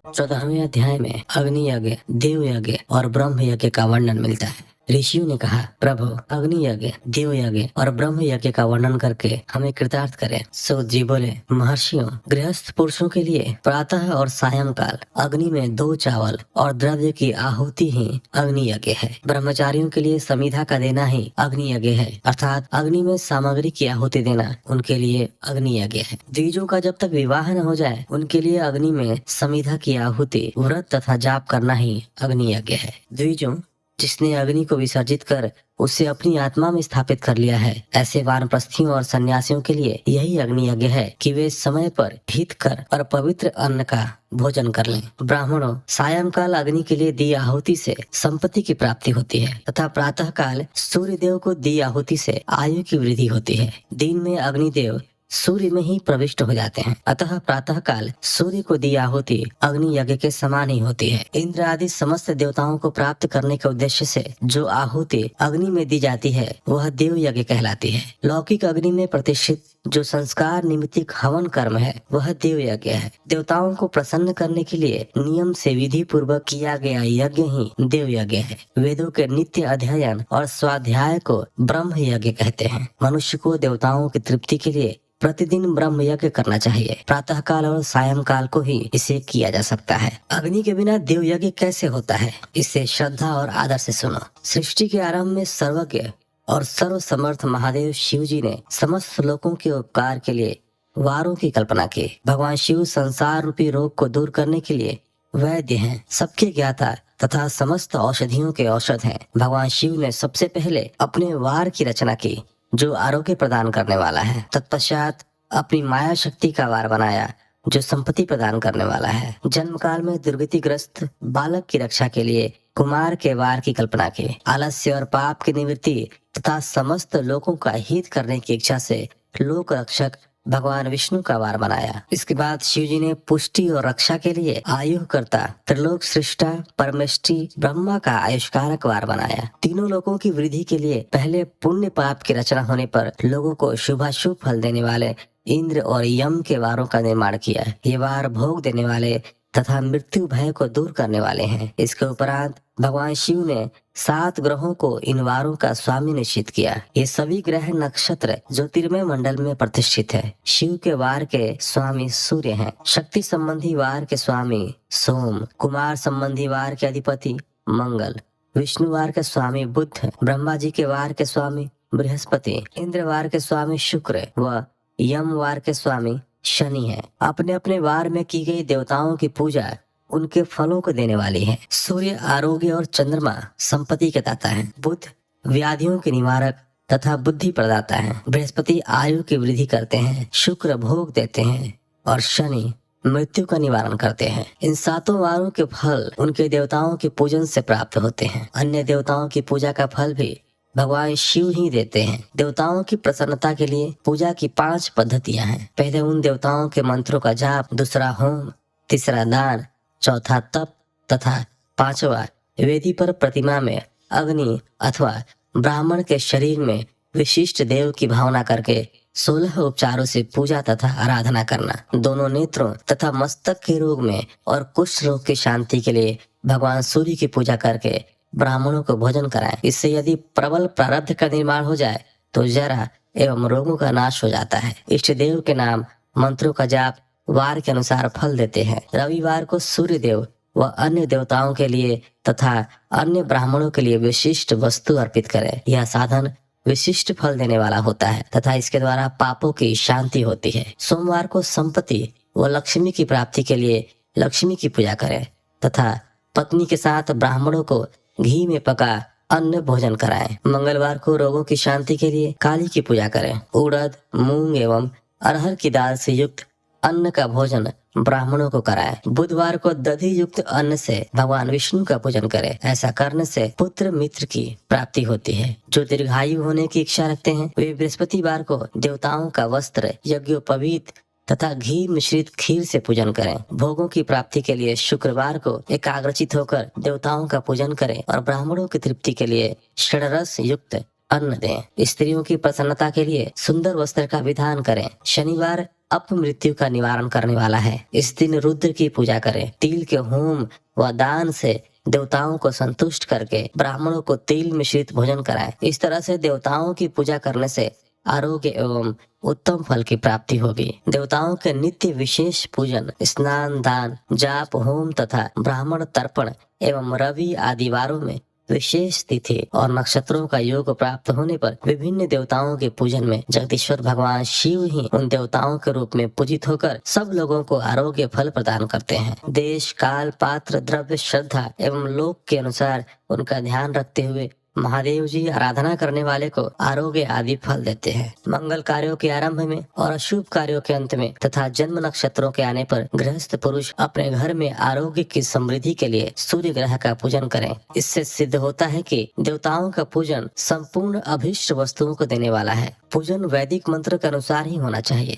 14वें अध्याय में अग्नि यज्ञ, देव यज्ञ और ब्रह्म यज्ञ का वर्णन मिलता है। ऋषियों ने कहा, प्रभु अग्नि यज्ञ, देव यज्ञ और ब्रह्म यज्ञ का वर्णन करके हमें कृतार्थ करें। सूत जी बोले, महर्षियों, गृहस्थ पुरुषों के लिए प्रातः और सायंकाल अग्नि में 2 चावल और द्रव्य की आहुति ही अग्नि यज्ञ है। ब्रह्मचारियों के लिए समिधा का देना ही अग्नि यज्ञ है, अर्थात अग्नि में सामग्री की आहुति देना उनके लिए अग्नि यज्ञ है। द्विजों का जब तक विवाह न हो जाए उनके लिए अग्नि में समिधा की आहुति, व्रत तथा जाप करना ही अग्नि यज्ञ है। द्विजों जिसने अग्नि को विसर्जित कर उसे अपनी आत्मा में स्थापित कर लिया है। ऐसे वानप्रस्थियों और सन्यासियों के लिए यही अग्नि यज्ञ है कि वे समय पर हित कर और पवित्र अन्न का भोजन कर लें। ब्राह्मणों, सायंकाल अग्नि के लिए दी आहुति से संपत्ति की प्राप्ति होती है तथा प्रातः काल सूर्य देव को दी आहुति से आयु की वृद्धि होती है। दिन में अग्निदेव सूर्य में ही प्रविष्ट हो जाते हैं, अतः प्रातः काल सूर्य को दी आहुति अग्नि यज्ञ के समान ही होती है। इंद्र आदि समस्त देवताओं को प्राप्त करने के उद्देश्य से जो आहुति अग्नि में दी जाती है वह देव यज्ञ कहलाती है। लौकिक अग्नि में प्रतिष्ठित जो संस्कार निमित्तिक हवन कर्म है वह देव यज्ञ है। देवताओं को प्रसन्न करने के लिए नियम से विधि पूर्वक किया गया यज्ञ ही देव यज्ञ है। वेदों के नित्य अध्ययन और स्वाध्याय को ब्रह्म यज्ञ कहते हैं। मनुष्य को देवताओं की तृप्ति के लिए प्रतिदिन ब्रह्म यज्ञ करना चाहिए। प्रातः काल और सायंकाल को ही इसे किया जा सकता है। अग्नि के बिना देव यज्ञ कैसे होता है, इसे श्रद्धा और आदर से सुनो। सृष्टि के आरंभ में सर्वज्ञ और सर्व समर्थ महादेव शिव जी ने समस्त लोगों के उपकार के लिए वारों की कल्पना की। भगवान शिव संसार रूपी रोग को दूर करने के लिए वैद्य हैं, सबके ज्ञाता तथा समस्त औषधियों के औषध हैं। भगवान शिव ने सबसे पहले अपने वार की रचना की जो आरोग्य प्रदान करने वाला है। तत्पश्चात अपनी माया शक्ति का वार बनाया जो संपत्ति प्रदान करने वाला है। जन्म काल में दुर्गतिग्रस्त बालक की रक्षा के लिए कुमार के वार की कल्पना की। आलस्य और पाप की निवृत्ति तथा समस्त लोगों का हित करने की इच्छा से लोक रक्षक भगवान विष्णु का वार बनाया। इसके बाद शिव जी ने पुष्टि और रक्षा के लिए आयु करता त्रिलोक सृष्टा परमेष्टि ब्रह्मा का आयुष्कारक वार बनाया। तीनों लोगों की वृद्धि के लिए पहले पुण्य पाप की रचना होने पर लोगों को शुभाशुभ फल देने वाले इंद्र और यम के वारों का निर्माण किया। ये वार भोग देने वाले तथा मृत्यु भय को दूर करने वाले हैं। इसके उपरांत भगवान शिव ने 7 ग्रहों को इन वारों का स्वामी निश्चित किया। ये सभी ग्रह नक्षत्र ज्योतिर्मय मंडल में प्रतिष्ठित है। शिव के वार के स्वामी सूर्य हैं। शक्ति संबंधी वार के स्वामी सोम, कुमार संबंधी वार के अधिपति मंगल, विष्णु वार के स्वामी बुध, ब्रह्मा जी के वार के स्वामी बृहस्पति, इंद्र वार के स्वामी शुक्र व यम वार के स्वामी शनि है। अपने अपने वार में की गई देवताओं की पूजा उनके फलों को देने वाली है। सूर्य आरोग्य और चंद्रमा संपत्ति के दाता है। बुध व्याधियों के निवारक तथा बुद्धि प्रदाता है। बृहस्पति आयु की वृद्धि करते हैं। शुक्र भोग देते हैं और शनि मृत्यु का निवारण करते हैं। इन 7 वारों के फल उनके देवताओं के पूजन से प्राप्त होते हैं। अन्य देवताओं की पूजा का फल भी भगवान शिव ही देते हैं। देवताओं की प्रसन्नता के लिए पूजा की 5 पद्धतियां हैं। पहले उन देवताओं के मंत्रों का जाप, दूसरा होम, तीसरा दान, चौथा तप तथा 5वां वेदी पर प्रतिमा में अग्नि अथवा ब्राह्मण के शरीर में विशिष्ट देव की भावना करके 16 उपचारों से पूजा तथा आराधना करना। दोनों नेत्रों तथा मस्तक के रोग में और कुष्ठ रोग की शांति के लिए भगवान सूर्य की पूजा करके ब्राह्मणों को भोजन कराएं। इससे यदि प्रबल प्रारब्ध का निर्माण हो जाए तो जरा एवं रोगों का नाश हो जाता है। इष्ट देव के नाम मंत्रों का जाप वार के अनुसार फल देते हैं। रविवार को सूर्य देव व अन्य देवताओं के लिए तथा अन्य ब्राह्मणों के लिए विशिष्ट वस्तु अर्पित करें। यह साधन विशिष्ट फल देने वाला होता है तथा इसके द्वारा पापों की शांति होती है। सोमवार को संपत्ति व लक्ष्मी की प्राप्ति के लिए लक्ष्मी की पूजा करें तथा पत्नी के साथ ब्राह्मणों को घी में पका अन्न भोजन कराएं। मंगलवार को रोगों की शांति के लिए काली की पूजा करें। उड़द, मूंग एवं अरहर की दाल से युक्त अन्न का भोजन ब्राह्मणों को कराएं। बुधवार को दधि युक्त अन्न से भगवान विष्णु का पूजन करें। ऐसा करने से पुत्र मित्र की प्राप्ति होती है। जो दीर्घायु होने की इच्छा रखते हैं वे बृहस्पतिवार को देवताओं का वस्त्र, यज्ञोपवीत तथा घी मिश्रित खीर से पूजन करें। भोगों की प्राप्ति के लिए शुक्रवार को एकाग्रचित होकर देवताओं का पूजन करें और ब्राह्मणों की तृप्ति के लिए षड्रस युक्त अन्न दें। स्त्रियों की प्रसन्नता के लिए सुंदर वस्त्र का विधान करें। शनिवार अपमृत्यु का निवारण करने वाला है। इस दिन रुद्र की पूजा करें। तिल के होम व दान से देवताओं को संतुष्ट करके ब्राह्मणों को तिल मिश्रित भोजन कराएं। इस तरह से देवताओं की पूजा करने से आरोग्य एवं उत्तम फल की प्राप्ति होगी। देवताओं के नित्य विशेष पूजन, स्नान, दान, जाप, होम तथा ब्राह्मण तर्पण एवं रवि आदि वारों में विशेष तिथि और नक्षत्रों का योग प्राप्त होने पर विभिन्न देवताओं के पूजन में जगदीश्वर भगवान शिव ही उन देवताओं के रूप में पूजित होकर सब लोगों को आरोग्य फल प्रदान करते हैं। देश काल पात्र द्रव्य श्रद्धा एवं लोक के अनुसार उनका ध्यान रखते हुए महादेव जी आराधना करने वाले को आरोग्य आदि फल देते हैं। मंगल कार्यों के आरंभ में और अशुभ कार्यों के अंत में तथा जन्म नक्षत्रों के आने पर गृहस्थ पुरुष अपने घर में आरोग्य की समृद्धि के लिए सूर्य ग्रह का पूजन करें। इससे सिद्ध होता है कि देवताओं का पूजन संपूर्ण अभीष्ट वस्तुओं को देने वाला है। पूजन वैदिक मंत्र के अनुसार ही होना चाहिए।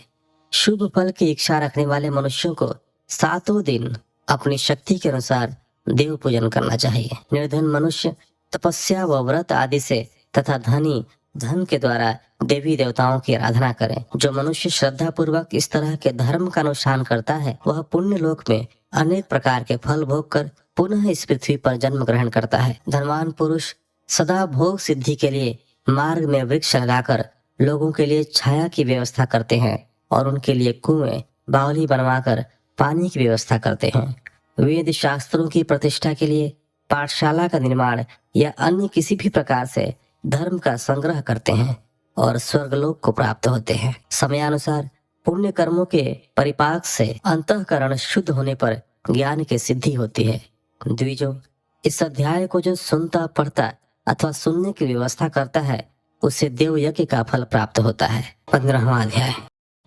शुभ फल की इच्छा रखने वाले मनुष्यों को 7 दिन अपनी शक्ति के अनुसार देव पूजन करना चाहिए। निर्धन मनुष्य तपस्या व व्रत आदि से तथा धनी धन के द्वारा देवी देवताओं की आराधना करें। जो मनुष्य श्रद्धा पूर्वक इस तरह के धर्म का अनुष्ठान करता है वह पुण्य लोक में अनेक प्रकार के फल भोग कर पुनः इस पृथ्वी पर जन्म ग्रहण करता है। धनवान पुरुष सदा भोग सिद्धि के लिए मार्ग में वृक्ष लगाकर लोगों के लिए छाया की व्यवस्था करते हैं और उनके लिए कुएं बावली बनवाकर पानी की व्यवस्था करते हैं। वेद शास्त्रों की प्रतिष्ठा के लिए पाठशाला का निर्माण या अन्य किसी भी प्रकार से धर्म का संग्रह करते हैं और स्वर्गलोक को प्राप्त होते हैं। समयानुसार पुण्य कर्मों के परिपाक से अंतःकरण शुद्ध होने पर ज्ञान की सिद्धि होती है। द्विजो, इस अध्याय को जो सुनता पढ़ता अथवा सुनने की व्यवस्था करता है उसे देव यज्ञ का फल प्राप्त होता है। 15वां अध्याय।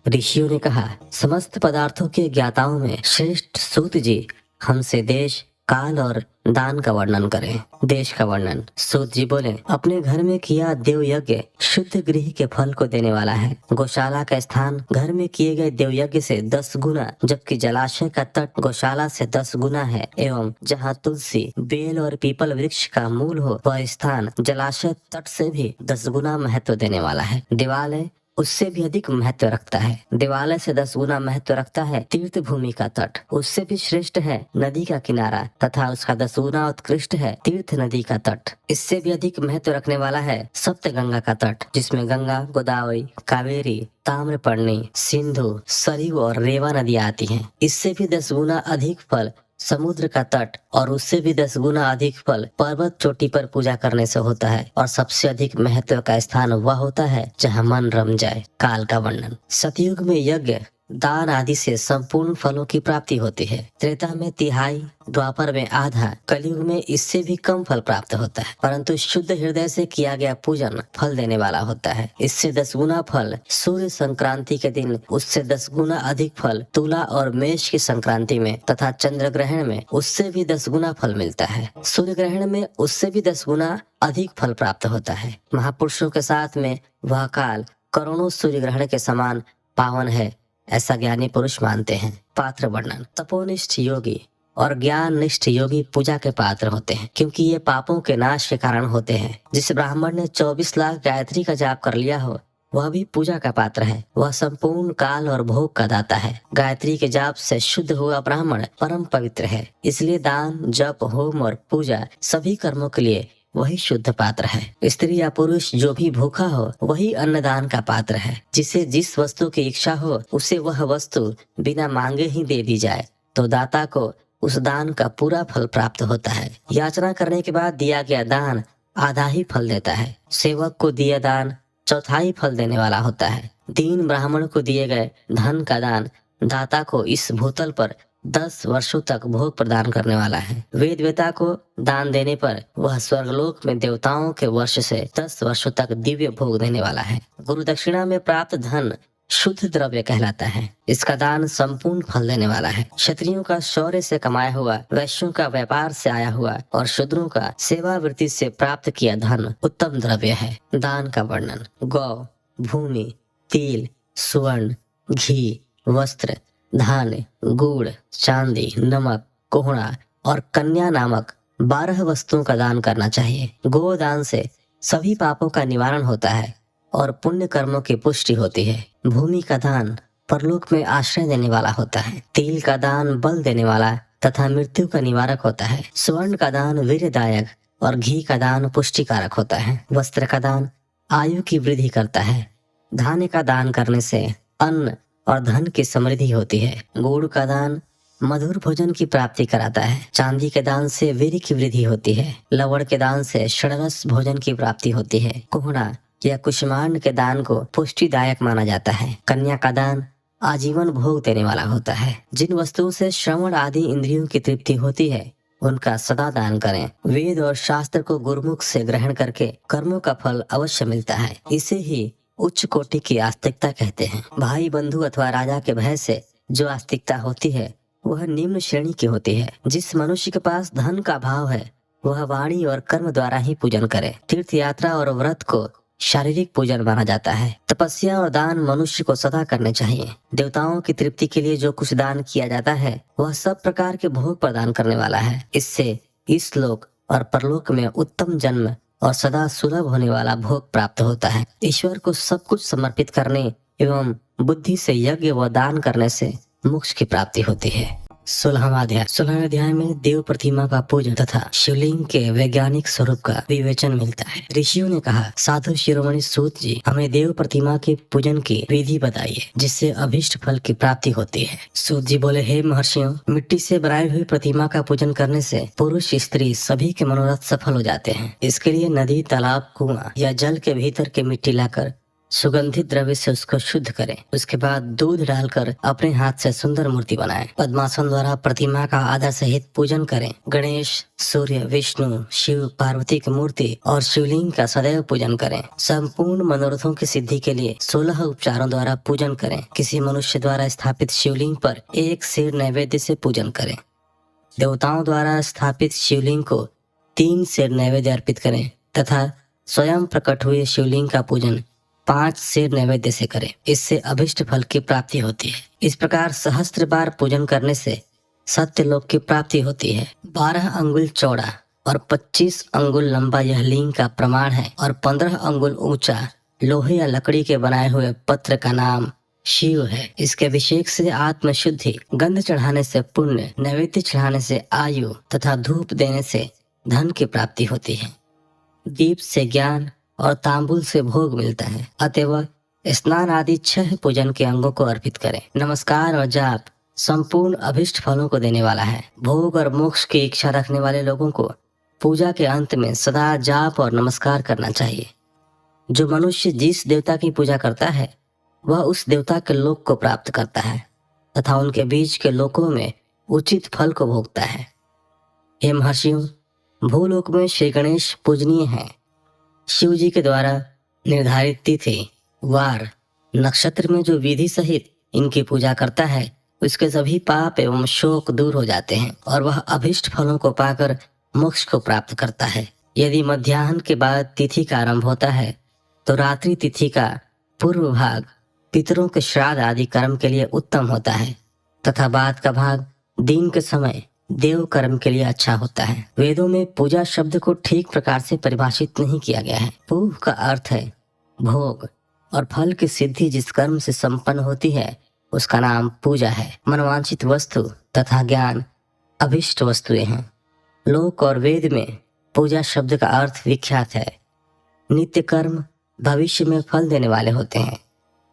ऋषियों ने कहा, समस्त पदार्थों के ज्ञाताओं में श्रेष्ठ सूत जी हमसे देश काल और दान का वर्णन करें। देश का वर्णन। सूत जी बोले, अपने घर में किया देव यज्ञ शुद्ध गृह के फल को देने वाला है। गौशाला का स्थान घर में किए गए देव यज्ञ से 10 गुना, जबकि जलाशय का तट गौशाला से 10 गुना है। एवं जहाँ तुलसी बेल और पीपल वृक्ष का मूल हो वह स्थान जलाशय तट से भी 10 गुना महत्व देने वाला है। देवालय उससे भी अधिक महत्व रखता है। देवालय से 10 गुना महत्व रखता है तीर्थ भूमि का तट। उससे भी श्रेष्ठ है नदी का किनारा तथा उसका 10 गुना उत्कृष्ट है तीर्थ नदी का तट। इससे भी अधिक महत्व रखने वाला है सप्त गंगा का तट, जिसमें गंगा, गोदावरी, कावेरी, ताम्रपर्णी, सिंधु, सरयू और रेवा नदियां आती हैं। इससे भी 10 गुना अधिक फल समुद्र का तट और उससे भी 10 गुना अधिक फल पर्वत चोटी पर पूजा करने से होता है। और सबसे अधिक महत्व का स्थान वह होता है जहाँ मन रम जाए। काल का वर्णन। सतयुग में यज्ञ दान आदि से संपूर्ण फलों की प्राप्ति होती है। त्रेता में 1/3, द्वापर में आधा, कलयुग में इससे भी कम फल प्राप्त होता है, परंतु शुद्ध हृदय से किया गया पूजन फल देने वाला होता है। इससे 10 गुना फल सूर्य संक्रांति के दिन, उससे 10 गुना अधिक फल तुला और मेष की संक्रांति में तथा चंद्र ग्रहण में उससे भी 10 गुना फल मिलता है। सूर्य ग्रहण में उससे भी 10 गुना अधिक फल प्राप्त होता है। महापुरुषों के साथ में वह काल करोड़ों सूर्य ग्रहण के समान पावन है, ऐसा ज्ञानी पुरुष मानते हैं। पात्र वर्णन। तपोनिष्ठ योगी और ज्ञान निष्ठ योगी पूजा के पात्र होते हैं, क्योंकि ये पापों के नाश के कारण होते हैं। जिस ब्राह्मण ने 24 लाख गायत्री का जाप कर लिया हो वह भी पूजा का पात्र है। वह संपूर्ण काल और भोग का दाता है। गायत्री के जाप से शुद्ध हुआ ब्राह्मण परम पवित्र है। इसलिए दान, जप, होम और पूजा सभी कर्मों के लिए वही शुद्ध पात्र है। स्त्री या पुरुष जो भी भूखा हो वही अन्नदान का पात्र है। जिसे जिस वस्तु की इच्छा हो उसे वह वस्तु बिना मांगे ही दे दी जाए तो दाता को उस दान का पूरा फल प्राप्त होता है। याचना करने के बाद दिया गया दान आधा ही फल देता है। सेवक को दिया दान चौथाई फल देने वाला होता है। दीन ब्राह्मण को दिए गए धन का दान दाता को इस भूतल पर 10 वर्षों तक भोग प्रदान करने वाला है। वेद वेता को दान देने पर वह स्वर्गलोक में देवताओं के वर्ष से 10 वर्षों तक दिव्य भोग देने वाला है। गुरु दक्षिणा में प्राप्त धन शुद्ध द्रव्य कहलाता है। इसका दान संपूर्ण फल देने वाला है। क्षत्रियों का शौर्य से कमाया हुआ, वैश्यों का व्यापार से आया हुआ और शूद्रों का सेवा वृत्ति से प्राप्त किया धन उत्तम द्रव्य है। दान का वर्णन। गौ, भूमि, तिल, स्वर्ण, घी, वस्त्र, धान, गुड़, चांदी, नमक, कोहड़ा और कन्या नामक 12 वस्तुओं का दान करना चाहिए। गोदान से सभी पापों का निवारण होता है और पुण्य कर्मों की पुष्टि होती है। भूमि का दान परलोक में आश्रय देने वाला होता है। तिल का दान बल देने वाला तथा मृत्यु का निवारक होता है। स्वर्ण का दान वीर्यदायक और घी का दान पुष्टिकारक होता है। वस्त्र का दान आयु की वृद्धि करता है। धान्य का दान करने से अन्न और धन की समृद्धि होती है। गुड़ का दान मधुर भोजन की प्राप्ति कराता है। चांदी के दान से वीर्य की वृद्धि होती है। लवण के दान से षड्रस भोजन की प्राप्ति होती है। कोहड़ा या कुष्मांड के दान को पुष्टिदायक माना जाता है। कन्या का दान आजीवन भोग देने वाला होता है। जिन वस्तुओं से श्रवण आदि इंद्रियों की तृप्ति होती है उनका सदा दान करें। वेद और शास्त्र को गुरुमुख से ग्रहण करके कर्मों का फल अवश्य मिलता है। इसे ही उच्च कोटि की आस्तिकता कहते हैं। भाई बंधु अथवा राजा के भय से जो आस्तिकता होती है वह निम्न श्रेणी की होती है। जिस मनुष्य के पास धन का भाव है वह वाणी और कर्म द्वारा ही पूजन करे। तीर्थ यात्रा और व्रत को शारीरिक पूजन माना जाता है। तपस्या और दान मनुष्य को सदा करने चाहिए। देवताओं की तृप्ति के लिए जो कुछ दान किया जाता है वह सब प्रकार के भोग प्रदान करने वाला है। इससे इस लोक और परलोक में उत्तम जन्म और सदा सुलभ होने वाला भोग प्राप्त होता है। ईश्वर को सब कुछ समर्पित करने एवं बुद्धि से यज्ञ व दान करने से मोक्ष की प्राप्ति होती है। 16वां अध्याय। 16वें अध्याय में देव प्रतिमा का पूजन तथा शिवलिंग के वैज्ञानिक स्वरूप का विवेचन मिलता है। ऋषियों ने कहा, साधु शिरोमणि सूत जी हमें देव प्रतिमा के पूजन की विधि बताइए जिससे अभिष्ट फल की प्राप्ति होती है। सूत जी बोले, हे महर्षियों, मिट्टी से बनाई हुई प्रतिमा का पूजन करने से पुरुष स्त्री सभी के मनोरथ सफल हो जाते हैं। इसके लिए नदी, तालाब, कुआं या जल के भीतर के मिट्टी लाकर सुगंधित द्रव्य से उसको शुद्ध करें। उसके बाद दूध डालकर अपने हाथ से सुंदर मूर्ति बनाएं। पद्मासन द्वारा प्रतिमा का आदर सहित पूजन करें। गणेश, सूर्य, विष्णु, शिव, पार्वती की मूर्ति और शिवलिंग का सदैव पूजन करें। संपूर्ण मनोरथों की सिद्धि के लिए 16 उपचारों द्वारा पूजन करें। किसी मनुष्य द्वारा स्थापित शिवलिंग पर एक सेर नैवेद्य से पूजन करें। देवताओं द्वारा स्थापित शिवलिंग को 3 सेर नैवेद्य अर्पित करें तथा स्वयं प्रकट हुए शिवलिंग का पूजन 5 सेर नैवेद्य से करें। इससे अभिष्ट फल की प्राप्ति होती है। इस प्रकार सहस्त्र बार पूजन करने से सत्य लोक की प्राप्ति होती है। 12 अंगुल चौड़ा और 25 अंगुल लंबा यह लिंग का प्रमाण है और 15 अंगुल ऊंचा लोहे या लकड़ी के बनाए हुए पत्र का नाम शिव है। इसके अभिषेक से आत्मशुद्धि, गंध चढ़ाने से पुण्य, नैवेद्य चढ़ाने से आयु तथा धूप देने से धन की प्राप्ति होती है। दीप से ज्ञान और तांबुल से भोग मिलता है। अतएव स्नान आदि 6 पूजन के अंगों को अर्पित करें। नमस्कार और जाप संपूर्ण अभिष्ट फलों को देने वाला है। भोग और मोक्ष की इच्छा रखने वाले लोगों को पूजा के अंत में सदा जाप और नमस्कार करना चाहिए। जो मनुष्य जिस देवता की पूजा करता है वह उस देवता के लोक को प्राप्त करता है तथा उनके बीच के लोकों में उचित फल को भोगता है। हे महर्षियों, भूलोक में श्री गणेश पूजनीय हैं। शिव जी के द्वारा निर्धारित तिथि, वार, नक्षत्र में जो विधि सहित इनकी पूजा करता है उसके सभी पाप एवं शोक दूर हो जाते हैं और वह अभिष्ट फलों को पाकर मोक्ष को प्राप्त करता है। यदि मध्याह्न के बाद तिथि का आरंभ होता है तो रात्रि तिथि का पूर्व भाग पितरों के श्राद्ध आदि कर्म के लिए उत्तम होता है तथा बाद का भाग दिन के समय देव कर्म के लिए अच्छा होता है। वेदों में पूजा शब्द को ठीक प्रकार से परिभाषित नहीं किया गया है। पूह का अर्थ है भोग और फल की सिद्धि जिस कर्म से संपन्न होती है उसका नाम पूजा है। मनोवांछित वस्तु तथा ज्ञान अभिष्ट वस्तुएं हैं। लोक और वेद में पूजा शब्द का अर्थ विख्यात है। नित्य कर्म भविष्य में फल देने वाले होते हैं।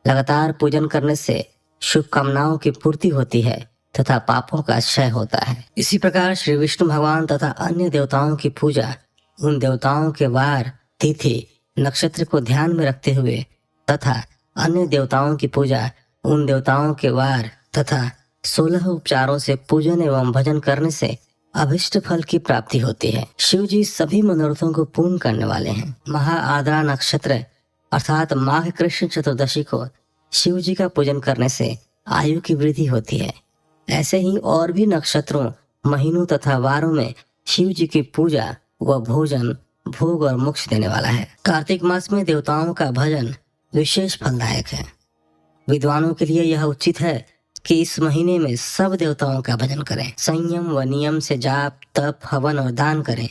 लगातार पूजन करने से शुभकामनाओं की पूर्ति होती है तथा पापों का क्षय होता है। इसी प्रकार श्री विष्णु भगवान तथा अन्य देवताओं की पूजा उन देवताओं के वार, तिथि, नक्षत्र को ध्यान में रखते हुए तथा अन्य देवताओं की पूजा उन देवताओं के वार तथा 16 उपचारों से पूजन एवं भजन करने से अभिष्ट फल की प्राप्ति होती है। शिव जी सभी मनोरथों को पूर्ण करने वाले हैं। महा आर्द्रा नक्षत्र अर्थात माघ कृष्ण चतुर्दशी को शिव जी का पूजन करने से आयु की वृद्धि होती है। ऐसे ही और भी नक्षत्रों, महीनों तथा वारों में शिव जी की पूजा व भोजन, भोग और मोक्ष देने वाला है। कार्तिक मास में देवताओं का भजन विशेष फलदायक है। विद्वानों के लिए यह उचित है कि इस महीने में सब देवताओं का भजन करें। संयम व नियम से जाप, तप, हवन और दान करें,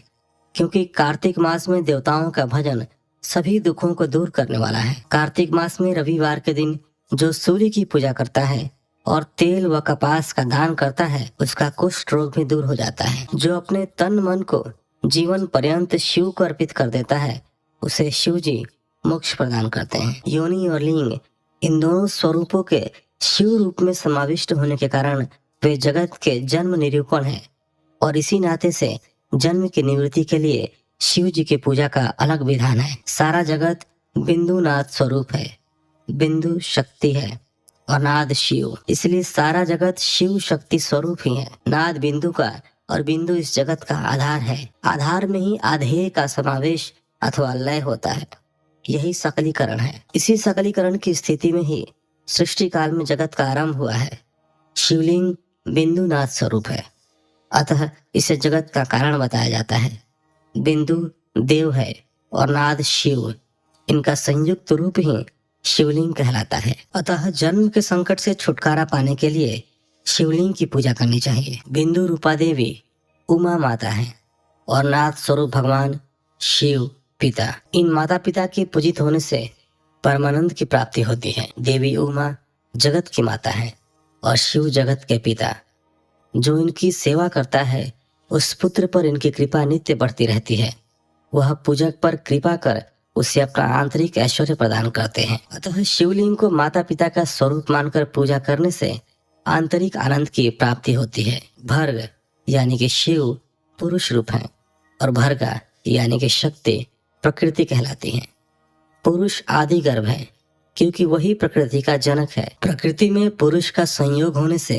क्योंकि कार्तिक मास में देवताओं का भजन सभी दुखों को दूर करने वाला है। कार्तिक मास में रविवार के दिन जो सूर्य की पूजा करता है और तेल व कपास का दान करता है उसका कुष्ठ रोग भी दूर हो जाता है। जो अपने तन मन को जीवन पर्यंत शिव को अर्पित कर देता है उसे शिव जी मोक्ष प्रदान करते हैं। योनि और लिंग इन दोनों स्वरूपों के शिव रूप में समाविष्ट होने के कारण वे जगत के जन्म निरूपण है और इसी नाते से जन्म की निवृत्ति के लिए शिव जी की पूजा का अलग विधान है। सारा जगत बिंदु नाद स्वरूप है, बिंदु शक्ति है और नाद शिव, इसलिए सारा जगत शिव शक्ति स्वरूप ही है। नाद बिंदु का और बिंदु इस जगत का आधार है। आधार में ही आधेय का समावेश अथवा लय होता है, यही सकलीकरण है। इसी सकलीकरण की स्थिति में ही सृष्टि काल में जगत का आरंभ हुआ है। शिवलिंग बिंदु नाद स्वरूप है, अतः इसे जगत का कारण बताया जाता है। बिंदु देव है और नाद शिव, इनका संयुक्त रूप ही शिवलिंग कहलाता है। अतः जन्म के संकट से छुटकारा पाने के लिए शिवलिंग की पूजा करनी चाहिए। बिंदु रूपा देवी उमा माता है और नाद स्वरूप भगवान शिव पिता। इन माता पिता के पूजित होने से परमानंद की प्राप्ति होती है। देवी उमा जगत की माता है और शिव जगत के पिता। जो इनकी सेवा करता है उस पुत्र पर इनकी कृपा नित्य बढ़ती रहती है। वह पूजक पर कृपा कर उसे अपना आंतरिक ऐश्वर्य प्रदान करते हैं। अतः शिवलिंग को माता पिता का स्वरूप मानकर पूजा करने से आंतरिक आनंद की प्राप्ति होती है। भर्ग यानी कि शिव पुरुष रूप है और भर्गा यानी कि शक्ति प्रकृति कहलाती है। पुरुष आदि गर्भ है क्योंकि वही प्रकृति का जनक है। प्रकृति में पुरुष का संयोग होने से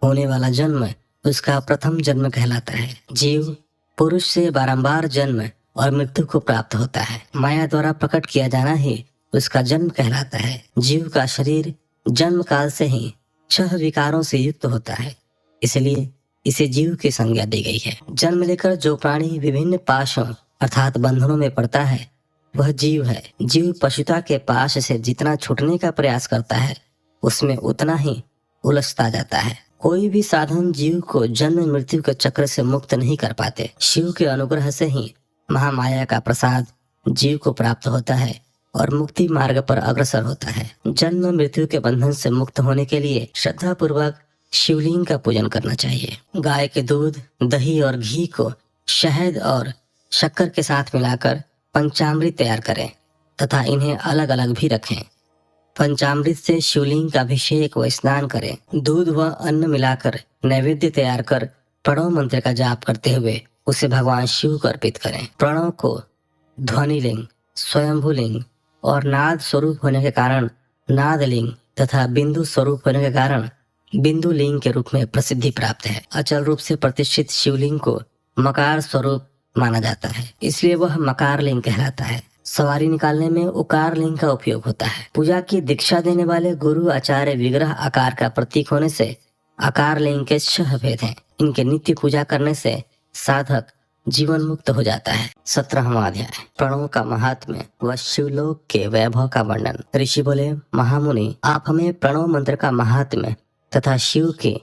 होने वाला जन्म उसका प्रथम जन्म कहलाता है। जीव पुरुष से बारंबार जन्म और मृत्यु को प्राप्त होता है। माया द्वारा प्रकट किया जाना ही उसका जन्म कहलाता है। जीव का शरीर जन्म काल से ही 6 विकारों से युक्त होता है, इसलिए इसे जीव की संज्ञा दी गई है। जन्म लेकर जो प्राणी विभिन्न पाशों अर्थात बंधनों में पड़ता है वह जीव है। जीव पशुता के पाश से जितना छूटने का प्रयास करता है उसमें उतना ही उलझता जाता है। कोई भी साधन जीव को जन्म मृत्यु के चक्र से मुक्त नहीं कर पाते। शिव के अनुग्रह से ही महामाया का प्रसाद जीव को प्राप्त होता है और मुक्ति मार्ग पर अग्रसर होता है। जन्म मृत्यु के बंधन से मुक्त होने के लिए श्रद्धा पूर्वक शिवलिंग का पूजन करना चाहिए। गाय के दूध, दही और घी को शहद और शक्कर के साथ मिलाकर पंचामृत तैयार करें तथा इन्हें अलग अलग भी रखें। पंचामृत से शिवलिंग का अभिषेक व स्नान करें। दूध व अन्न मिलाकर नैवेद्य तैयार कर प्रणव मंत्र का जाप करते हुए उसे भगवान शिव को अर्पित करें। प्रणव को ध्वनिलिंग, स्वयंभूलिंग और नाद स्वरूप होने के कारण नादलिंग तथा बिंदु स्वरूप होने के कारण बिंदु लिंग के रूप में प्रसिद्धि प्राप्त है। अचल रूप से प्रतिष्ठित शिवलिंग को मकार स्वरूप माना जाता है, इसलिए वह मकार लिंग कहलाता है। सवारी निकालने में उकार लिंग का उपयोग होता है। पूजा की दीक्षा देने वाले गुरु आचार्य विग्रह आकार का प्रतीक होने से आकार लिंग के 6 भेद हैं। इनके नित्य पूजा करने से साधक जीवन मुक्त हो जाता है। 17वां अध्याय प्रणव का महात्म्य व शिवलोक के वैभव का वर्णन। ऋषि बोले, महामुनि, आप हमें प्रणव मंत्र का महात्म्य तथा शिव की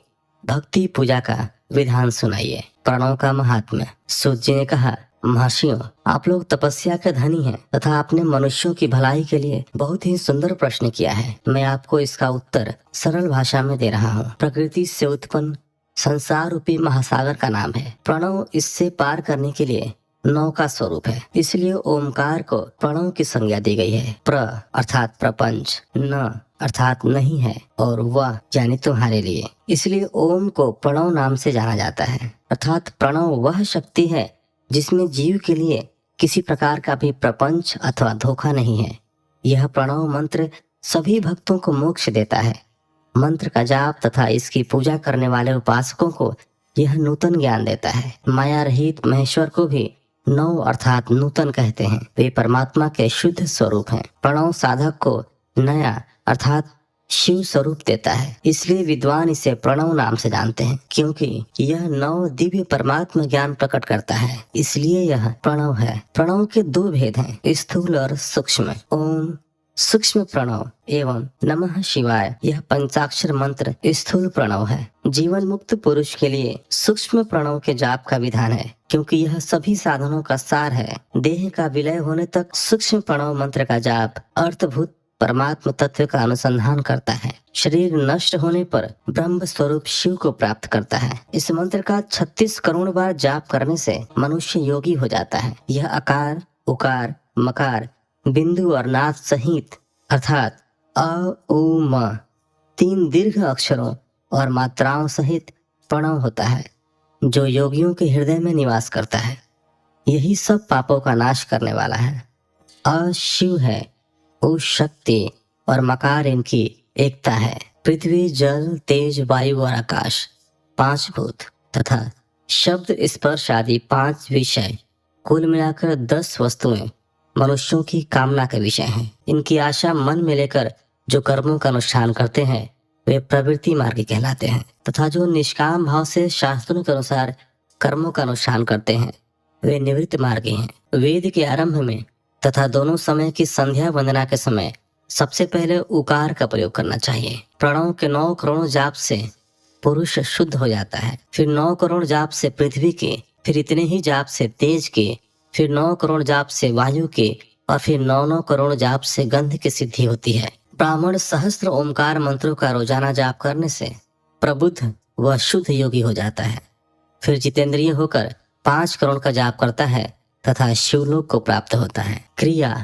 भक्ति पूजा का विधान सुनाइए। प्रणव का महात्म्य। सूत जी ने कहा, महर्षियों, आप लोग तपस्या के धनी हैं तथा आपने मनुष्यों की भलाई के लिए बहुत ही सुंदर प्रश्न किया है। मैं आपको इसका उत्तर सरल भाषा में दे रहा हूँ। प्रकृति से उत्पन्न संसार रूपी महासागर का नाम है प्रणव। इससे पार करने के लिए 9 का स्वरूप है, इसलिए ओमकार को प्रणव की संज्ञा दी गई है। प्र अर्थात प्रपंच, न अर्थात नहीं है और वह यानी तुम्हारे लिए, इसलिए ओम को प्रणव नाम से जाना जाता है। अर्थात प्रणव वह शक्ति है जिसमें जीव के लिए किसी प्रकार का भी प्रपंच अथवा धोखा नहीं है। यह प्रणव मंत्र सभी भक्तों को मोक्ष देता है। मंत्र का जाप तथा इसकी पूजा करने वाले उपासकों को यह नूतन ज्ञान देता है। माया रहित महेश्वर को भी नव अर्थात नूतन कहते हैं। वे परमात्मा के शुद्ध स्वरूप हैं। प्रणव साधक को नया अर्थात शिव स्वरूप देता है, इसलिए विद्वान इसे प्रणव नाम से जानते हैं, क्योंकि यह नव दिव्य परमात्मा ज्ञान प्रकट करता है, इसलिए यह प्रणव है। प्रणव के 2 भेद हैं, स्थूल और सूक्ष्म। ओम सूक्ष्म प्रणव एवं नमः शिवाय, यह पंचाक्षर मंत्र स्थूल प्रणव है। जीवन मुक्त पुरुष के लिए सूक्ष्म प्रणव के जाप का विधान है, क्योंकि यह सभी साधनों का सार है। देह का विलय होने तक सूक्ष्म प्रणव मंत्र का जाप अर्थभूत परमात्म तत्व का अनुसंधान करता है। शरीर नष्ट होने पर ब्रह्म स्वरूप शिव को प्राप्त करता है। इस मंत्र का 36 करोड़ बार जाप करने से मनुष्य योगी हो जाता है। यह आकार, उकार, मकार, बिंदु और नाद सहित अर्थात अ, उ, म 3 दीर्घ अक्षरों और मात्राओं सहित प्रणव होता है, जो योगियों के हृदय में निवास करता है। यही सब पापों का नाश करने वाला है। अशिव है, उस शक्ति और मकार इनकी एकता है। पृथ्वी, जल, तेज, वायु और आकाश, 5 भूत तथा शब्द, स्पर्श आदि 5 विषय, कुल मिलाकर 10 वस्तुएं मनुष्यों की कामना के विषय हैं। इनकी आशा मन में लेकर जो कर्मों का अनुष्ठान करते हैं वे प्रवृत्ति मार्गी कहलाते हैं, तथा जो निष्काम भाव से शास्त्रों के अनुसार कर्मों का अनुष्ठान करते हैं वे निवृत्त मार्गी हैं। वेद के आरंभ में तथा दोनों समय की संध्या वंदना के समय सबसे पहले उकार का प्रयोग करना चाहिए। प्रणव के 9 करोड़ जाप से पुरुष शुद्ध हो जाता है, फिर 9 करोड़ जाप से पृथ्वी के, फिर इतने ही जाप से तेज के, फिर 9 करोड़ जाप से वायु के और फिर 9 करोड़ जाप से गंध की सिद्धि होती है। ब्राह्मण सहस्त्र ओमकार मंत्रों का रोजाना जाप करने से प्रबुद्ध व शुद्ध योगी हो जाता है। फिर जितेंद्रिय होकर 5 करोड़ का जाप करता है तथा शिवलोक को प्राप्त होता है। क्रिया,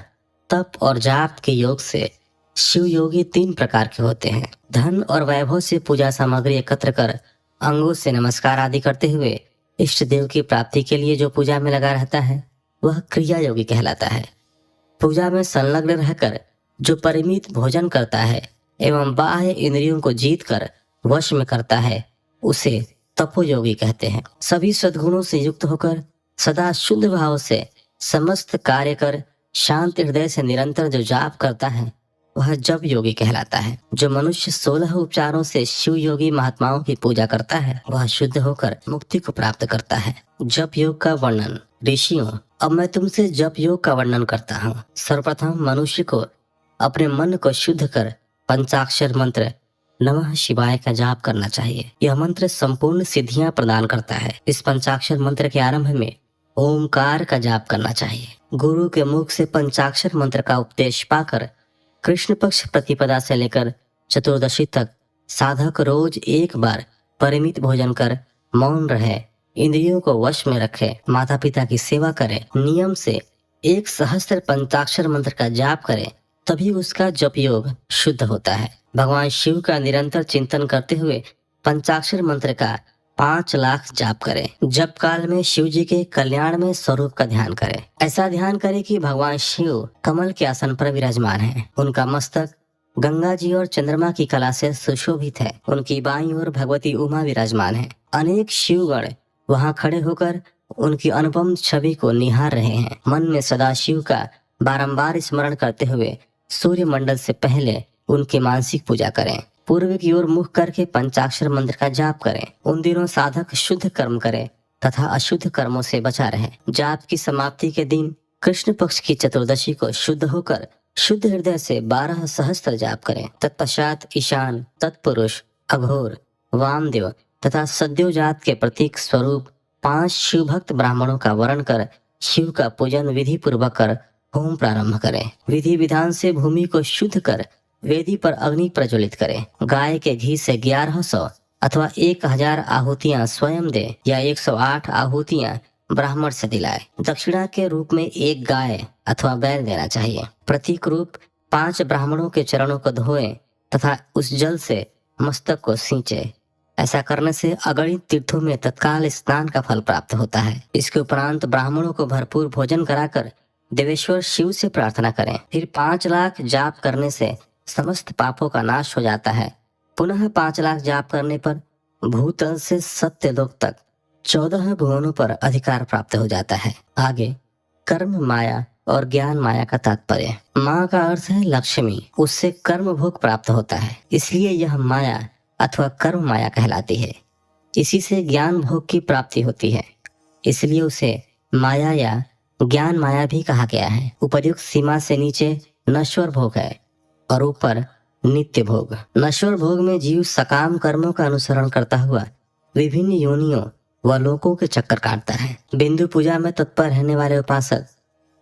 तप और जाप के योग से शिव योगी 3 प्रकार के होते हैं। धन और वैभव से पूजा सामग्री एकत्र कर अंगों से नमस्कार आदि करते हुए इष्ट देव की प्राप्ति के लिए जो पूजा में लगा रहता है वह क्रिया योगी कहलाता है। पूजा में संलग्न रहकर जो परिमित भोजन करता है एवं बाह्य इंद्रियों को जीत कर वश में करता है उसे तपोयोगी कहते हैं। सभी सद्गुणों से युक्त होकर सदा शुद्ध भाव से समस्त कार्य कर शांत हृदय से निरंतर जो जाप करता है वह जप योगी कहलाता है। जो मनुष्य 16 उपचारों से शिव योगी महात्माओं की पूजा करता है वह शुद्ध होकर मुक्ति को प्राप्त करता है। जप योग का वर्णन। ऋषियों, अब मैं तुमसे जप योग का वर्णन करता हूँ। सर्वप्रथम मनुष्य को अपने मन को शुद्ध कर पंचाक्षर मंत्र नमः शिवाय का जाप करना चाहिए। यह मंत्र संपूर्ण सिद्धियां प्रदान करता है। इस पंचाक्षर मंत्र के आरंभ में ओमकार का जाप करना चाहिए। गुरु के मुख से पंचाक्षर मंत्र का उपदेश पाकर कृष्ण पक्ष प्रतिपदा से लेकर चतुर्दशी तक साधक रोज एक बार परिमित भोजन कर मौन रहे, इंद्रियों को वश में रखे, माता पिता की सेवा करे, नियम से 1 सहस्त्र पंचाक्षर मंत्र का जाप करे, तभी उसका जप योग शुद्ध होता है। भगवान शिव का निरंतर चिंतन करते हुए पंचाक्षर मंत्र का 5 लाख जाप करें। जप काल में शिव जी के कल्याण में स्वरूप का ध्यान करें। ऐसा ध्यान करें कि भगवान शिव कमल के आसन पर विराजमान हैं। उनका मस्तक गंगा जी और चंद्रमा की कला से सुशोभित है। उनकी बाईं ओर भगवती उमा विराजमान है। अनेक शिवगण वहां खड़े होकर उनकी अनुपम छवि को निहार रहे हैं। मन में सदा शिव का बारंबार स्मरण करते हुए सूर्य मंडल से पहले उनकी मानसिक पूजा करें। पूर्व की ओर मुख करके पंचाक्षर मंत्र का जाप करें। उन दिनों साधक शुद्ध कर्म करे तथा अशुद्ध कर्मों से बचा रहे। जाप की समाप्ति के दिन कृष्ण पक्ष की चतुर्दशी को शुद्ध होकर शुद्ध हृदय से 12 सहस्त्र जाप करें। तत्पश्चात ईशान, तत्पुरुष, अघोर, वामदेव तथा सद्योजात के प्रतीक स्वरूप 5 शिव भक्त ब्राह्मणों का वर्ण कर शिव का पूजन विधि पूर्वक कर होम प्रारंभ करें। विधि विधान से भूमि को शुद्ध कर वेदी पर अग्नि प्रज्वलित करें। गाय के घी से 1100 अथवा 1000 आहुतियां स्वयं दे या 108 आहुतियां ब्राह्मण से दिलाए। दक्षिणा के रूप में 1 गाय अथवा बैल देना चाहिए। प्रतीक रूप 5 ब्राह्मणों के चरणों को धोएं तथा उस जल से मस्तक को सींचे। ऐसा करने से अगणित तीर्थों में तत्काल स्नान का फल प्राप्त होता है। इसके उपरांत ब्राह्मणों को भरपूर भोजन कराकर देवेश्वर शिव से प्रार्थना करें। फिर 5 लाख जाप करने से समस्त पापों का नाश हो जाता है। पुनः 5 लाख जाप करने पर भूतल से सत्यलोक तक 14 भुवनों पर अधिकार प्राप्त हो जाता है। आगे कर्म माया और ज्ञान माया का तात्पर्य। माँ का अर्थ है लक्ष्मी, उससे कर्म भोग प्राप्त होता है, इसलिए यह माया अथवा कर्म माया कहलाती है। इसी से ज्ञान भोग की प्राप्ति होती है, इसलिए उसे माया या ज्ञान माया भी कहा गया है। उपर्युक्त सीमा से नीचे नश्वर भोग है और ऊपर नित्य भोग। नश्वर भोग में जीव सकाम कर्मों का अनुसरण करता हुआ विभिन्न योनियों व लोकों के चक्कर काटता है। बिंदु पूजा में तत्पर रहने वाले उपासक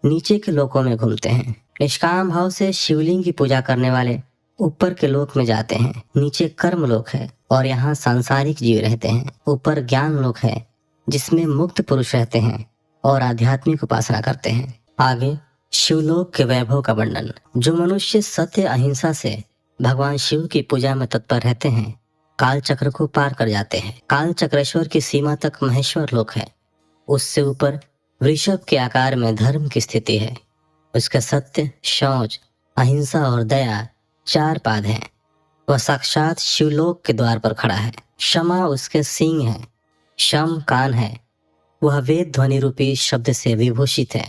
नीचे के लोकों में घूमते हैं। निष्काम भाव से शिवलिंग की पूजा करने वाले ऊपर के लोक में जाते हैं। नीचे कर्म लोक है और यहाँ सांसारिक जीव रहते हैं। ऊपर ज्ञान लोक है जिसमें मुक्त पुरुष रहते हैं और आध्यात्मिक उपासना करते हैं। आगे शिवलोक के वैभव का वर्णन। जो मनुष्य सत्य अहिंसा से भगवान शिव की पूजा में तत्पर रहते हैं काल चक्र को पार कर जाते हैं। काल चक्रेश्वर की सीमा तक महेश्वर लोक है। उससे ऊपर वृषभ के आकार में धर्म की स्थिति है। उसका सत्य, शौच, अहिंसा और दया 4 पाद हैं। वह साक्षात शिवलोक के द्वार पर खड़ा है। क्षमा उसके सींग है, शम कान है। वह वेद ध्वनि रूपी शब्द से विभूषित है।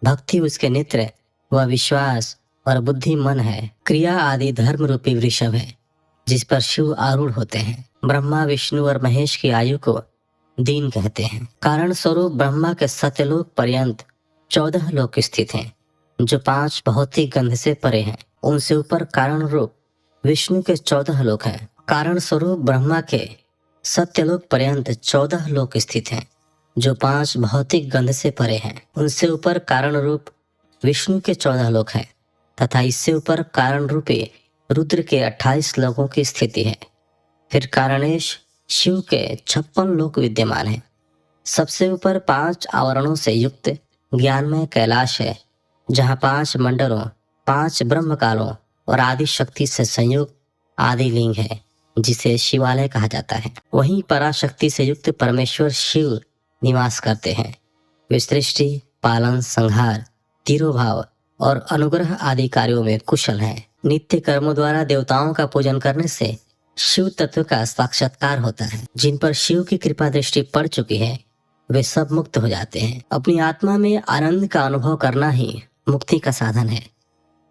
भक्ति उसके नेत्र, वह विश्वास और बुद्धि मन है। क्रिया आदि धर्म रूपी वृषभ है जिस पर शिव आरूढ़ होते हैं। ब्रह्मा, विष्णु और महेश की आयु को दीन कहते हैं। कारण स्वरूप ब्रह्मा के सत्यलोक पर्यंत 14 लोक स्थित हैं जो 5 भौतिक गंध से परे हैं। उनसे ऊपर कारण रूप विष्णु के 14 लोक हैं। कारण स्वरूप ब्रह्मा के सत्यलोक पर्यंत 14 लोक स्थित हैं जो 5 भौतिक गंध से परे हैं। उनसे ऊपर कारण रूप विष्णु के 14 लोक हैं तथा इससे ऊपर कारण रूपी रुद्र के 28 लोकों की स्थिति है। फिर कारणेश शिव के 56 लोक विद्यमान हैं। सबसे ऊपर 5 आवरणों से युक्त ज्ञानमय कैलाश है जहाँ 5 मंडलों, 5 ब्रह्मकालों और आदि शक्ति से संयुक्त आदि लिंग है जिसे शिवालय कहा जाता है। वहीं पराशक्ति से युक्त परमेश्वर शिव निवास करते हैं। वे सृष्टि, पालन, संहार, तिरोभाव और अनुग्रह आदि कार्यों में कुशल हैं। नित्य कर्मों द्वारा देवताओं का पूजन करने से शिव तत्व का साक्षात्कार होता है। जिन पर शिव की कृपा दृष्टि पड़ चुकी है वे सब मुक्त हो जाते हैं। अपनी आत्मा में आनंद का अनुभव करना ही मुक्ति का साधन है।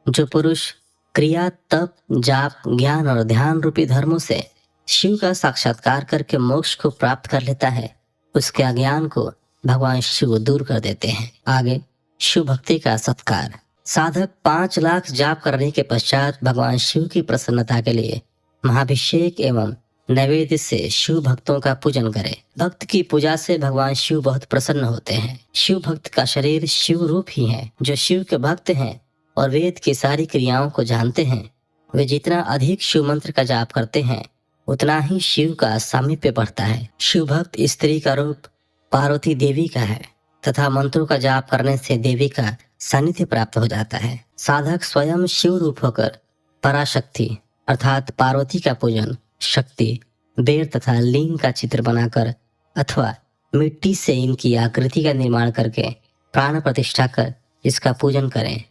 जो पुरुष क्रिया, तप, जाप, ज्ञान और ध्यान रूपी धर्मों से शिव का साक्षात्कार करके मोक्ष को प्राप्त कर लेता है उसके अज्ञान को भगवान शिव दूर कर देते हैं। आगे शिव भक्ति का सत्कार। साधक 5 लाख जाप करने के पश्चात भगवान शिव की प्रसन्नता के लिए महाभिषेक एवं नैवेद्य से शिव भक्तों का पूजन करे। भक्त की पूजा से भगवान शिव बहुत प्रसन्न होते हैं। शिव भक्त का शरीर शिव रूप ही है। जो शिव के भक्त हैं और वेद की सारी क्रियाओं को जानते हैं वे जितना अधिक शिव मंत्र का जाप करते हैं उतना ही शिव का सामीप्य बढ़ता है। शिव भक्त स्त्री का रूप पार्वती देवी का है तथा मंत्रों का जाप करने से देवी का सानिध्य प्राप्त हो जाता है। साधक स्वयं शिव रूप होकर पराशक्ति अर्थात पार्वती का पूजन शक्ति, बेर तथा लिंग का चित्र बनाकर अथवा मिट्टी से इनकी आकृति का निर्माण करके प्राण प्रतिष्ठा कर इसका पूजन करें।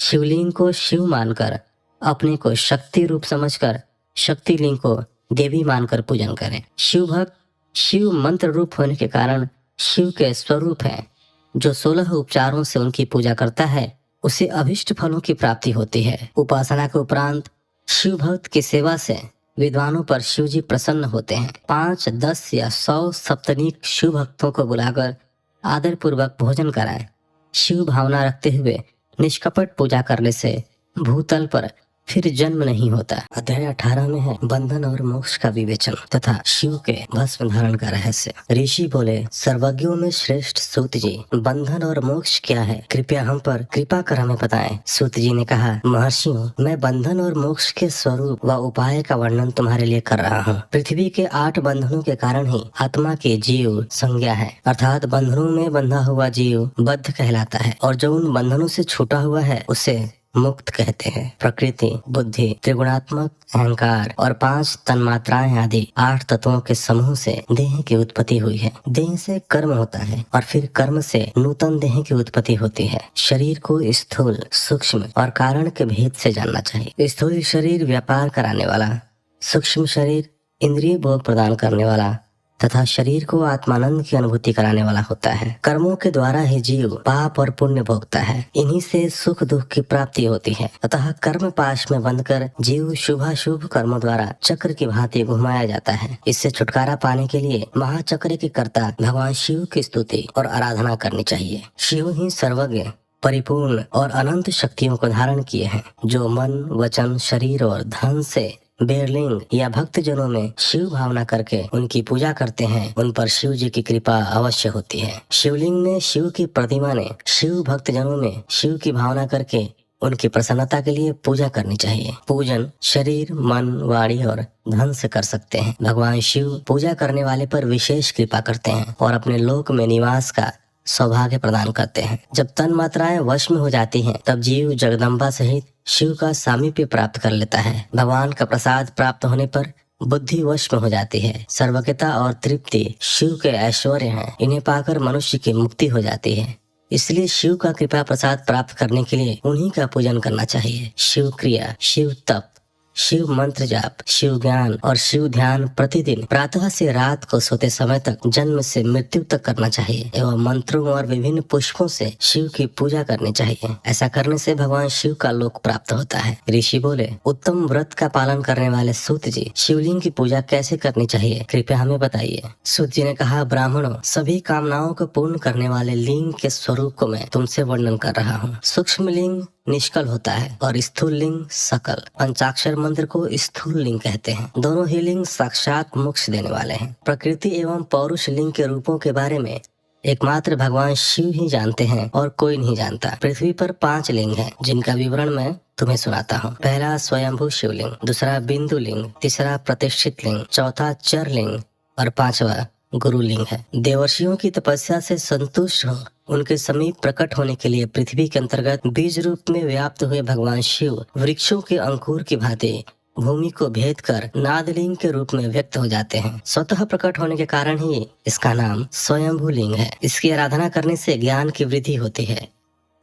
शिवलिंग को शिव मानकर अपने को शक्ति रूप समझकर शक्ति लिंग को देवी मानकर पूजन करें। शिव भक्त शिव मंत्र रूप होने के कारण शिव के स्वरूप है। जो 16 उपचारों से उनकी पूजा करता है उसे अभिष्ट फलों की प्राप्ति होती है। उपासना के उपरांत शिव भक्त की सेवा से विद्वानों पर शिव जी प्रसन्न होते हैं। 5, 10 या 100 सप्तनिक शिव भक्तों को बुलाकर आदर पूर्वक भोजन कराएं। शिव भावना रखते हुए निष्कपट पूजा करने से भूतल पर फिर जन्म नहीं होता। अध्याय 18 में है बंधन और मोक्ष का विवेचन तथा शिव के भस्म धारण का रहस्य। ऋषि बोले, सर्वज्ञों में श्रेष्ठ सूत जी, बंधन और मोक्ष क्या है? कृपया हम पर कृपा कर हमें बताएं। सूत जी ने कहा, महर्षियों, मैं बंधन और मोक्ष के स्वरूप व उपाय का वर्णन तुम्हारे लिए कर रहा हूँ। पृथ्वी के 8 बंधनों के कारण ही आत्मा की जीव संज्ञा है, अर्थात बंधनों में बंधा हुआ जीव बद्ध कहलाता है और जो उन बंधनों से छूटा हुआ है उसे मुक्त कहते हैं। प्रकृति, बुद्धि, त्रिगुणात्मक अहंकार और 5 तन्मात्राएं आदि 8 तत्वों के समूह से देह की उत्पत्ति हुई है। देह से कर्म होता है और फिर कर्म से नूतन देह की उत्पत्ति होती है। शरीर को स्थूल, सूक्ष्म और कारण के भेद से जानना चाहिए। स्थूल शरीर व्यापार कराने वाला, सूक्ष्म शरीर इंद्रिय भोग प्रदान करने वाला तथा शरीर को आत्मानंद की अनुभूति कराने वाला होता है। कर्मों के द्वारा ही जीव पाप और पुण्य भोगता है। इन्हीं से सुख दुख की प्राप्ति होती है। अतः कर्म पाश में बंधकर जीव शुभाशुभ कर्मों द्वारा चक्र की भांति घुमाया जाता है। इससे छुटकारा पाने के लिए महाचक्र के कर्ता भगवान शिव की स्तुति और आराधना करनी चाहिए। शिव ही सर्वज्ञ, परिपूर्ण और अनंत शक्तियों को धारण किए हैं, जो मन, वचन, शरीर और धन से बेरलिंग या भक्त जनों में शिव भावना करके उनकी पूजा करते हैं, उन पर शिव जी की कृपा अवश्य होती है। शिवलिंग में शिव की प्रतिमा ने शिव भक्त जनों में शिव की भावना करके उनकी प्रसन्नता के लिए पूजा करनी चाहिए। पूजन शरीर, मन, वाणी और धन से कर सकते हैं। भगवान शिव पूजा करने वाले पर विशेष कृपा करते हैं और अपने लोक में निवास का सौभाग्य प्रदान करते हैं। जब तन मात्राएं वश में हो जाती हैं, तब जीव जगदम्बा सहित शिव का सामीप्य प्राप्त कर लेता है। भगवान का प्रसाद प्राप्त होने पर बुद्धि वश में हो जाती है। सर्वज्ञता और तृप्ति शिव के ऐश्वर्य हैं। इन्हें पाकर मनुष्य की मुक्ति हो जाती है। इसलिए शिव का कृपा प्रसाद प्राप्त करने के लिए उन्हीं का पूजन करना चाहिए। शिव क्रिया, शिव तप, शिव मंत्र जाप, शिव ज्ञान और शिव ध्यान प्रतिदिन प्रातः से रात को सोते समय तक, जन्म से मृत्यु तक करना चाहिए एवं मंत्रों और विभिन्न पुष्पों से शिव की पूजा करनी चाहिए। ऐसा करने से भगवान शिव का लोक प्राप्त होता है। ऋषि बोले, उत्तम व्रत का पालन करने वाले सूत जी, शिवलिंग की पूजा कैसे करनी चाहिए, कृपया हमें बताइए। सूत जी ने कहा, ब्राह्मणों, सभी कामनाओं को पूर्ण करने वाले लिंग के स्वरूप को मैं तुमसे वर्णन कर रहा हूँ। सूक्ष्म लिंग निष्कल होता है और स्थूल लिंग सकल। पंचाक्षर मंत्र को स्थूल लिंग कहते हैं। दोनों ही लिंग साक्षात मोक्ष देने वाले हैं। प्रकृति एवं पौरुष लिंग के रूपों के बारे में एकमात्र भगवान शिव ही जानते हैं और कोई नहीं जानता। पृथ्वी पर 5 लिंग हैं, जिनका विवरण मैं तुम्हें सुनाता हूँ। पहला स्वयंभू शिवलिंग, दूसरा बिंदु लिंग, तीसरा प्रतिष्ठित लिंग, चौथा चर लिंग और 5वां गुरु लिंग है। देवर्षियों की तपस्या से संतुष्ट हो उनके समीप प्रकट होने के लिए पृथ्वी के अंतर्गत बीज रूप में व्याप्त हुए भगवान शिव वृक्षों के अंकुर की भांति भूमि को भेद कर नादलिंग के रूप में व्यक्त हो जाते हैं। स्वतः प्रकट होने के कारण ही इसका नाम स्वयंभू लिंग है। इसकी आराधना करने से ज्ञान की वृद्धि होती है।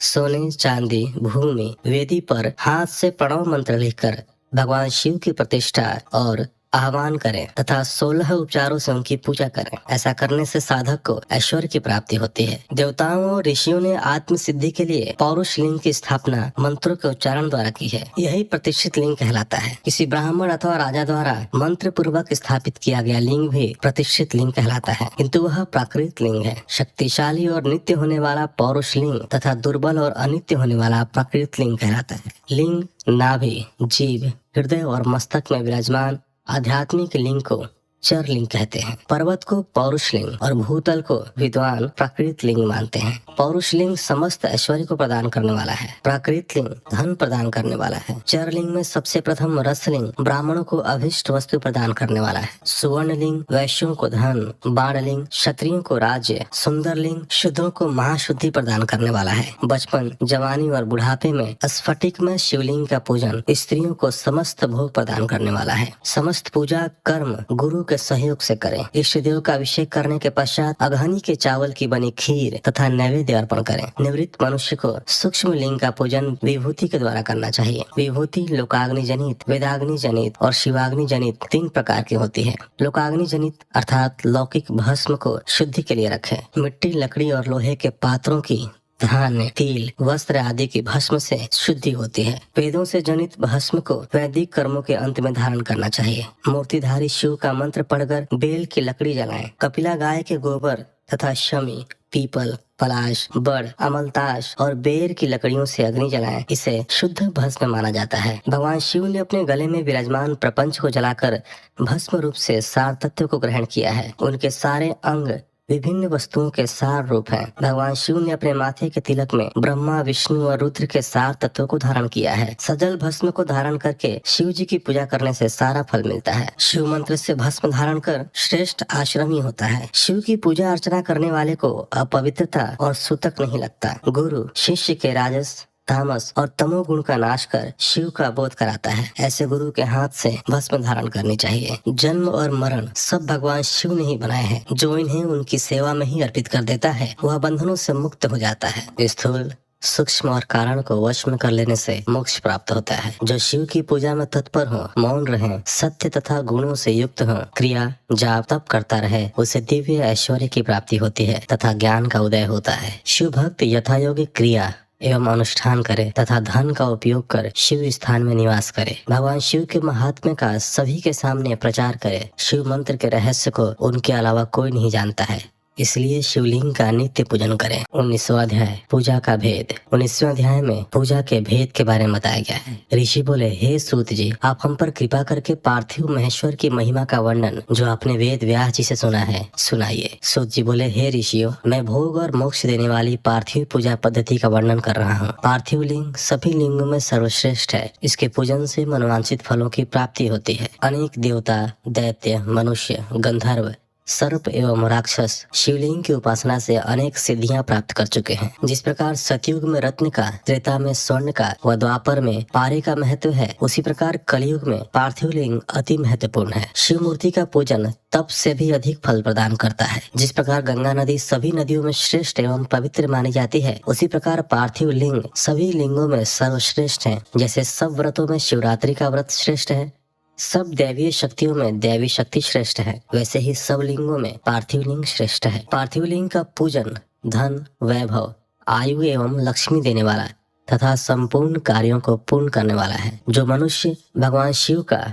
सोने, चांदी, भूमि, वेदी पर हाथ से प्रणव मंत्र लिखकर भगवान शिव की प्रतिष्ठा और आह्वान करें तथा 16 उपचारों से उनकी पूजा करें। ऐसा करने से साधक को ऐश्वर्य की प्राप्ति होती है। देवताओं और ऋषियों ने आत्म सिद्धि के लिए पौरुष लिंग की स्थापना मंत्रों के उच्चारण द्वारा की है। यही प्रतिष्ठित लिंग कहलाता है। किसी ब्राह्मण अथवा राजा द्वारा मंत्र पूर्वक स्थापित किया गया लिंग भी प्रतिष्ठित लिंग कहलाता है, किंतु वह प्राकृत लिंग है। शक्तिशाली और नित्य होने वाला पौरुष लिंग तथा दुर्बल और अनित्य होने वाला प्राकृत लिंग कहलाता है। लिंग नाभि, जीभ, हृदय और मस्तक में विराजमान आध्यात्मिक लिंग को चर लिंग कहते हैं। पर्वत को पौरुष लिंग और भूतल को विद्वान प्राकृत लिंग मानते हैं। पौरुष लिंग समस्त ऐश्वर्य को प्रदान करने वाला है। प्राकृत लिंग धन प्रदान करने वाला है। चर लिंग में सबसे प्रथम रस लिंग ब्राह्मणों को अभिष्ट वस्तु प्रदान करने वाला है। सुवर्ण लिंग वैश्यों को धन, बाण लिंग क्षत्रियों को राज्य, सुंदर लिंग शुद्धों को महाशुद्धि प्रदान करने वाला है। बचपन, जवानी और बुढ़ापे में स्फटिक में शिवलिंग का पूजन स्त्रियों को समस्त भोग प्रदान करने वाला है। समस्त पूजा कर्म गुरु के सहयोग से करें। इष्ट देव का अभिषेक करने के पश्चात अघनी के चावल की बनी खीर तथा नैवेद्य अर्पण करें। निवृत्त मनुष्य को सूक्ष्म लिंग का पूजन विभूति के द्वारा करना चाहिए। विभूति लोकाग्नि जनित, वेदाग्नि जनित और शिवाग्नि जनित 3 प्रकार की होती है। लोकाग्नि जनित अर्थात लौकिक भस्म को शुद्धि के लिए रखें। मिट्टी, लकड़ी और लोहे के पात्रों की धान्य, तिल, वस्त्र आदि की भस्म से शुद्धि होती है। वेदों से जनित भस्म को वैदिक कर्मों के अंत में धारण करना चाहिए। मूर्तिधारी शिव का मंत्र पढ़कर बेल की लकड़ी जलाएं। कपिला गाय के गोबर तथा शमी, पीपल, पलाश, बड़, अमलताश और बेर की लकड़ियों से अग्नि जलाएं। इसे शुद्ध भस्म माना जाता है। भगवान शिव ने अपने गले में विराजमान प्रपंच को जलाकर भस्म रूप से सार तत्व को ग्रहण किया है। उनके सारे अंग विभिन्न वस्तुओं के सार रूप हैं। भगवान शिव ने अपने माथे के तिलक में ब्रह्मा, विष्णु और रुद्र के सार तत्वों को धारण किया है। सजल भस्म को धारण करके शिव जी की पूजा करने से सारा फल मिलता है। शिव मंत्र से भस्म धारण कर श्रेष्ठ आश्रमी होता है। शिव की पूजा अर्चना करने वाले को अपवित्रता और सूतक नहीं लगता। गुरु शिष्य के राजस, तामस और तमोगुण का नाश कर शिव का बोध कराता है। ऐसे गुरु के हाथ से भस्म धारण करनी चाहिए। जन्म और मरण सब भगवान शिव ने ही बनाए हैं। जो इन्हें उनकी सेवा में ही अर्पित कर देता है वह बंधनों से मुक्त हो जाता है। स्थूल, सूक्ष्म और कारण को वश में कर लेने से मोक्ष प्राप्त होता है। जो शिव की पूजा में तत्पर हो, मौन रहे, सत्य तथा गुणों से युक्त हो, क्रिया जाप तप करता रहे, उसे दिव्य ऐश्वर्य की प्राप्ति होती है तथा ज्ञान का उदय होता है। शिव भक्त यथायोग्य क्रिया एवं अनुष्ठान करे तथा धन का उपयोग कर शिव स्थान में निवास करे। भगवान शिव के महात्म्य का सभी के सामने प्रचार करे। शिव मंत्र के रहस्य को उनके अलावा कोई नहीं जानता है, इसलिए शिवलिंग का नित्य पूजन करें। 19वां अध्याय पूजा का भेद। 19वें अध्याय में पूजा के भेद के बारे में बताया गया है। ऋषि बोले, हे सूत जी, आप हम पर कृपा करके पार्थिव महेश्वर की महिमा का वर्णन जो आपने वेद व्यास जी से सुना है सुनाइए। सूत जी बोले, हे ऋषियों, मैं भोग और मोक्ष देने वाली पार्थिव पूजा पद्धति का वर्णन कर रहा हूँ। पार्थिव लिंग सभी लिंगों में सर्वश्रेष्ठ है। इसके पूजन से मनवांछित फलों की प्राप्ति होती है। अनेक देवता, दैत्य, मनुष्य, गंधर्व, सर्प एवं राक्षस शिवलिंग की उपासना से अनेक सिद्धियां प्राप्त कर चुके हैं। जिस प्रकार सतयुग में रत्न का, त्रेता में स्वर्ण का व द्वापर में पारे का महत्व है, उसी प्रकार कलयुग में पार्थिव लिंग अति महत्वपूर्ण है। शिव मूर्ति का पूजन तप से भी अधिक फल प्रदान करता है। जिस प्रकार गंगा नदी सभी नदियों में श्रेष्ठ एवं पवित्र मानी जाती है, उसी प्रकार पार्थिव लिंग सभी लिंगों में सर्वश्रेष्ठ है। जैसे सब व्रतों में शिवरात्रि का व्रत श्रेष्ठ है, सब दैवीय शक्तियों में दैवी शक्ति श्रेष्ठ है, वैसे ही सब लिंगों में पार्थिव लिंग श्रेष्ठ है। पार्थिव लिंग का पूजन धन, वैभव, आयु एवं लक्ष्मी देने वाला तथा संपूर्ण कार्यों को पूर्ण करने वाला है। जो मनुष्य भगवान शिव का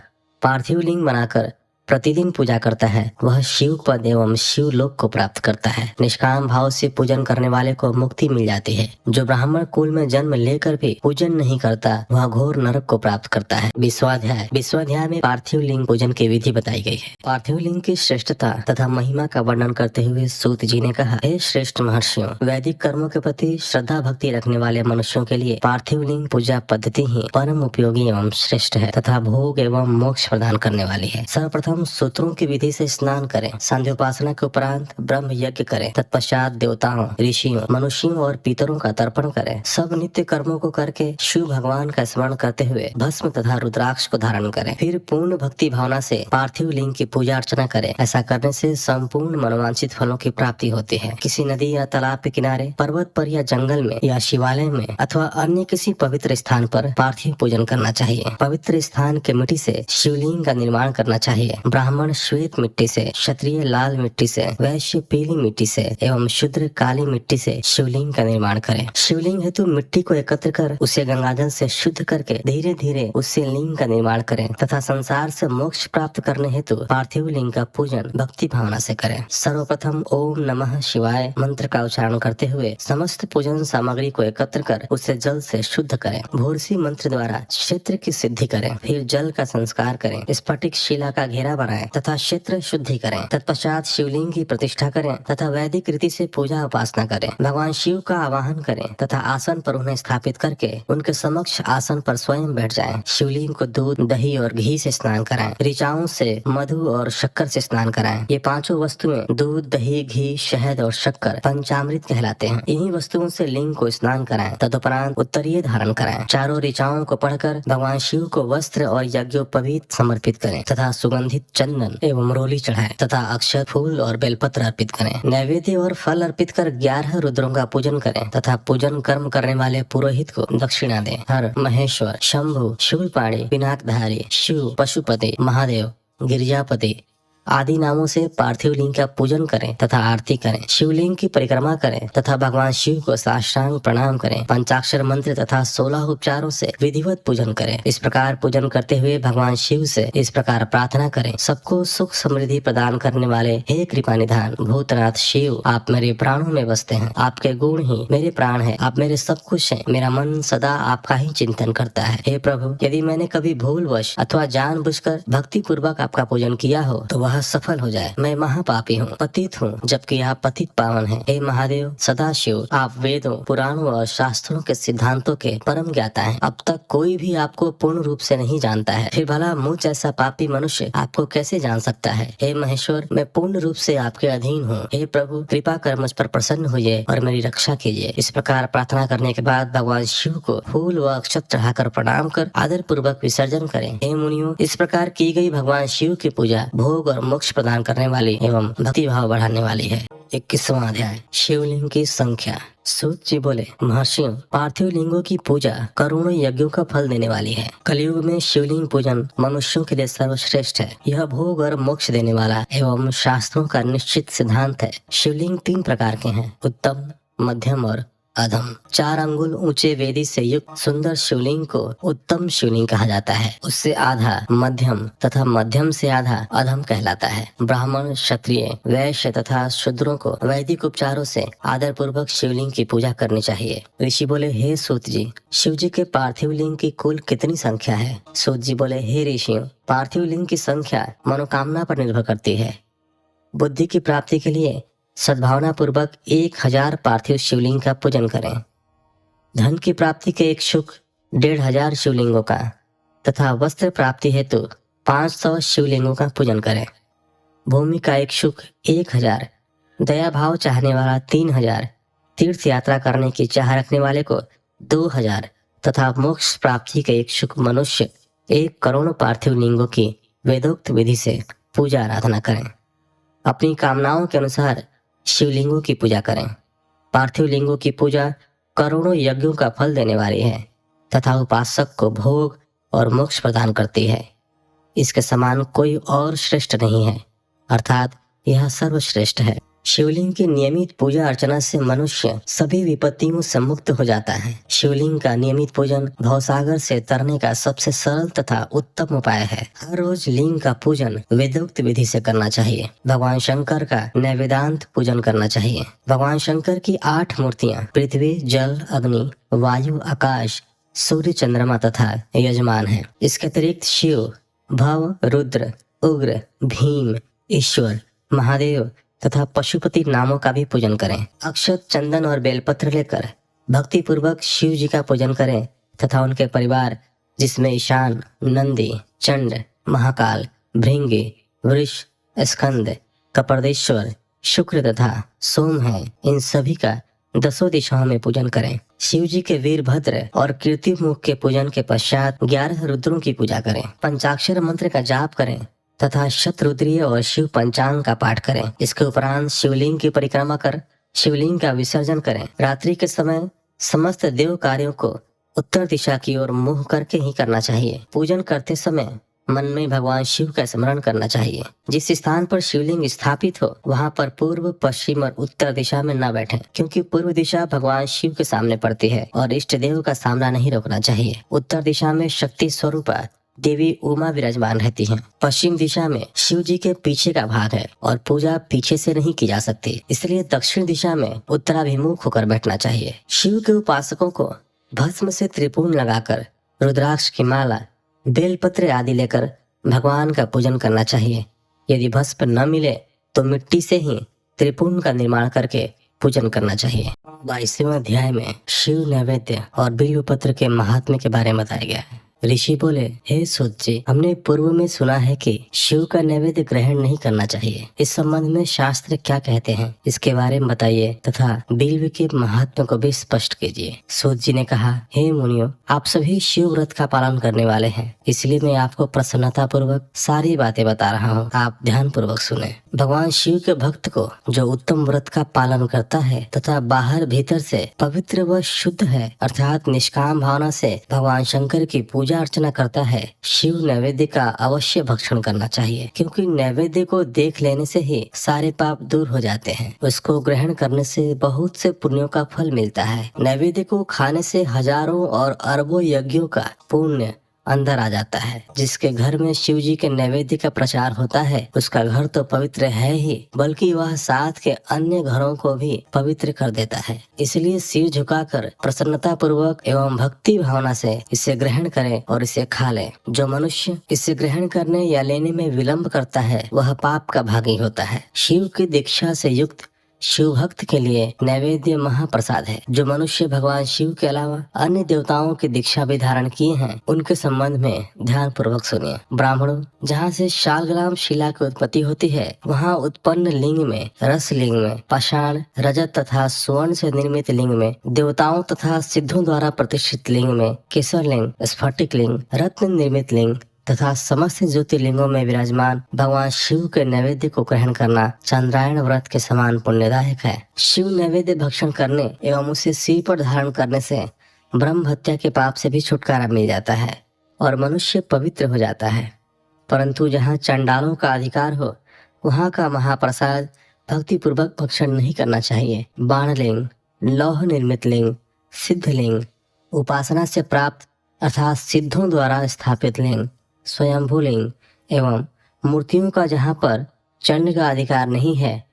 पार्थिव लिंग बनाकर प्रतिदिन पूजा करता है, वह शिव पद एवं शिव लोक को प्राप्त करता है। निष्काम भाव से पूजन करने वाले को मुक्ति मिल जाती है। जो ब्राह्मण कुल में जन्म लेकर भी पूजन नहीं करता, वह घोर नरक को प्राप्त करता है। विश्वाध्याय में पार्थिव लिंग पूजन की विधि बताई गई है। पार्थिव लिंग की श्रेष्ठता तथा महिमा का वर्णन करते हुए सूत जी ने कहा, हे श्रेष्ठ महर्षियों, वैदिक कर्मों के प्रति श्रद्धा भक्ति रखने वाले मनुष्यों के लिए पार्थिव लिंग पूजा पद्धति ही परम उपयोगी एवं श्रेष्ठ है तथा भोग एवं मोक्ष प्रदान करने वाली है। सर्वप्रथम सूत्रों की विधि से स्नान करें। सांध्योपासना के उपरांत ब्रह्म यज्ञ करें। तत्पश्चात देवताओं, ऋषियों, मनुष्यों और पितरों का तर्पण करें। सब नित्य कर्मों को करके शिव भगवान का स्मरण करते हुए भस्म तथा रुद्राक्ष को धारण करें। फिर पूर्ण भक्ति भावना से पार्थिव लिंग की पूजा अर्चना करें। ऐसा करने से संपूर्ण मनोवांछित फलों की प्राप्ति होती है। किसी नदी या तालाब के किनारे, पर्वत पर या जंगल में या शिवालय में अथवा अन्य किसी पवित्र स्थान पर पार्थिव पूजन करना चाहिए। पवित्र स्थान के मिट्टी से शिवलिंग का निर्माण करना चाहिए। ब्राह्मण श्वेत मिट्टी से, क्षत्रिय लाल मिट्टी से, वैश्य पीली मिट्टी से एवं शूद्र काली मिट्टी से शिवलिंग का निर्माण करें। शिवलिंग हेतु मिट्टी को एकत्र कर उसे गंगाजल से शुद्ध करके धीरे धीरे उससे लिंग का निर्माण करें तथा संसार से मोक्ष प्राप्त करने हेतु पार्थिव लिंग का पूजन भक्ति भावना से करें। सर्वप्रथम ओम नमः शिवाय मंत्र का उच्चारण करते हुए समस्त पूजन सामग्री को एकत्र कर उसे जल से शुद्ध करें। भूर्सी मंत्र द्वारा क्षेत्र की सिद्धि करें। फिर जल का संस्कार करें। स्फटिक शिला का घेरा बनाएं तथा क्षेत्र शुद्धि करें। तत्पश्चात शिवलिंग की प्रतिष्ठा करें तथा वैदिक रीति से पूजा उपासना करें। भगवान शिव का आवाहन करें तथा आसन पर उन्हें स्थापित करके उनके समक्ष आसन पर स्वयं बैठ जाएं। शिवलिंग को दूध, दही और घी से स्नान कराएं। ऋचाओं से, मधु और शक्कर से स्नान कराएं। ये पांचों वस्तुएं दूध, दही, घी, शहद और शक्कर पंचामृत कहलाते हैं। इन्हीं वस्तुओं से लिंग को स्नान कराएं। तदुपरांत उत्तरीय धारण कराएं। चारों ऋचाओं को पढ़कर भगवान शिव को वस्त्र और यज्ञोपवीत समर्पित करें तथा सुगंधित चंदन एवं रोली चढ़ाएं तथा अक्षत, फूल और बेलपत्र अर्पित करें। नैवेद्य और फल अर्पित कर 11 रुद्रों का पूजन करें तथा पूजन कर्म करने वाले पुरोहित को दक्षिणा दें। हर, महेश्वर, शंभु, शूलपाणी, पिनाकधारी, शिव, पशुपति, महादेव, गिरिजापति आदि नामों से पार्थिव लिंग का पूजन करें तथा आरती करें। शिवलिंग की परिक्रमा करें तथा भगवान शिव को साष्टांग प्रणाम करें। पंचाक्षर मंत्र तथा 16 उपचारों से विधिवत पूजन करें। इस प्रकार पूजन करते हुए भगवान शिव से इस प्रकार प्रार्थना करें, सबको सुख समृद्धि प्रदान करने वाले हे कृपा निधान भूतनाथ शिव, आप मेरे प्राणों में बसते हैं। आपके गुण ही मेरे प्राण है। आप मेरे सब कुछ हैं। मेरा मन सदा आपका ही चिंतन करता है। हे प्रभु, यदि मैंने कभी भूलवश अथवा जानबूझकर भक्ति पूर्वक आपका पूजन किया हो तो वह सफल हो जाए। मैं महापापी हूँ, पतित हूँ, जबकि आप पतित पावन हैं। हे महादेव सदाशिव, आप वेदों, पुराणों और शास्त्रों के सिद्धांतों के परम ज्ञाता हैं। अब तक कोई भी आपको पूर्ण रूप से नहीं जानता है, फिर भला मुझ जैसा पापी मनुष्य आपको कैसे जान सकता है। हे महेश्वर, मैं पूर्ण रूप से आपके अधीन हूँ। हे प्रभु, कृपा कर मुझ पर प्रसन्न होइए और मेरी रक्षा कीजिए। इस प्रकार प्रार्थना करने के बाद भगवान शिव को फूल व अक्षत चढ़ाकर प्रणाम कर आदर पूर्वक विसर्जन करें। हे मुनियों, इस प्रकार की गई भगवान शिव की पूजा भोग और मोक्ष प्रदान करने वाली एवं भक्ति भाव बढ़ाने वाली है। 21वां अध्याय, शिवलिंग की संख्या। सूत जी बोले, महर्षियों, पार्थिव लिंगों की पूजा करोड़ों यज्ञों का फल देने वाली है। कलयुग में शिवलिंग पूजन मनुष्यों के लिए सर्वश्रेष्ठ है। यह भोग और मोक्ष देने वाला एवं शास्त्रों का निश्चित सिद्धांत है। शिवलिंग 3 प्रकार के हैं, उत्तम, मध्यम और अधम। 4 अंगुल ऊंचे वेदी से युक्त सुंदर शिवलिंग को उत्तम शिवलिंग कहा जाता है। उससे आधा मध्यम तथा मध्यम से आधा अधम कहलाता है। ब्राह्मण, क्षत्रिय, वैश्य तथा शूद्रों को वैदिक उपचारों से आदर पूर्वक शिवलिंग की पूजा करनी चाहिए। ऋषि बोले, हे सूत जी, शिव जी के पार्थिव लिंग की कुल कितनी संख्या है। सूत जी बोले, हे ऋषियों, पार्थिव लिंग की संख्या मनोकामना पर निर्भर करती है। बुद्धि की प्राप्ति के लिए सद्भावना पूर्वक 1000 पार्थिव शिवलिंग का पूजन करें। धन की प्राप्ति के इच्छुक 1500 शिवलिंगों का तथा वस्त्र प्राप्ति हेतु 500 शिवलिंगों का पूजन करें। भूमि का इच्छुक 1000, दया भाव चाहने वाला 3000, तीर्थ यात्रा करने की चाह रखने वाले को 2000 तथा मोक्ष प्राप्ति के इच्छुक मनुष्य 1 करोड़ पार्थिव लिंगों की वेदोक्त विधि से पूजा आराधना करें। अपनी कामनाओं के अनुसार शिवलिंगों की पूजा करें। पार्थिव लिंगों की पूजा करोड़ों यज्ञों का फल देने वाली है तथा उपासक को भोग और मोक्ष प्रदान करती है। इसके समान कोई और श्रेष्ठ नहीं है, अर्थात यह सर्वश्रेष्ठ है। शिवलिंग की नियमित पूजा अर्चना से मनुष्य सभी विपत्तियों से मुक्त हो जाता है। शिवलिंग का नियमित पूजन भवसागर से तरने का सबसे सरल तथा उत्तम उपाय है। हर रोज लिंग का पूजन वेदोक्त विधि से करना चाहिए। भगवान शंकर का नैवेद्यांत पूजन करना चाहिए। भगवान शंकर की 8 मूर्तियां पृथ्वी, जल, अग्नि, वायु, आकाश, सूर्य, चंद्रमा तथा यजमान है। इसके अतिरिक्त शिव, भव, रुद्र, उग्र, भीम, ईश्वर, महादेव तथा पशुपति नामों का भी पूजन करें। अक्षत, चंदन और बेलपत्र लेकर भक्ति पूर्वक शिव जी का पूजन करें तथा उनके परिवार, जिसमें ईशान, नंदी, चंड, महाकाल, भृंगी, वृष, स्कंद, कपर्देश्वर, शुक्र तथा सोम है, इन सभी का 10 दिशाओं में पूजन करें। शिव जी के वीरभद्र और कीर्तिमुख के पूजन के पश्चात 11 रुद्रों की पूजा करें। पंचाक्षर मंत्र का जाप करें तथा शतरुद्रीय और शिव पंचांग का पाठ करें। इसके उपरांत शिवलिंग की परिक्रमा कर शिवलिंग का विसर्जन करें। रात्रि के समय समस्त देव कार्यों को उत्तर दिशा की ओर मुंह करके ही करना चाहिए। पूजन करते समय मन में भगवान शिव का स्मरण करना चाहिए। जिस स्थान पर शिवलिंग स्थापित हो वहां पर पूर्व, पश्चिम और उत्तर दिशा में न बैठें, क्योंकि पूर्व दिशा भगवान शिव के सामने पड़ती है और इष्ट देव का सामना नहीं रोकना चाहिए। उत्तर दिशा में शक्ति स्वरूपा देवी उमा विराजमान रहती हैं। पश्चिम दिशा में शिव जी के पीछे का भाग है और पूजा पीछे से नहीं की जा सकती, इसलिए दक्षिण दिशा में उत्तराभिमुख होकर बैठना चाहिए। शिव के उपासकों को भस्म से त्रिपुण लगाकर रुद्राक्ष की माला, बेलपत्र आदि लेकर भगवान का पूजन करना चाहिए। यदि भस्म न मिले तो मिट्टी से ही त्रिपुण का निर्माण करके पूजन करना चाहिए। 22वें अध्याय में शिव नैवेद्य और बिल्वपत्र के महात्म्य के बारे में बताया गया है। ऋषि बोले, हे सूत जी, हमने पूर्व में सुना है कि शिव का नैवेद्य ग्रहण नहीं करना चाहिए। इस संबंध में शास्त्र क्या कहते हैं, इसके बारे में बताइए तथा बिल्व के महात्म्य को भी स्पष्ट कीजिए। सूत जी ने कहा, हे मुनियों, आप सभी शिव व्रत का पालन करने वाले हैं, इसलिए मैं आपको प्रसन्नता पूर्वक सारी बातें बता रहा हूँ। आप ध्यान पूर्वक सुने। भगवान शिव के भक्त को जो उत्तम व्रत का पालन करता है तथा बाहर भीतर से पवित्र व शुद्ध है, अर्थात निष्काम भावना से भगवान शंकर की पूजा अर्चना करता है, शिव नैवेद्य का अवश्य भक्षण करना चाहिए, क्योंकि नैवेद्य को देख लेने से ही सारे पाप दूर हो जाते हैं। उसको ग्रहण करने से बहुत से पुण्यों का फल मिलता है। नैवेद्य को खाने से हजारों और अरबों यज्ञों का पुण्य अंदर आ जाता है। जिसके घर में शिव जी के नैवेद्य का प्रचार होता है उसका घर तो पवित्र है ही, बल्कि वह साथ के अन्य घरों को भी पवित्र कर देता है। इसलिए सिर झुकाकर प्रसन्नता पूर्वक एवं भक्ति भावना से इसे ग्रहण करें और इसे खा लें। जो मनुष्य इसे ग्रहण करने या लेने में विलंब करता है वह पाप का भागी होता है। शिव की दीक्षा से युक्त शिव भक्त के लिए नैवेद्य महाप्रसाद है। जो मनुष्य भगवान शिव के अलावा अन्य देवताओं की दीक्षा भी धारण किए हैं उनके संबंध में ध्यान पूर्वक सुनिए। ब्राह्मणों, जहाँ से शालग्राम शिला की उत्पत्ति होती है वहाँ उत्पन्न लिंग में, रस लिंग में, पाषाण, रजत तथा स्वर्ण से निर्मित लिंग में, देवताओं तथा सिद्धों द्वारा प्रतिष्ठित लिंग में, केसर लिंग, स्फटिक लिंग, रत्न निर्मित लिंग तथा समस्त ज्योतिर्लिंगों में विराजमान भगवान शिव के नैवेद्य को ग्रहण करना चंद्रायण व्रत के समान पुण्यदायक है। शिव नैवेद्य भक्षण करने एवं उसे सिर पर धारण करने से ब्रह्म हत्या के पाप से भी छुटकारा मिल जाता है और मनुष्य पवित्र हो जाता है। परंतु जहाँ चंडालों का अधिकार हो वहाँ का महाप्रसाद भक्ति पूर्वक भक्षण नहीं करना चाहिए। बाणलिंग, लौह निर्मित लिंग, सिद्ध लिंग, उपासना से प्राप्त अर्थात सिद्धों द्वारा स्थापित लिंग, स्वयंभू लिंग एवं मूर्तियों का जहाँ पर चंड का अधिकार नहीं है,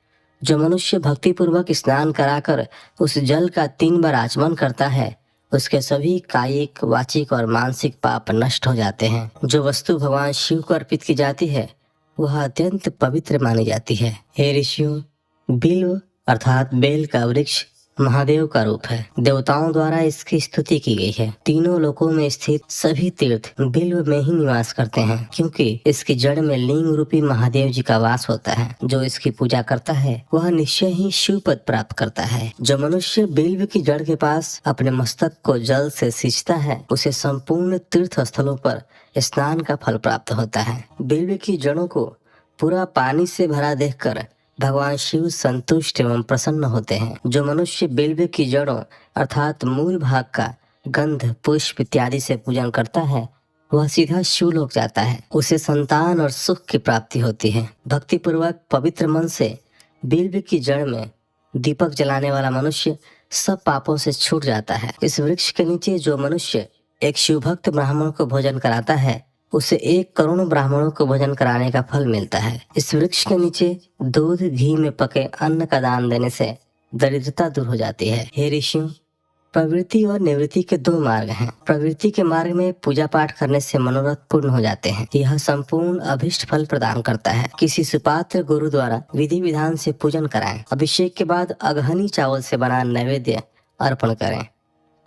जो मनुष्य भक्ति पूर्वक स्नान कराकर उस जल का 3 बार आचमन करता है उसके सभी कायिक, वाचिक और मानसिक पाप नष्ट हो जाते हैं। जो वस्तु भगवान शिव को अर्पित की जाती है वह अत्यंत पवित्र मानी जाती है। हे ऋषियों, बिल्व अर्थात बेल का वृक्ष महादेव का रूप है। देवताओं द्वारा इसकी स्तुति की गई है। तीनों लोकों में स्थित सभी तीर्थ बिल्व में ही निवास करते हैं, क्योंकि इसकी जड़ में लिंग रूपी महादेव जी का वास होता है। जो इसकी पूजा करता है वह निश्चय ही शिव पद प्राप्त करता है। जो मनुष्य बिल्व की जड़ के पास अपने मस्तक को जल से सींचता है, उसे संपूर्ण तीर्थ स्थलों पर स्नान का फल प्राप्त होता है। बिल्व की जड़ों को पूरा पानी से भरा देखकर भगवान शिव संतुष्ट एवं प्रसन्न होते हैं। जो मनुष्य बिल्व की जड़ों अर्थात मूल भाग का गंध, पुष्प इत्यादि से पूजन करता है, वह सीधा शिवलोक जाता है। उसे संतान और सुख की प्राप्ति होती है। भक्ति पूर्वक पवित्र मन से बिल्व की जड़ में दीपक जलाने वाला मनुष्य सब पापों से छूट जाता है। इस वृक्ष के नीचे जो मनुष्य एक शिवभक्त ब्राह्मण को भोजन कराता है, उसे 1 करोड़ ब्राह्मणों को भोजन कराने का फल मिलता है। इस वृक्ष के नीचे दूध घी में पके अन्न का दान देने से दरिद्रता दूर हो जाती है। हे ऋषियों, प्रवृत्ति और निवृत्ति के 2 मार्ग हैं। प्रवृत्ति के मार्ग में पूजा पाठ करने से मनोरथ पूर्ण हो जाते हैं। यह संपूर्ण अभिष्ट फल प्रदान करता है। किसी सुपात्र गुरु द्वारा विधि विधान से पूजन कराएं। अभिषेक के बाद अगहनी चावल से बना नैवेद्य अर्पण करें।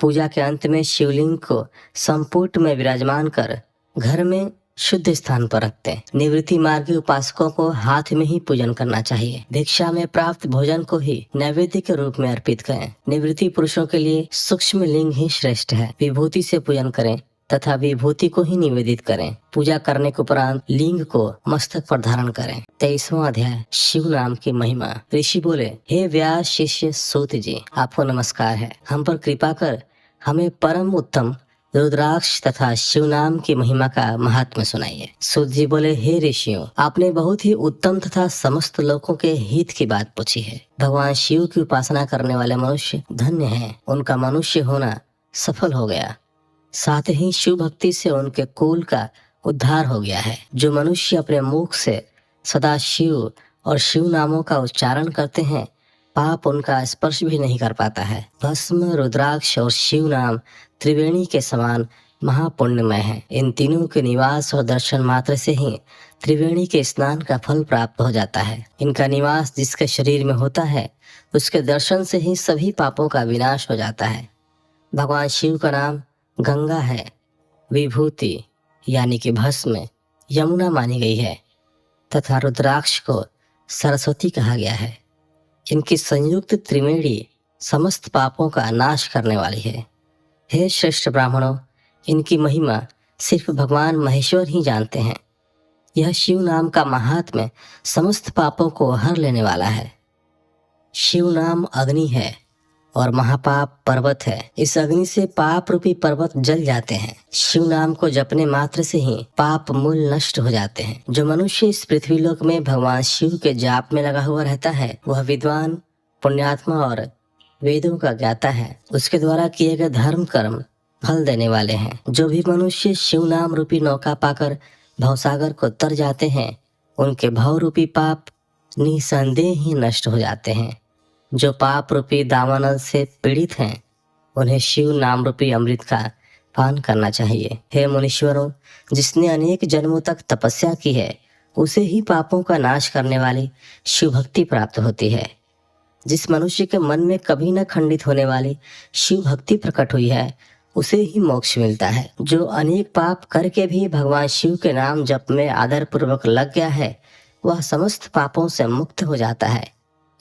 पूजा के अंत में शिवलिंग को संपुट में विराजमान कर घर में शुद्ध स्थान पर रखते हैं। निवृत्ति मार्गी उपासकों को हाथ में ही पूजन करना चाहिए। भिक्षा में प्राप्त भोजन को ही नैवेद्य के रूप में अर्पित करें। निवृत्ति पुरुषों के लिए सूक्ष्म लिंग ही श्रेष्ठ है। विभूति से पूजन करें तथा विभूति को ही निवेदित करें। पूजा करने के उपरांत लिंग को मस्तक पर धारण करें। 23वां अध्याय, शिव नाम की महिमा। ऋषि बोले, हे व्यास शिष्य सूत जी, आपको नमस्कार है। हम पर कृपा कर हमें परम उत्तम रुद्राक्ष तथा शिव नाम की महिमा का महात्म्य सुनाइए। सूत जी बोले, हे ऋषियों, आपने बहुत ही उत्तम तथा समस्त लोगों के हित की बात पूछी है। भगवान शिव की उपासना करने वाले मनुष्य धन्य हैं। उनका मनुष्य होना सफल हो गया। साथ ही शिव भक्ति से उनके कुल का उद्धार हो गया है। जो मनुष्य अपने मुख से सदा शिव और शिव नामों का उच्चारण करते हैं, पाप उनका स्पर्श भी नहीं कर पाता है। भस्म, रुद्राक्ष और शिव नाम त्रिवेणी के समान महापुण्यमय है। इन तीनों के निवास और दर्शन मात्र से ही त्रिवेणी के स्नान का फल प्राप्त हो जाता है। इनका निवास जिसके शरीर में होता है, उसके दर्शन से ही सभी पापों का विनाश हो जाता है। भगवान शिव का नाम गंगा है। विभूति यानी कि भस्म यमुना मानी गई है तथा रुद्राक्ष को सरस्वती कहा गया है। इनकी संयुक्त त्रिवेणी समस्त पापों का नाश करने वाली है। हे श्रेष्ठ ब्राह्मणों, इनकी महिमा सिर्फ भगवान महेश्वर ही जानते हैं। यह शिव नाम का महात्म्य समस्त पापों को हर लेने वाला है। शिव नाम अग्नि है और महापाप पर्वत है। इस अग्नि से पाप रूपी पर्वत जल जाते हैं। शिव नाम को जपने मात्र से ही पाप मूल नष्ट हो जाते हैं। जो मनुष्य इस पृथ्वी लोक में भगवान शिव के जाप में लगा हुआ रहता है, वह विद्वान, पुण्यात्मा और वेदों का ज्ञाता है। उसके द्वारा किए गए धर्म कर्म फल देने वाले हैं। जो भी मनुष्य शिव नाम रूपी नौका पाकर भवसागर को तर जाते हैं, उनके भव रूपी पाप निसंदेह ही नष्ट हो जाते हैं। जो पाप रूपी दावानल से पीड़ित हैं, उन्हें शिव नाम रूपी अमृत का पान करना चाहिए। हे मुनीश्वरों, जिसने अनेक जन्मों तक तपस्या की है, उसे ही पापों का नाश करने वाली शिव भक्ति प्राप्त होती है। जिस मनुष्य के मन में कभी न खंडित होने वाली शिव भक्ति प्रकट हुई है, उसे ही मोक्ष मिलता है। जो अनेक पाप करके भी भगवान शिव के नाम जप में आदर पूर्वक लग गया है, वह समस्त पापों से मुक्त हो जाता है।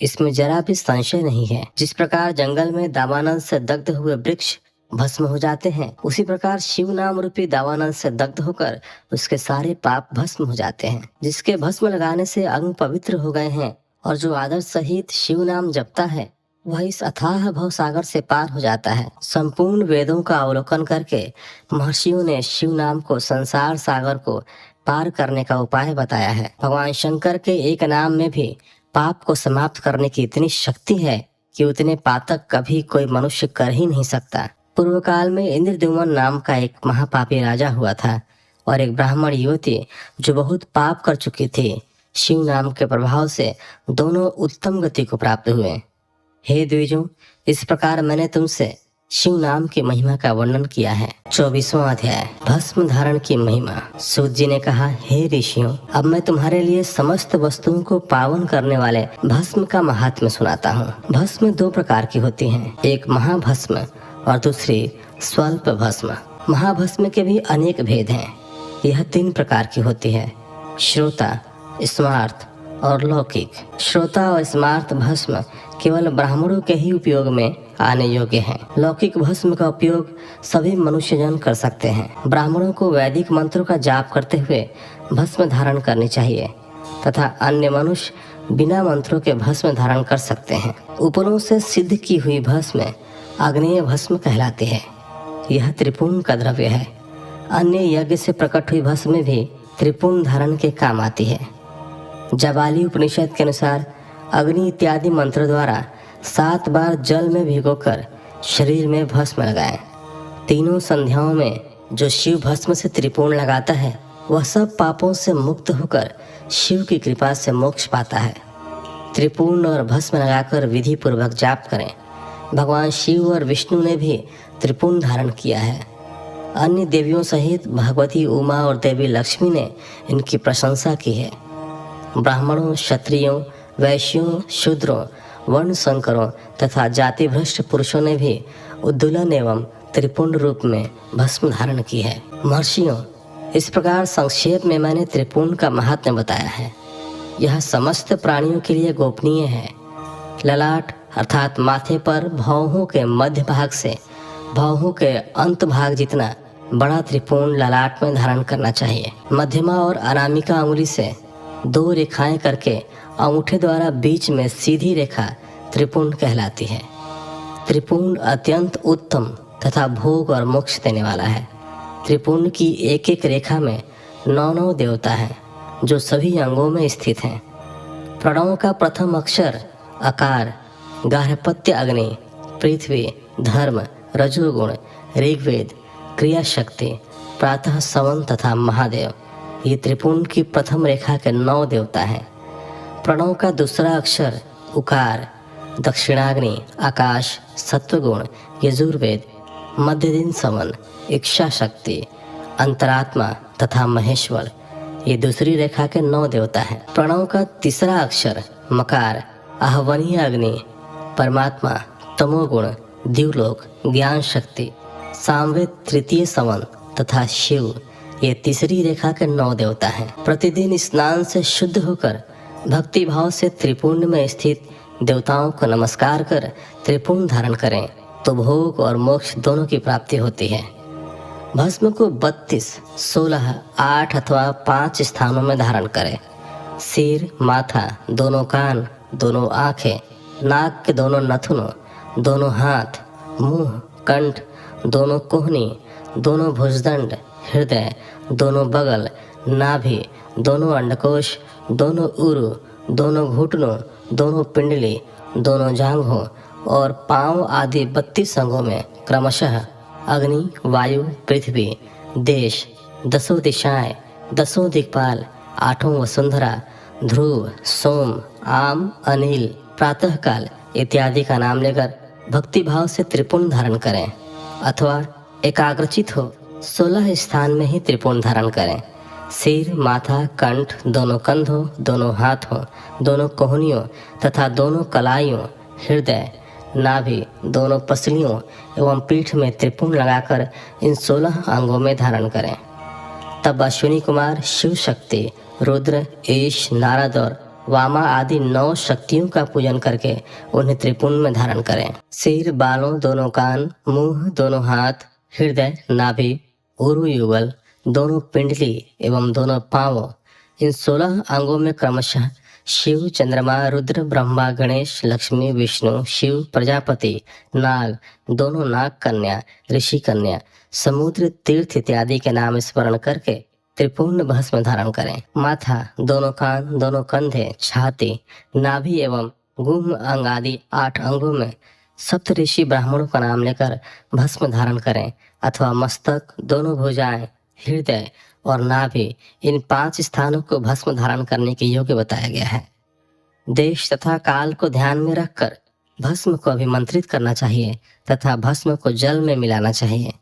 इसमें जरा भी संशय नहीं है। जिस प्रकार जंगल में दावानल से दग्ध हुए वृक्ष भस्म हो जाते हैं, उसी प्रकार शिव नाम रूपी दावानल से दग्ध होकर उसके सारे पाप भस्म हो जाते हैं। जिसके भस्म लगाने से अंग पवित्र हो गए हैं और जो आदर सहित शिव नाम जपता है, वह इस अथाह भव सागर से पार हो जाता है। संपूर्ण वेदों का अवलोकन करके महर्षियों ने शिव नाम को संसार सागर को पार करने का उपाय बताया है। भगवान शंकर के एक नाम में भी पाप को समाप्त करने की इतनी शक्ति है कि उतने पातक कभी कोई मनुष्य कर ही नहीं सकता। पूर्व काल में इंद्रद्युम्न नाम का एक महापापी राजा हुआ था और एक ब्राह्मण युवती जो बहुत पाप कर चुकी थी, शिव नाम के प्रभाव से दोनों उत्तम गति को प्राप्त हुए। हे द्विजों, इस प्रकार मैंने तुमसे शिव नाम की महिमा का वर्णन किया है। 24वां अध्याय, भस्म धारण की महिमा। सूत जी ने कहा, हे ऋषियों, अब मैं तुम्हारे लिए समस्त वस्तुओं को पावन करने वाले भस्म का महात्म्य सुनाता हूँ। भस्म दो प्रकार की होती है, एक महाभस्म और दूसरी स्वल्प भस्म। महाभस्म के भी अनेक भेद हैं। यह 3 प्रकार की होती है, श्रोता, स्मार्त और लौकिक। श्रोता और स्मार्त भस्म केवल ब्राह्मणों के ही उपयोग में आने योग्य हैं। लौकिक भस्म का उपयोग सभी मनुष्यजन कर सकते हैं। ब्राह्मणों को वैदिक मंत्रों का जाप करते हुए भस्म धारण करनी चाहिए तथा अन्य मनुष्य बिना मंत्रों के भस्म धारण कर सकते हैं। उपरों से सिद्ध की हुई भस्म आग्नेय भस्म कहलाती है। यह त्रिपुण का द्रव्य है। अन्य यज्ञ से प्रकट हुई भस्म भी त्रिपुण धारण के काम आती है। जाबाली उपनिषद के अनुसार अग्नि इत्यादि मंत्र द्वारा 7 बार जल में भिगोकर शरीर में भस्म लगाएं। तीनों संध्याओं में जो शिव भस्म से त्रिपुण लगाता है वह सब पापों से मुक्त होकर शिव की कृपा से मोक्ष पाता है। त्रिपुण और भस्म लगाकर विधि पूर्वक जाप करें। भगवान शिव और विष्णु ने भी त्रिपुण धारण किया है। अन्य देवियों सहित भगवती उमा और देवी लक्ष्मी ने इनकी प्रशंसा की है। ब्राह्मणों, क्षत्रियों, वैश्यों, शूद्रों, वर्ण संकरों तथा जाति भ्रष्ट पुरुषों ने भी उद्दुलन एवं त्रिपुण रूप में भस्म धारण की है। महर्षियों, इस प्रकार संक्षेप में मैंने त्रिपुण का महात्म्य बताया है। यह समस्त प्राणियों के लिए गोपनीय है। ललाट अर्थात माथे पर भौहों के मध्य भाग से भौहों के अंत भाग जितना बड़ा त्रिपुण ललाट में धारण करना चाहिए। मध्यमा और अनामिका अंगुली से 2 रेखाएं करके अंगूठे द्वारा बीच में सीधी रेखा त्रिपुण कहलाती है। त्रिपुण अत्यंत उत्तम तथा भोग और मोक्ष देने वाला है। त्रिपुण की एक एक रेखा में 9 देवता हैं जो सभी अंगों में स्थित हैं। प्रणव का प्रथम अक्षर अकार, गार्हपत्य अग्नि, पृथ्वी, धर्म, रजोगुण, ऋग्वेद, क्रिया शक्ति, प्रातः सवन तथा महादेव, ये त्रिपुण की प्रथम रेखा के 9 देवता हैं। प्रणव का दूसरा अक्षर उकार, दक्षिणाग्नि, आकाश, सत्वगुण, यजुर्वेद, मध्य दिन सवन, इच्छा शक्ति, अंतरात्मा तथा महेश्वर, ये दूसरी रेखा के 9 देवता हैं। प्रणव का तीसरा अक्षर मकार, आहवनीय अग्नि, परमात्मा, तमोगुण, दिवलोक, ज्ञान शक्ति, सामवेद तृतीय सवन तथा शिव, ये तीसरी रेखा के 9 देवता हैं। प्रतिदिन स्नान से शुद्ध होकर भक्ति भाव से त्रिपुण में स्थित देवताओं को नमस्कार कर त्रिपुण धारण करें तो भोग और मोक्ष दोनों की प्राप्ति होती है। भस्म को 32, 16, 8 अथवा 5 स्थानों में धारण करें। सिर, माथा, दोनों कान, दोनों आंखें, नाक के दोनों नथुनों, दोनों हाथ, मुंह, कंठ, दोनों कोहनी, दोनों भुजदंड, हृदय, दोनों बगल, नाभि, दोनों अंडकोश, दोनों उरु, दोनों घुटनों, दोनों पिंडली, दोनों जांघों और पांव आदि 32 अंगों में क्रमशः अग्नि, वायु, पृथ्वी, देश, 10 दिशाएं, 10 दिक्पाल, 8 वसुंधरा, ध्रुव, सोम, आम, अनिल, प्रातःकाल इत्यादि का नाम लेकर भक्ति भाव से त्रिपुण धारण करें अथवा एकाग्रचित हो 16 स्थान में ही त्रिपुण धारण करें। सिर, माथा, कंठ, दोनों कंधों, दोनों हाथों, दोनों कोहनियों तथा दोनों कलाइयों, हृदय, नाभि, दोनों पसलियों एवं पीठ में त्रिपुण लगाकर इन 16 अंगों में धारण करें। तब अश्विनी कुमार, शिव शक्ति, रुद्र, ईश, नारद और वामा आदि 9 शक्तियों का पूजन करके उन्हें त्रिपुण में धारण करें। सिर, बालों, दोनों कान, मुंह, दोनों हाथ, हृदय, नाभि, उरु युगल, दोनों पिंडली एवं दोनों पांवों, इन 16 अंगों में क्रमशः शिव, चंद्रमा, रुद्र, ब्रह्मा, गणेश, लक्ष्मी, विष्णु, शिव, प्रजापति, नाग, दोनों नाग कन्या, ऋषि कन्या, समुद्र, तीर्थ इत्यादि के नाम स्मरण करके त्रिपुण भस्म धारण करें। माथा, दोनों कान, दोनों कंधे, छाती, नाभि एवं गुह अंग आदि 8 अंगों में सप्त ऋषि ब्राह्मणों का नाम लेकर भस्म धारण करें अथवा मस्तक, दोनों भुजाएं, हृदय और नाभि, इन 5 स्थानों को भस्म धारण करने के योग्य बताया गया है। देश तथा काल को ध्यान में रखकर भस्म को अभिमंत्रित करना चाहिए तथा भस्म को जल में मिलाना चाहिए।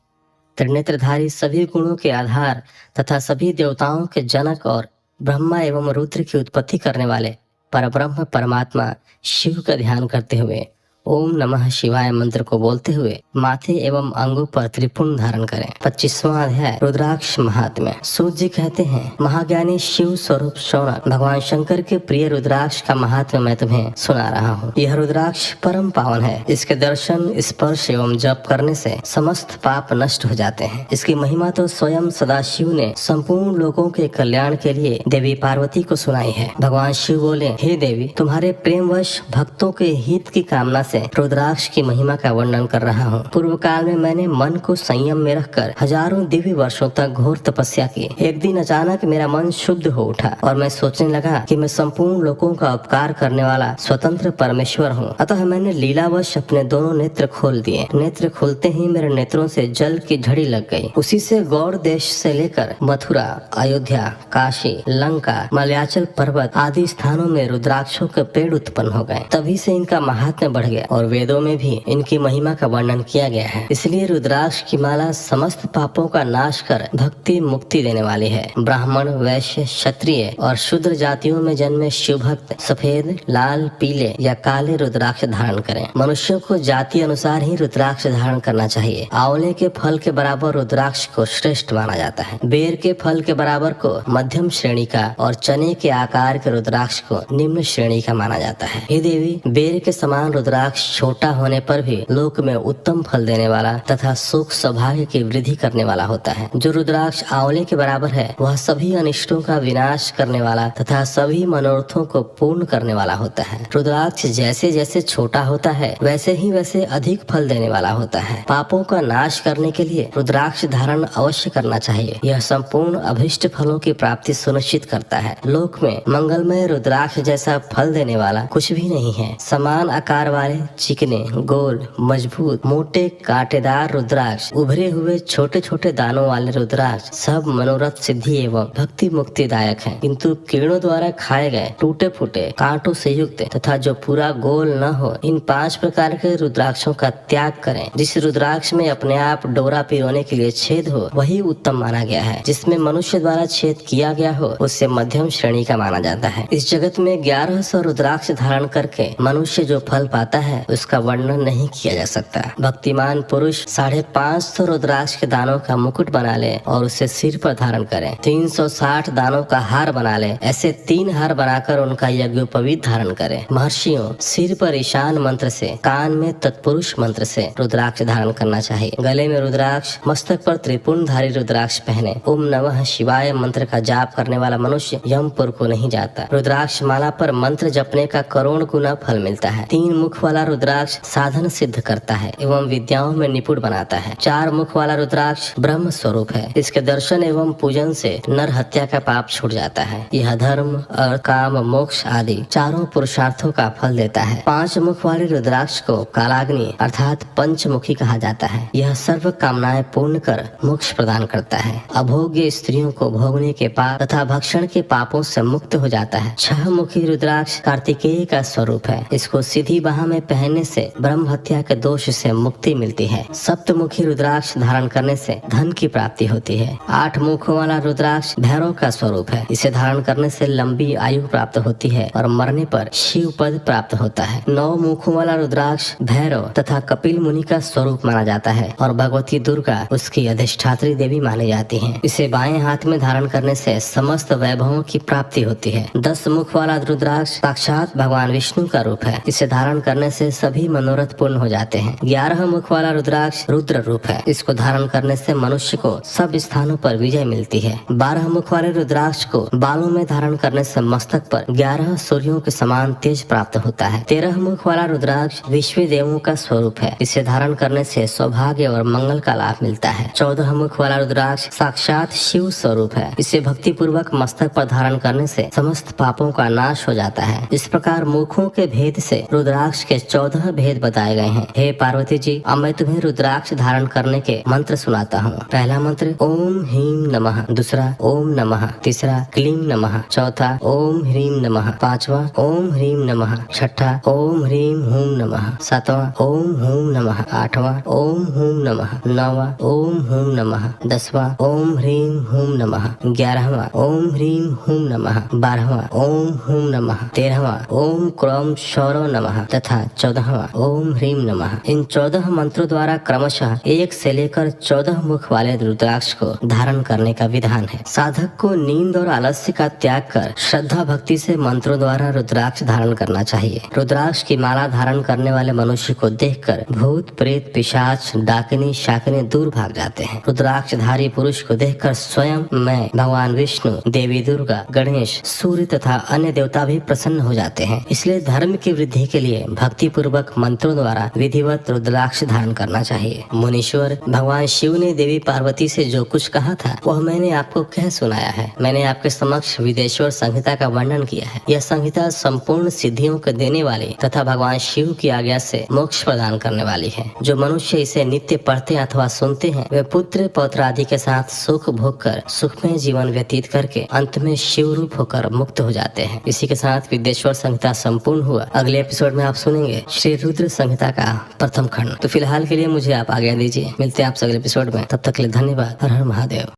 त्रिनेत्रधारी सभी गुणों के आधार तथा सभी देवताओं के जनक और ब्रह्मा एवं रुद्र की उत्पत्ति करने वाले परब्रह्म परमात्मा शिव का ध्यान करते हुए ओम नमः शिवाय मंत्र को बोलते हुए माथे एवं अंगों पर त्रिपुंड धारण करें। 25वां अध्याय रुद्राक्ष महात्म्य। सूत जी कहते हैं, महाज्ञानी शिव स्वरूप शौनक, भगवान शंकर के प्रिय रुद्राक्ष का महात्म्य मैं तुम्हें सुना रहा हूँ। यह रुद्राक्ष परम पावन है। इसके दर्शन, स्पर्श एवं जप करने से समस्त पाप नष्ट हो जाते हैं। इसकी महिमा तो स्वयं सदाशिव ने संपूर्ण लोगों के कल्याण के लिए देवी पार्वती को सुनाई है। भगवान शिव बोले, हे देवी, तुम्हारे प्रेमवश भक्तों के हित की कामना से रुद्राक्ष की महिमा का वर्णन कर रहा हूँ। पूर्व काल में मैंने मन को संयम में रखकर हजारों दिव्य वर्षों तक घोर तपस्या की। एक दिन अचानक मेरा मन शुद्ध हो उठा और मैं सोचने लगा कि मैं संपूर्ण लोगों का उपकार करने वाला स्वतंत्र परमेश्वर हूँ। अतः मैंने लीलावश अपने दोनों नेत्र खोल दिए। नेत्र खोलते ही मेरे नेत्रों से जल की झड़ी लग गई। उसी से गौड़ देश से लेकर मथुरा, अयोध्या, काशी, लंका, मलयाचल पर्वत आदि स्थानों में रुद्राक्षों के पेड़ उत्पन्न हो गए। तभी से इनका महात्म्य बढ़ गया और वेदों में भी इनकी महिमा का वर्णन किया गया है। इसलिए रुद्राक्ष की माला समस्त पापों का नाश कर भक्ति मुक्ति देने वाली है। ब्राह्मण, वैश्य, क्षत्रिय और शूद्र जातियों में जन्मे शिव भक्त सफेद, लाल, पीले या काले रुद्राक्ष धारण करें। मनुष्यों को जाति अनुसार ही रुद्राक्ष धारण करना चाहिए। आंवले के फल के बराबर रुद्राक्ष को श्रेष्ठ माना जाता है। बेर के फल के बराबर को मध्यम श्रेणी का और चने के आकार के रुद्राक्ष को निम्न श्रेणी का माना जाता है। हे देवी, बेर के समान रुद्राक्ष छोटा होने पर भी लोक में उत्तम फल देने वाला तथा सुख सौभाग्य की वृद्धि करने वाला होता है। जो रुद्राक्ष आंवले के बराबर है वह सभी अनिष्टों का विनाश करने वाला तथा सभी मनोरथों को पूर्ण करने वाला होता है। रुद्राक्ष जैसे जैसे छोटा होता है वैसे ही वैसे अधिक फल देने वाला होता है। पापों का नाश करने के लिए रुद्राक्ष धारण अवश्य करना चाहिए। यह संपूर्ण अभिष्ट फलों की प्राप्ति सुनिश्चित करता है। लोक में मंगलमय रुद्राक्ष जैसा फल देने वाला कुछ भी नहीं है। समान आकार वाले, चिकने, गोल, मजबूत, मोटे, कांटेदार रुद्राक्ष, उभरे हुए छोटे छोटे दानों वाले रुद्राक्ष सब मनोरथ सिद्धि एवं भक्ति मुक्ति दायक है। किंतु कीड़ों द्वारा खाए गए, टूटे फूटे, कांटों से युक्त तथा जो पूरा गोल न हो, इन 5 प्रकार के रुद्राक्षों का त्याग करें। जिस रुद्राक्ष में अपने आप डोरा पिरोने के लिए छेद हो वही उत्तम माना गया है। जिसमें मनुष्य द्वारा छेद किया गया हो उससे मध्यम श्रेणी का माना जाता है। इस जगत में 1100 रुद्राक्ष धारण करके मनुष्य जो फल पाता है उसका वर्णन नहीं किया जा सकता। भक्तिमान पुरुष 550 रुद्राक्ष के दानों का मुकुट बना ले और उसे सिर पर धारण करें। 360 दानों का हार बना ले। ऐसे 3 हार बनाकर उनका यज्ञोपवीत धारण करें। महर्षियों, सिर पर ईशान मंत्र से, कान में तत्पुरुष मंत्र से रुद्राक्ष धारण करना चाहिए। गले में रुद्राक्ष, मस्तक पर त्रिपुंडधारी रुद्राक्ष पहने। ओम नमः शिवाय मंत्र का जाप करने वाला मनुष्य यमपुर को नहीं जाता। रुद्राक्ष माला पर मंत्र जपने का करोड़ गुना फल मिलता है। 3 मुख वाला रुद्राक्ष साधन सिद्ध करता है एवं विद्याओं में निपुण बनाता है। 4 मुख वाला रुद्राक्ष ब्रह्म स्वरूप है। इसके दर्शन एवं पूजन से नर हत्या का पाप छूट जाता है। यह धर्म, अर्थ, काम, मोक्ष आदि चारों पुरुषार्थों का फल देता है। 5 मुख वाले रुद्राक्ष को कालाग्नि अर्थात पंचमुखी कहा जाता है। यह सर्व कामनाएं पूर्ण कर मोक्ष प्रदान करता है। अभोग्य स्त्रियों को भोगने के पाप तथा भक्षण के पापों से मुक्त हो जाता है। 6 मुखी रुद्राक्ष कार्तिकेय का स्वरूप है। इसको सीधी बाह में पहनने से ब्रह्म हत्या के दोष से मुक्ति मिलती है। सप्तमुखी रुद्राक्ष धारण करने से धन की प्राप्ति होती है। 8 मुखों वाला रुद्राक्ष भैरव का स्वरूप है। इसे धारण करने से लंबी आयु प्राप्त होती है और मरने पर शिव पद प्राप्त होता है। 9 मुखों वाला रुद्राक्ष भैरव तथा कपिल मुनि का स्वरूप माना जाता है और भगवती दुर्गा उसकी अधिष्ठात्री देवी मानी जाती है। इसे बाएं हाथ में धारण करने से समस्त वैभवों की प्राप्ति होती है। 10 मुख वाला रुद्राक्ष साक्षात भगवान विष्णु का रूप है। इसे धारण करने से सभी मनोरथ पूर्ण हो जाते हैं। 11 मुख वाला रुद्राक्ष रुद्र रूप है। इसको धारण करने से मनुष्य को सब स्थानों पर विजय मिलती है। 12 मुख वाले रुद्राक्ष को बालों में धारण करने से मस्तक पर 11 सूर्यों के समान तेज प्राप्त होता है। 13 मुख वाला रुद्राक्ष विश्व देवों का स्वरूप है। इसे धारण करने से सौभाग्य और मंगल का लाभ मिलता है। 14 मुख वाला रुद्राक्ष साक्षात शिव स्वरूप है। इसे भक्ति पूर्वक मस्तक पर धारण करने से समस्त पापों का नाश हो जाता है। इस प्रकार मुखों के भेद से रुद्राक्ष के 14 भेद बताए गए हैं। हे पार्वती जी, अब मैं तुम्हें रुद्राक्ष धारण करने के मंत्र सुनाता हूँ। पहला मंत्र ओम ह्रीम नमः, दूसरा ओम नमः, तीसरा क्लीम नमः, चौथा ओम ह्रीम नमः, पांचवा ओम ह्रीम नमः, छठा ओम ह्रीम हूम नमः, सातवां ओम हूम नमः, आठवां ओम हूम नमः, नौवां ओम हूम नमः, 10वां ओम ह्रीम हूम नमः, 11वां ओम ह्रीम हूम नमः, 12वां ओम हूम नमः, 13वां ओम क्रौम शौरव नमः तथा 14वां ओम ह्रीम नमः। इन 14 मंत्रों द्वारा क्रमशः 1 से लेकर 14 मुख वाले रुद्राक्ष को धारण करने का विधान है। साधक को नींद और आलस्य का त्याग कर श्रद्धा भक्ति से मंत्रों द्वारा रुद्राक्ष धारण करना चाहिए। रुद्राक्ष की माला धारण करने वाले मनुष्य को देखकर भूत प्रेत पिशाच डाकिनी शाकिनी दूर भाग जाते हैं। रुद्राक्षधारी पुरुष को देखकर स्वयं मैं, भगवान विष्णु, देवी दुर्गा, गणेश, सूर्य तथा अन्य देवता भी प्रसन्न हो जाते हैं। इसलिए धर्म की वृद्धि के लिए भक्ति पूर्वक मंत्रों द्वारा विधिवत रुद्राक्ष धारण करना चाहिए। मुनीश्वर, भगवान शिव ने देवी पार्वती से जो कुछ कहा था वह मैंने आपको कह सुनाया है। मैंने आपके समक्ष विदेश्वर संहिता का वर्णन किया है। यह संहिता संपूर्ण सिद्धियों को देने वाली तथा भगवान शिव की आज्ञा से मोक्ष प्रदान करने वाली है। जो मनुष्य इसे नित्य पढ़ते अथवा सुनते हैं वे पुत्र पौत्र आदि के साथ सुख भोग कर सुखमय जीवन व्यतीत करके अंत में शिव रूप होकर मुक्त हो जाते हैं। इसी के साथ विदेश्वर संहिता संपूर्ण हुआ। अगले एपिसोड में आप सुनेंगे श्री रुद्र संहिता का प्रथम खंड। तो फिलहाल के लिए मुझे आप आज्ञा दीजिए। मिलते हैं आपसे अगले एपिसोड में। तब तक के लिए धन्यवाद। हर हर महादेव।